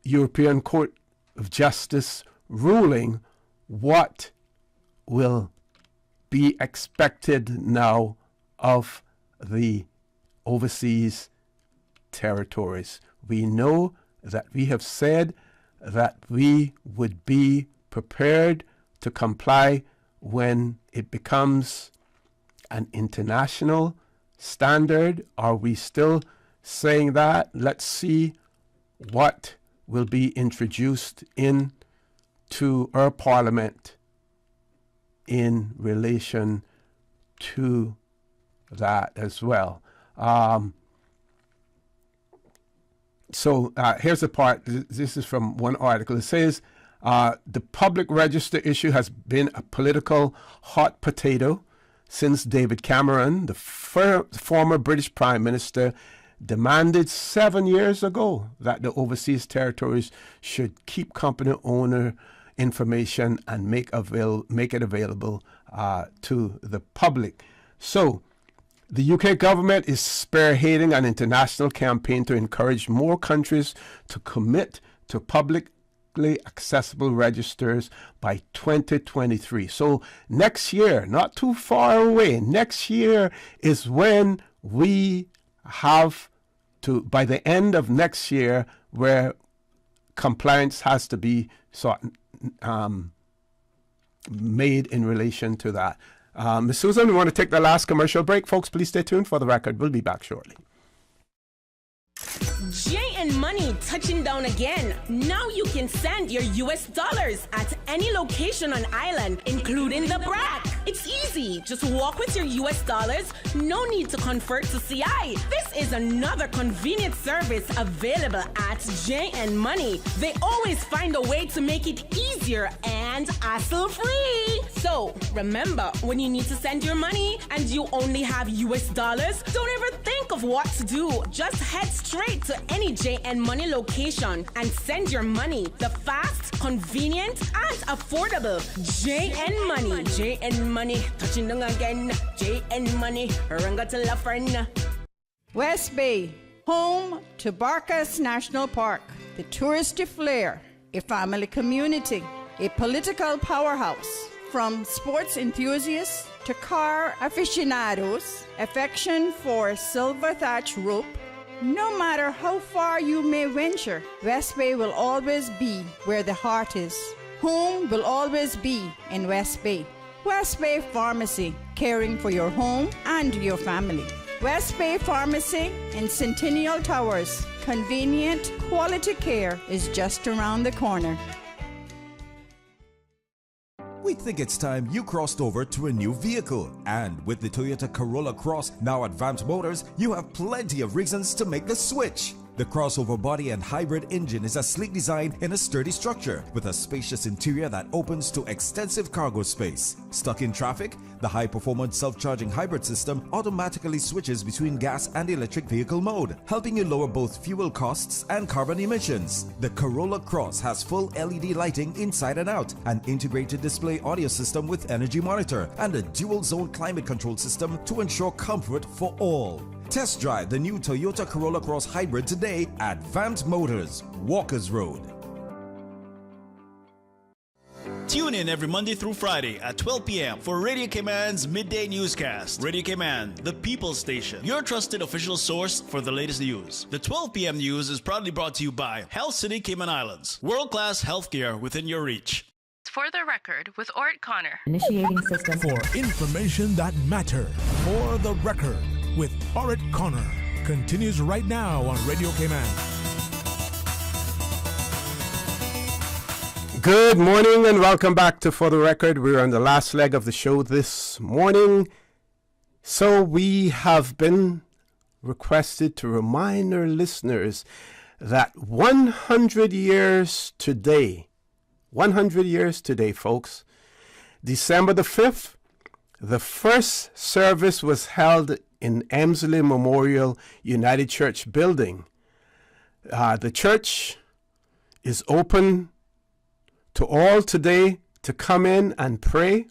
European Court of Justice ruling, what will be expected now of the overseas territories. We know that we have said that we would be prepared to comply when it becomes an international standard. Are we still saying that? Let's see what will be introduced into our parliament in relation to that as well. So here's the part. This is from one article. It says, the public register issue has been a political hot potato since David Cameron, the former British Prime Minister, demanded 7 years ago that the overseas territories should keep company owner information and make it available to the public. So the UK government is spearheading an international campaign to encourage more countries to commit to publicly accessible registers by 2023. So next year, not too far away, next year is when we have to, by the end of next year, where compliance has to be made in relation to that. Ms. Susan, we want to take the last commercial break. Folks, please stay tuned for the record. We'll be back shortly. J and Money touching down again. Now you can send your US dollars at any location on island, including the BRAC. It's easy. Just walk with your US dollars. No need to convert to CI. This is another convenient service available at J and Money. They always find a way to make it easier and hassle-free. So remember, when you need to send your money and you only have US dollars, don't ever think of what to do. Just head straight to any J and Money location and send your money the fast, convenient, and affordable J and Money. J and Money, touching down again. J and Money, ranga to la friend. West Bay, home to Barkas National Park, the touristy flair, a family community, a political powerhouse. From sports enthusiasts to car aficionados, affection for silver thatch rope. No matter how far you may venture, West Bay will always be where the heart is. Home will always be in West Bay. West Bay Pharmacy, caring for your home and your family. West Bay Pharmacy in Centennial Towers. Convenient, quality care is just around the corner. We think it's time you crossed over to a new vehicle. And with the Toyota Corolla Cross, now at Vamp Motors, you have plenty of reasons to make the switch. The crossover body and hybrid engine is a sleek design in a sturdy structure with a spacious interior that opens to extensive cargo space. Stuck in traffic? The high-performance self-charging hybrid system automatically switches between gas and electric vehicle mode, helping you lower both fuel costs and carbon emissions. The Corolla Cross has full LED lighting inside and out, an integrated display audio system with energy monitor, and a dual-zone climate control system to ensure comfort for all. Test drive the new Toyota Corolla Cross Hybrid today at Vamp Motors, Walkers Road. Tune in every Monday through Friday at 12 p.m. for Radio Cayman's Midday Newscast. Radio Cayman, the People's Station, your trusted official source for the latest news. The 12 p.m. news is proudly brought to you by Health City Cayman Islands. World-class healthcare within your reach. For the record, with Orrett Connor. Initiating system. For information that matters. For the record, with Orrett Connor. Continues right now on Radio Cayman. Good morning and welcome back to For the Record. We're on the last leg of the show this morning. So we have been requested to remind our listeners that 100 years today, folks, December the 5th, the first service was held in Emsley Memorial United Church building. The church is open to all today to come in and pray.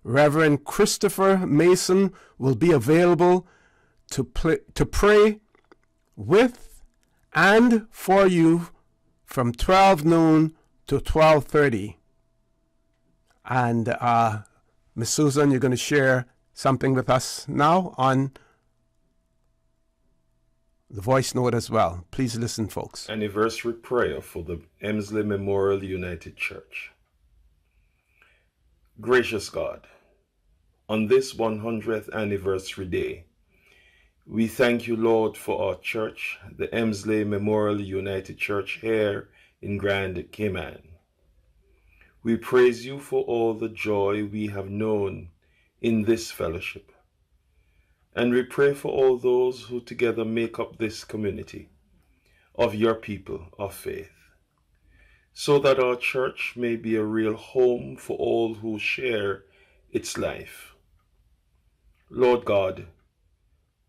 Reverend Christopher Mason will be available to pray with and for you from 12 noon to 12:30. And Ms. Susan, you're going to share something with us now on the voice note as well. Please listen, folks. Anniversary prayer for the Emsley Memorial United Church. Gracious God, on this 100th anniversary day, we thank you, Lord, for our church, the Emsley Memorial United Church here in Grand Cayman. We praise you for all the joy we have known in this fellowship. And we pray for all those who together make up this community of your people of faith, so that our church may be a real home for all who share its life. Lord God,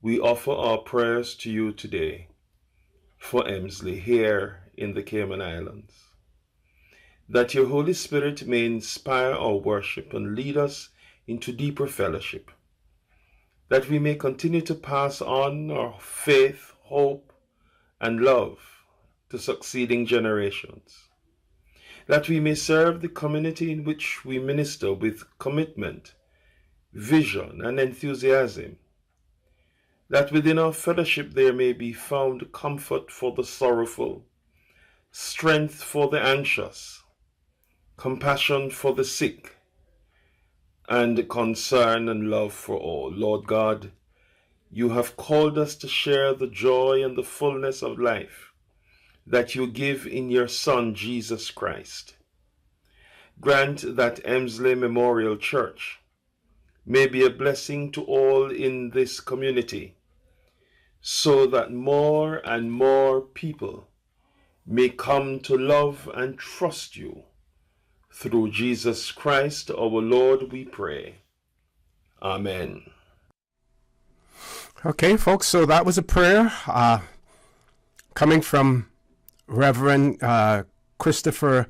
we offer our prayers to you today for Emsley here in the Cayman Islands, that your Holy Spirit may inspire our worship and lead us into deeper fellowship, that we may continue to pass on our faith, hope, and love to succeeding generations, that we may serve the community in which we minister with commitment, vision, and enthusiasm, that within our fellowship there may be found comfort for the sorrowful, strength for the anxious, compassion for the sick, and concern and love for all. Lord God, you have called us to share the joy and the fullness of life that you give in your Son, Jesus Christ. Grant that Emsley Memorial Church may be a blessing to all in this community, so that more and more people may come to love and trust you. Through Jesus Christ our Lord we pray. Amen. Okay, folks, so that was a prayer coming from Reverend Christopher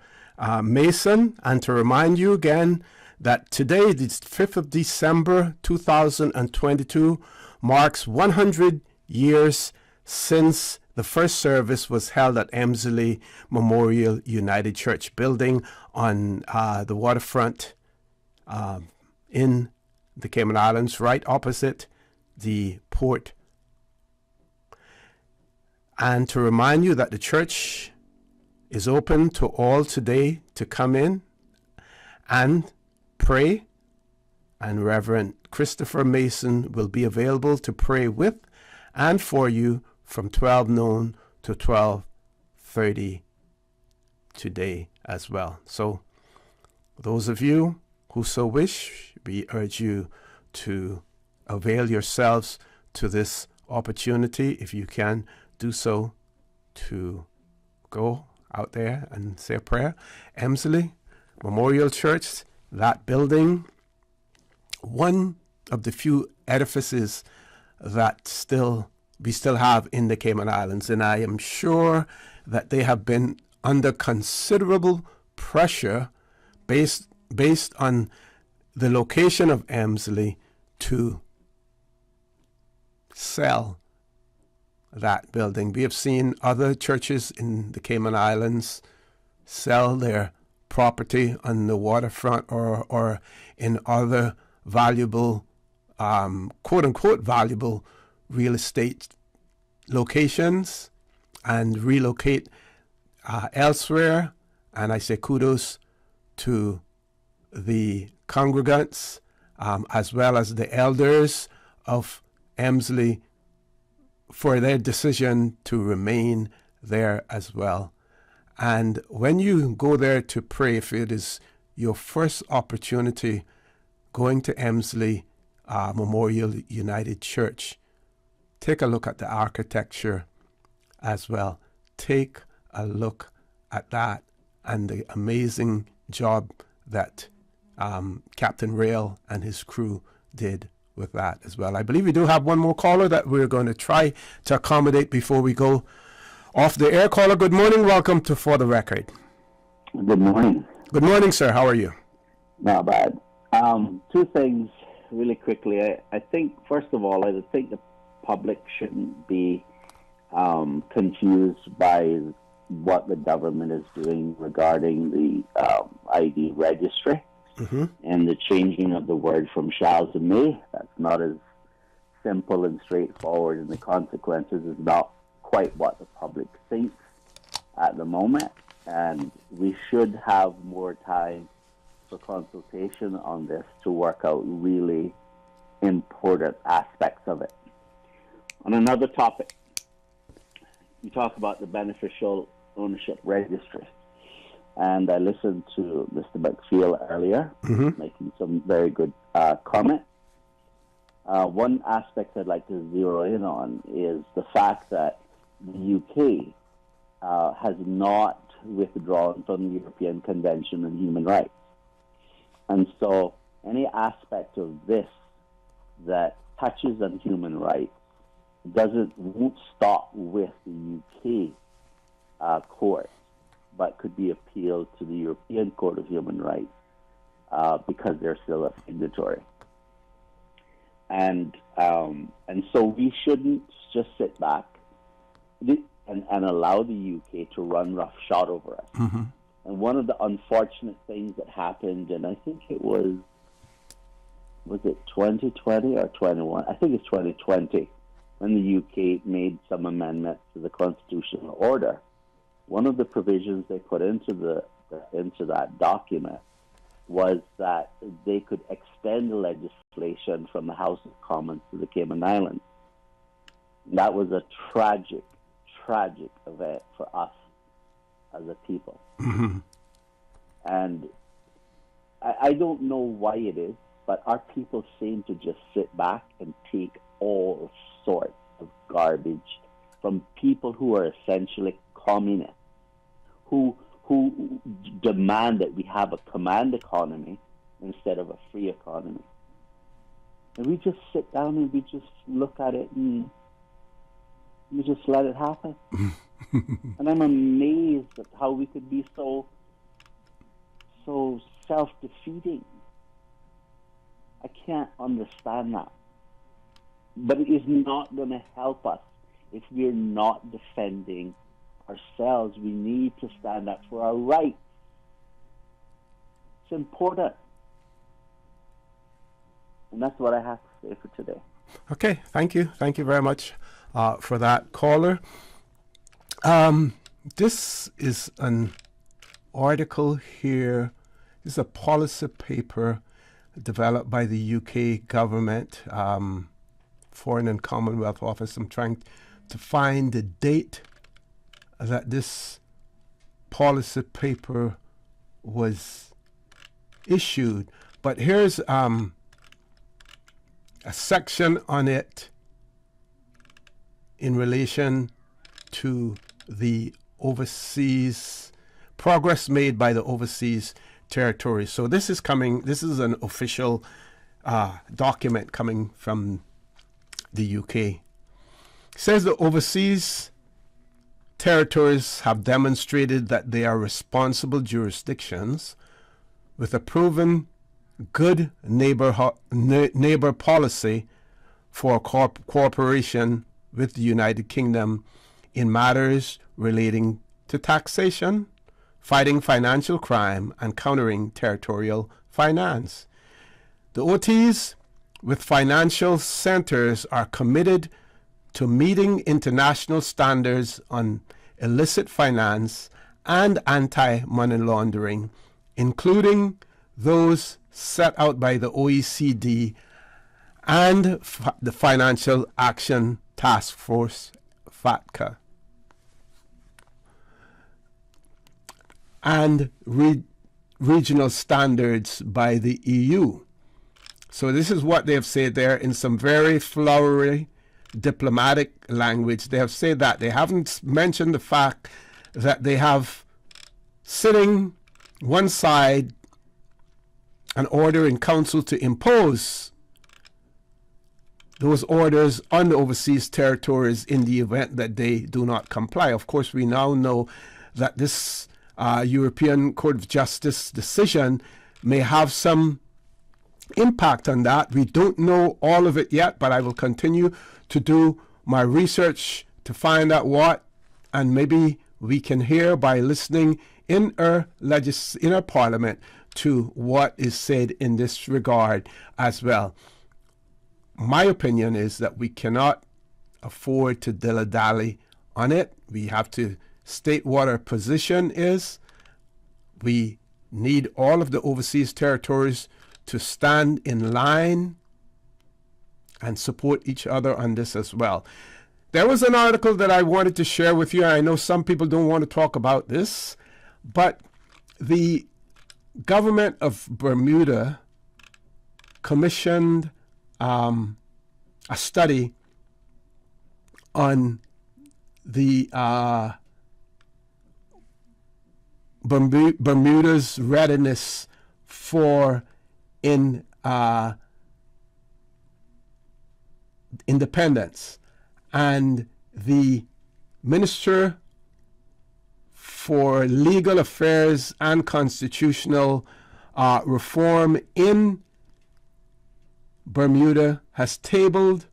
Mason. And to remind you again that today, the 5th of December 2022, marks 100 years since the first service was held at Emsley Memorial United Church building on the waterfront in the Cayman Islands, right opposite the port. And to remind you that the church is open to all today to come in and pray, and Reverend Christopher Mason will be available to pray with and for you from 12 noon to 12:30 today as well. So those of you who so wish, we urge you to avail yourselves to this opportunity, if you can do so, to go out there and say a prayer. Emsley Memorial Church, that building, one of the few edifices that we still have in the Cayman Islands, and I am sure that they have been under considerable pressure based on the location of Emsley to sell that building. We have seen other churches in the Cayman Islands sell their property on the waterfront or in other valuable, quote-unquote valuable real estate locations and relocate elsewhere. And I say kudos to the congregants as well as the elders of Emsley for their decision to remain there as well. And when you go there to pray, if it is your first opportunity going to Emsley Memorial United Church, take a look at the architecture as well. Take a look at that and the amazing job that Captain Rail and his crew did with that as well. I believe we do have one more caller that we're going to try to accommodate before we go off the air. Caller, good morning. Welcome to For the Record. Good morning. Good morning, sir. How are you? Not bad. Two things really quickly. I think, first of all, I think the public shouldn't be confused by what the government is doing regarding the ID registry. Mm-hmm. And the changing of the word from shall to may. That's not as simple and straightforward, and the consequences is not quite what the public thinks at the moment. And we should have more time for consultation on this to work out really important aspects of it. On another topic, you talk about the beneficial ownership registry. And I listened to Mr. McPhail earlier, making some very good comments. One aspect I'd like to zero in on is the fact that the UK has not withdrawn from the European Convention on Human Rights. And so any aspect of this that touches on human rights won't stop with the UK court, but could be appealed to the European Court of Human Rights because they're still a signatory. And so we shouldn't just sit back and allow the UK to run roughshod over us. Mm-hmm. And one of the unfortunate things that happened, and I think it was it 2020 or 21? I think it's 2020, when the UK made some amendments to the constitutional order, one of the provisions they put into that document was that they could extend the legislation from the House of Commons to the Cayman Islands. That was a tragic event for us as a people. Mm-hmm. And I don't know why it is, but our people seem to just sit back and take all sorts of garbage from people who are essentially communists, who demand that we have a command economy instead of a free economy. And we just sit down and we just look at it and we just let it happen. And I'm amazed at how we could be so self-defeating. I can't understand that. But it is not going to help us if we're not defending ourselves. We need to stand up for our rights. It's important. And that's what I have to say for today. Okay, thank you. Thank you very much for that, caller. This is an article here. This is a policy paper developed by the UK government, Foreign and Commonwealth Office. I'm trying to find the date that this policy paper was issued. But here's a section on it in relation to the overseas progress made by the overseas territories. So this is an official document coming from the UK. It says the overseas territories have demonstrated that they are responsible jurisdictions with a proven good neighbor policy for cooperation with the United Kingdom in matters relating to taxation, fighting financial crime, and countering territorial finance. The OTs with financial centers are committed to meeting international standards on illicit finance and anti-money laundering, including those set out by the OECD and the Financial Action Task Force, FATCA, and regional standards by the EU. So this is what they have said there in some very flowery diplomatic language. They have said that. They haven't mentioned the fact that they have sitting one side an order in council to impose those orders on the overseas territories in the event that they do not comply. Of course, we now know that this European Court of Justice decision may have some impact on that. We don't know all of it yet, but I will continue to do my research to find out what, and maybe we can hear by listening in our parliament to what is said in this regard as well. My opinion is that we cannot afford to dilly-dally on it. We have to state what our position is. We need all of the overseas territories to stand in line and support each other on this as well. There was an article that I wanted to share with you. I know some people don't want to talk about this, but the government of Bermuda commissioned a study on the Bermuda's readiness for independence, and the Minister for Legal Affairs and Constitutional Reform in Bermuda has tabled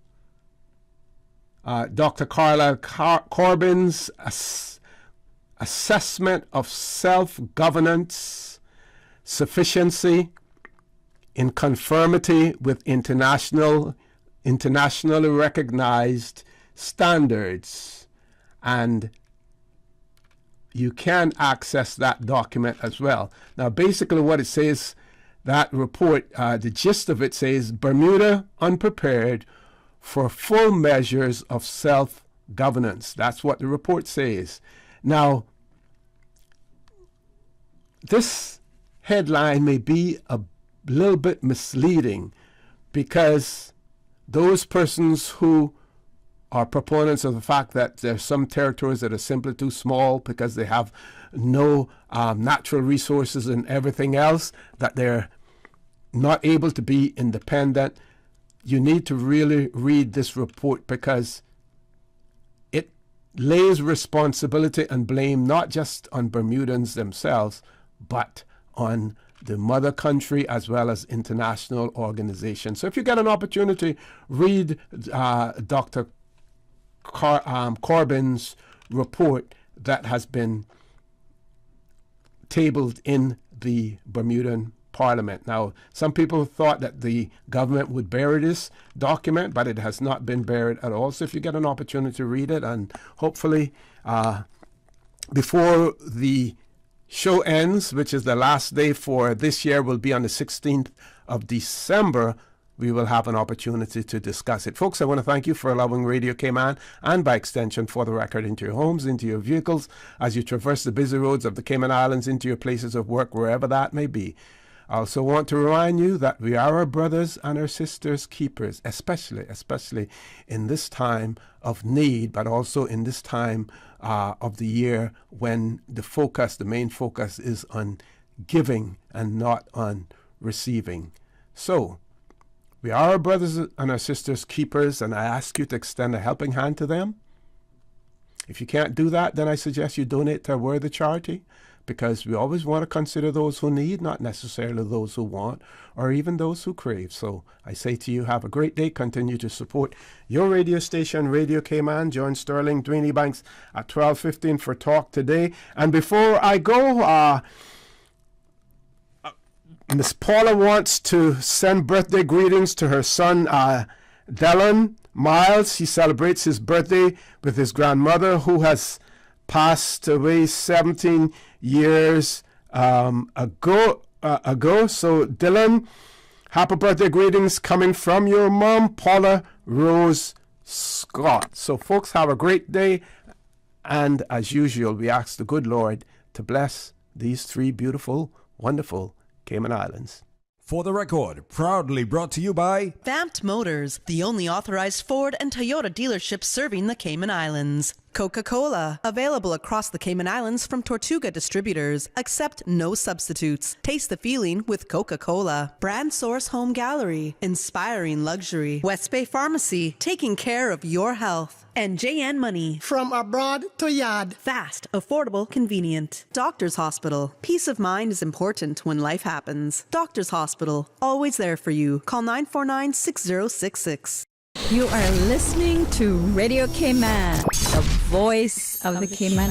Dr. Carlisle Corbyn's assessment of self-governance sufficiency in conformity with internationally recognized standards, and you can access that document as well. Now, basically what it says, that report, the gist of it says, Bermuda unprepared for full measures of self-governance. That's what the report says. Now, this headline may be a little bit misleading because those persons who are proponents of the fact that there's some territories that are simply too small because they have no natural resources and everything else, that they're not able to be independent. You need to really read this report because it lays responsibility and blame not just on Bermudans themselves, but on the mother country as well as international organizations. So if you get an opportunity, read Dr. Corbyn's report that has been tabled in the Bermudan Parliament. Now, some people thought that the government would bury this document, but it has not been buried at all. So if you get an opportunity to read it, and hopefully before the show ends, which is the last day for this year, will be on the 16th of December, we will have an opportunity to discuss it. Folks, I want to thank you for allowing Radio Cayman, and by extension For the Record, into your homes, into your vehicles, as you traverse the busy roads of the Cayman Islands, into your places of work, wherever that may be. I also want to remind you that we are our brothers and our sisters' keepers, especially in this time of need, but also in this time of the year when the main focus is on giving and not on receiving. So, we are our brothers and our sisters' keepers, and I ask you to extend a helping hand to them. If you can't do that, then I suggest you donate to a worthy charity, because we always want to consider those who need, not necessarily those who want, or even those who crave. So I say to you, have a great day. Continue to support your radio station, Radio Cayman. Join Sterling Dwayne Banks at 12:15 for Talk Today. And before I go, Miss Paula wants to send birthday greetings to her son, Dylan Miles. He celebrates his birthday with his grandmother, who has passed away 17 years ago. So, Dylan, happy birthday greetings coming from your mom, Paula Rose Scott. So, folks, have a great day. And as usual, we ask the good Lord to bless these three beautiful, wonderful Cayman Islands. For the Record, proudly brought to you by Vamped Motors, the only authorized Ford and Toyota dealership serving the Cayman Islands. Coca-Cola, available across the Cayman Islands from Tortuga Distributors. Accept no substitutes. Taste the feeling with Coca-Cola. Brand Source Home Gallery, inspiring luxury. West Bay Pharmacy, taking care of your health. And JN Money. From abroad to yard. Fast, affordable, convenient. Doctor's Hospital. Peace of mind is important when life happens. Doctor's Hospital, always there for you. Call 949-6066. You are listening to Radio Cayman, the voice of the Cayman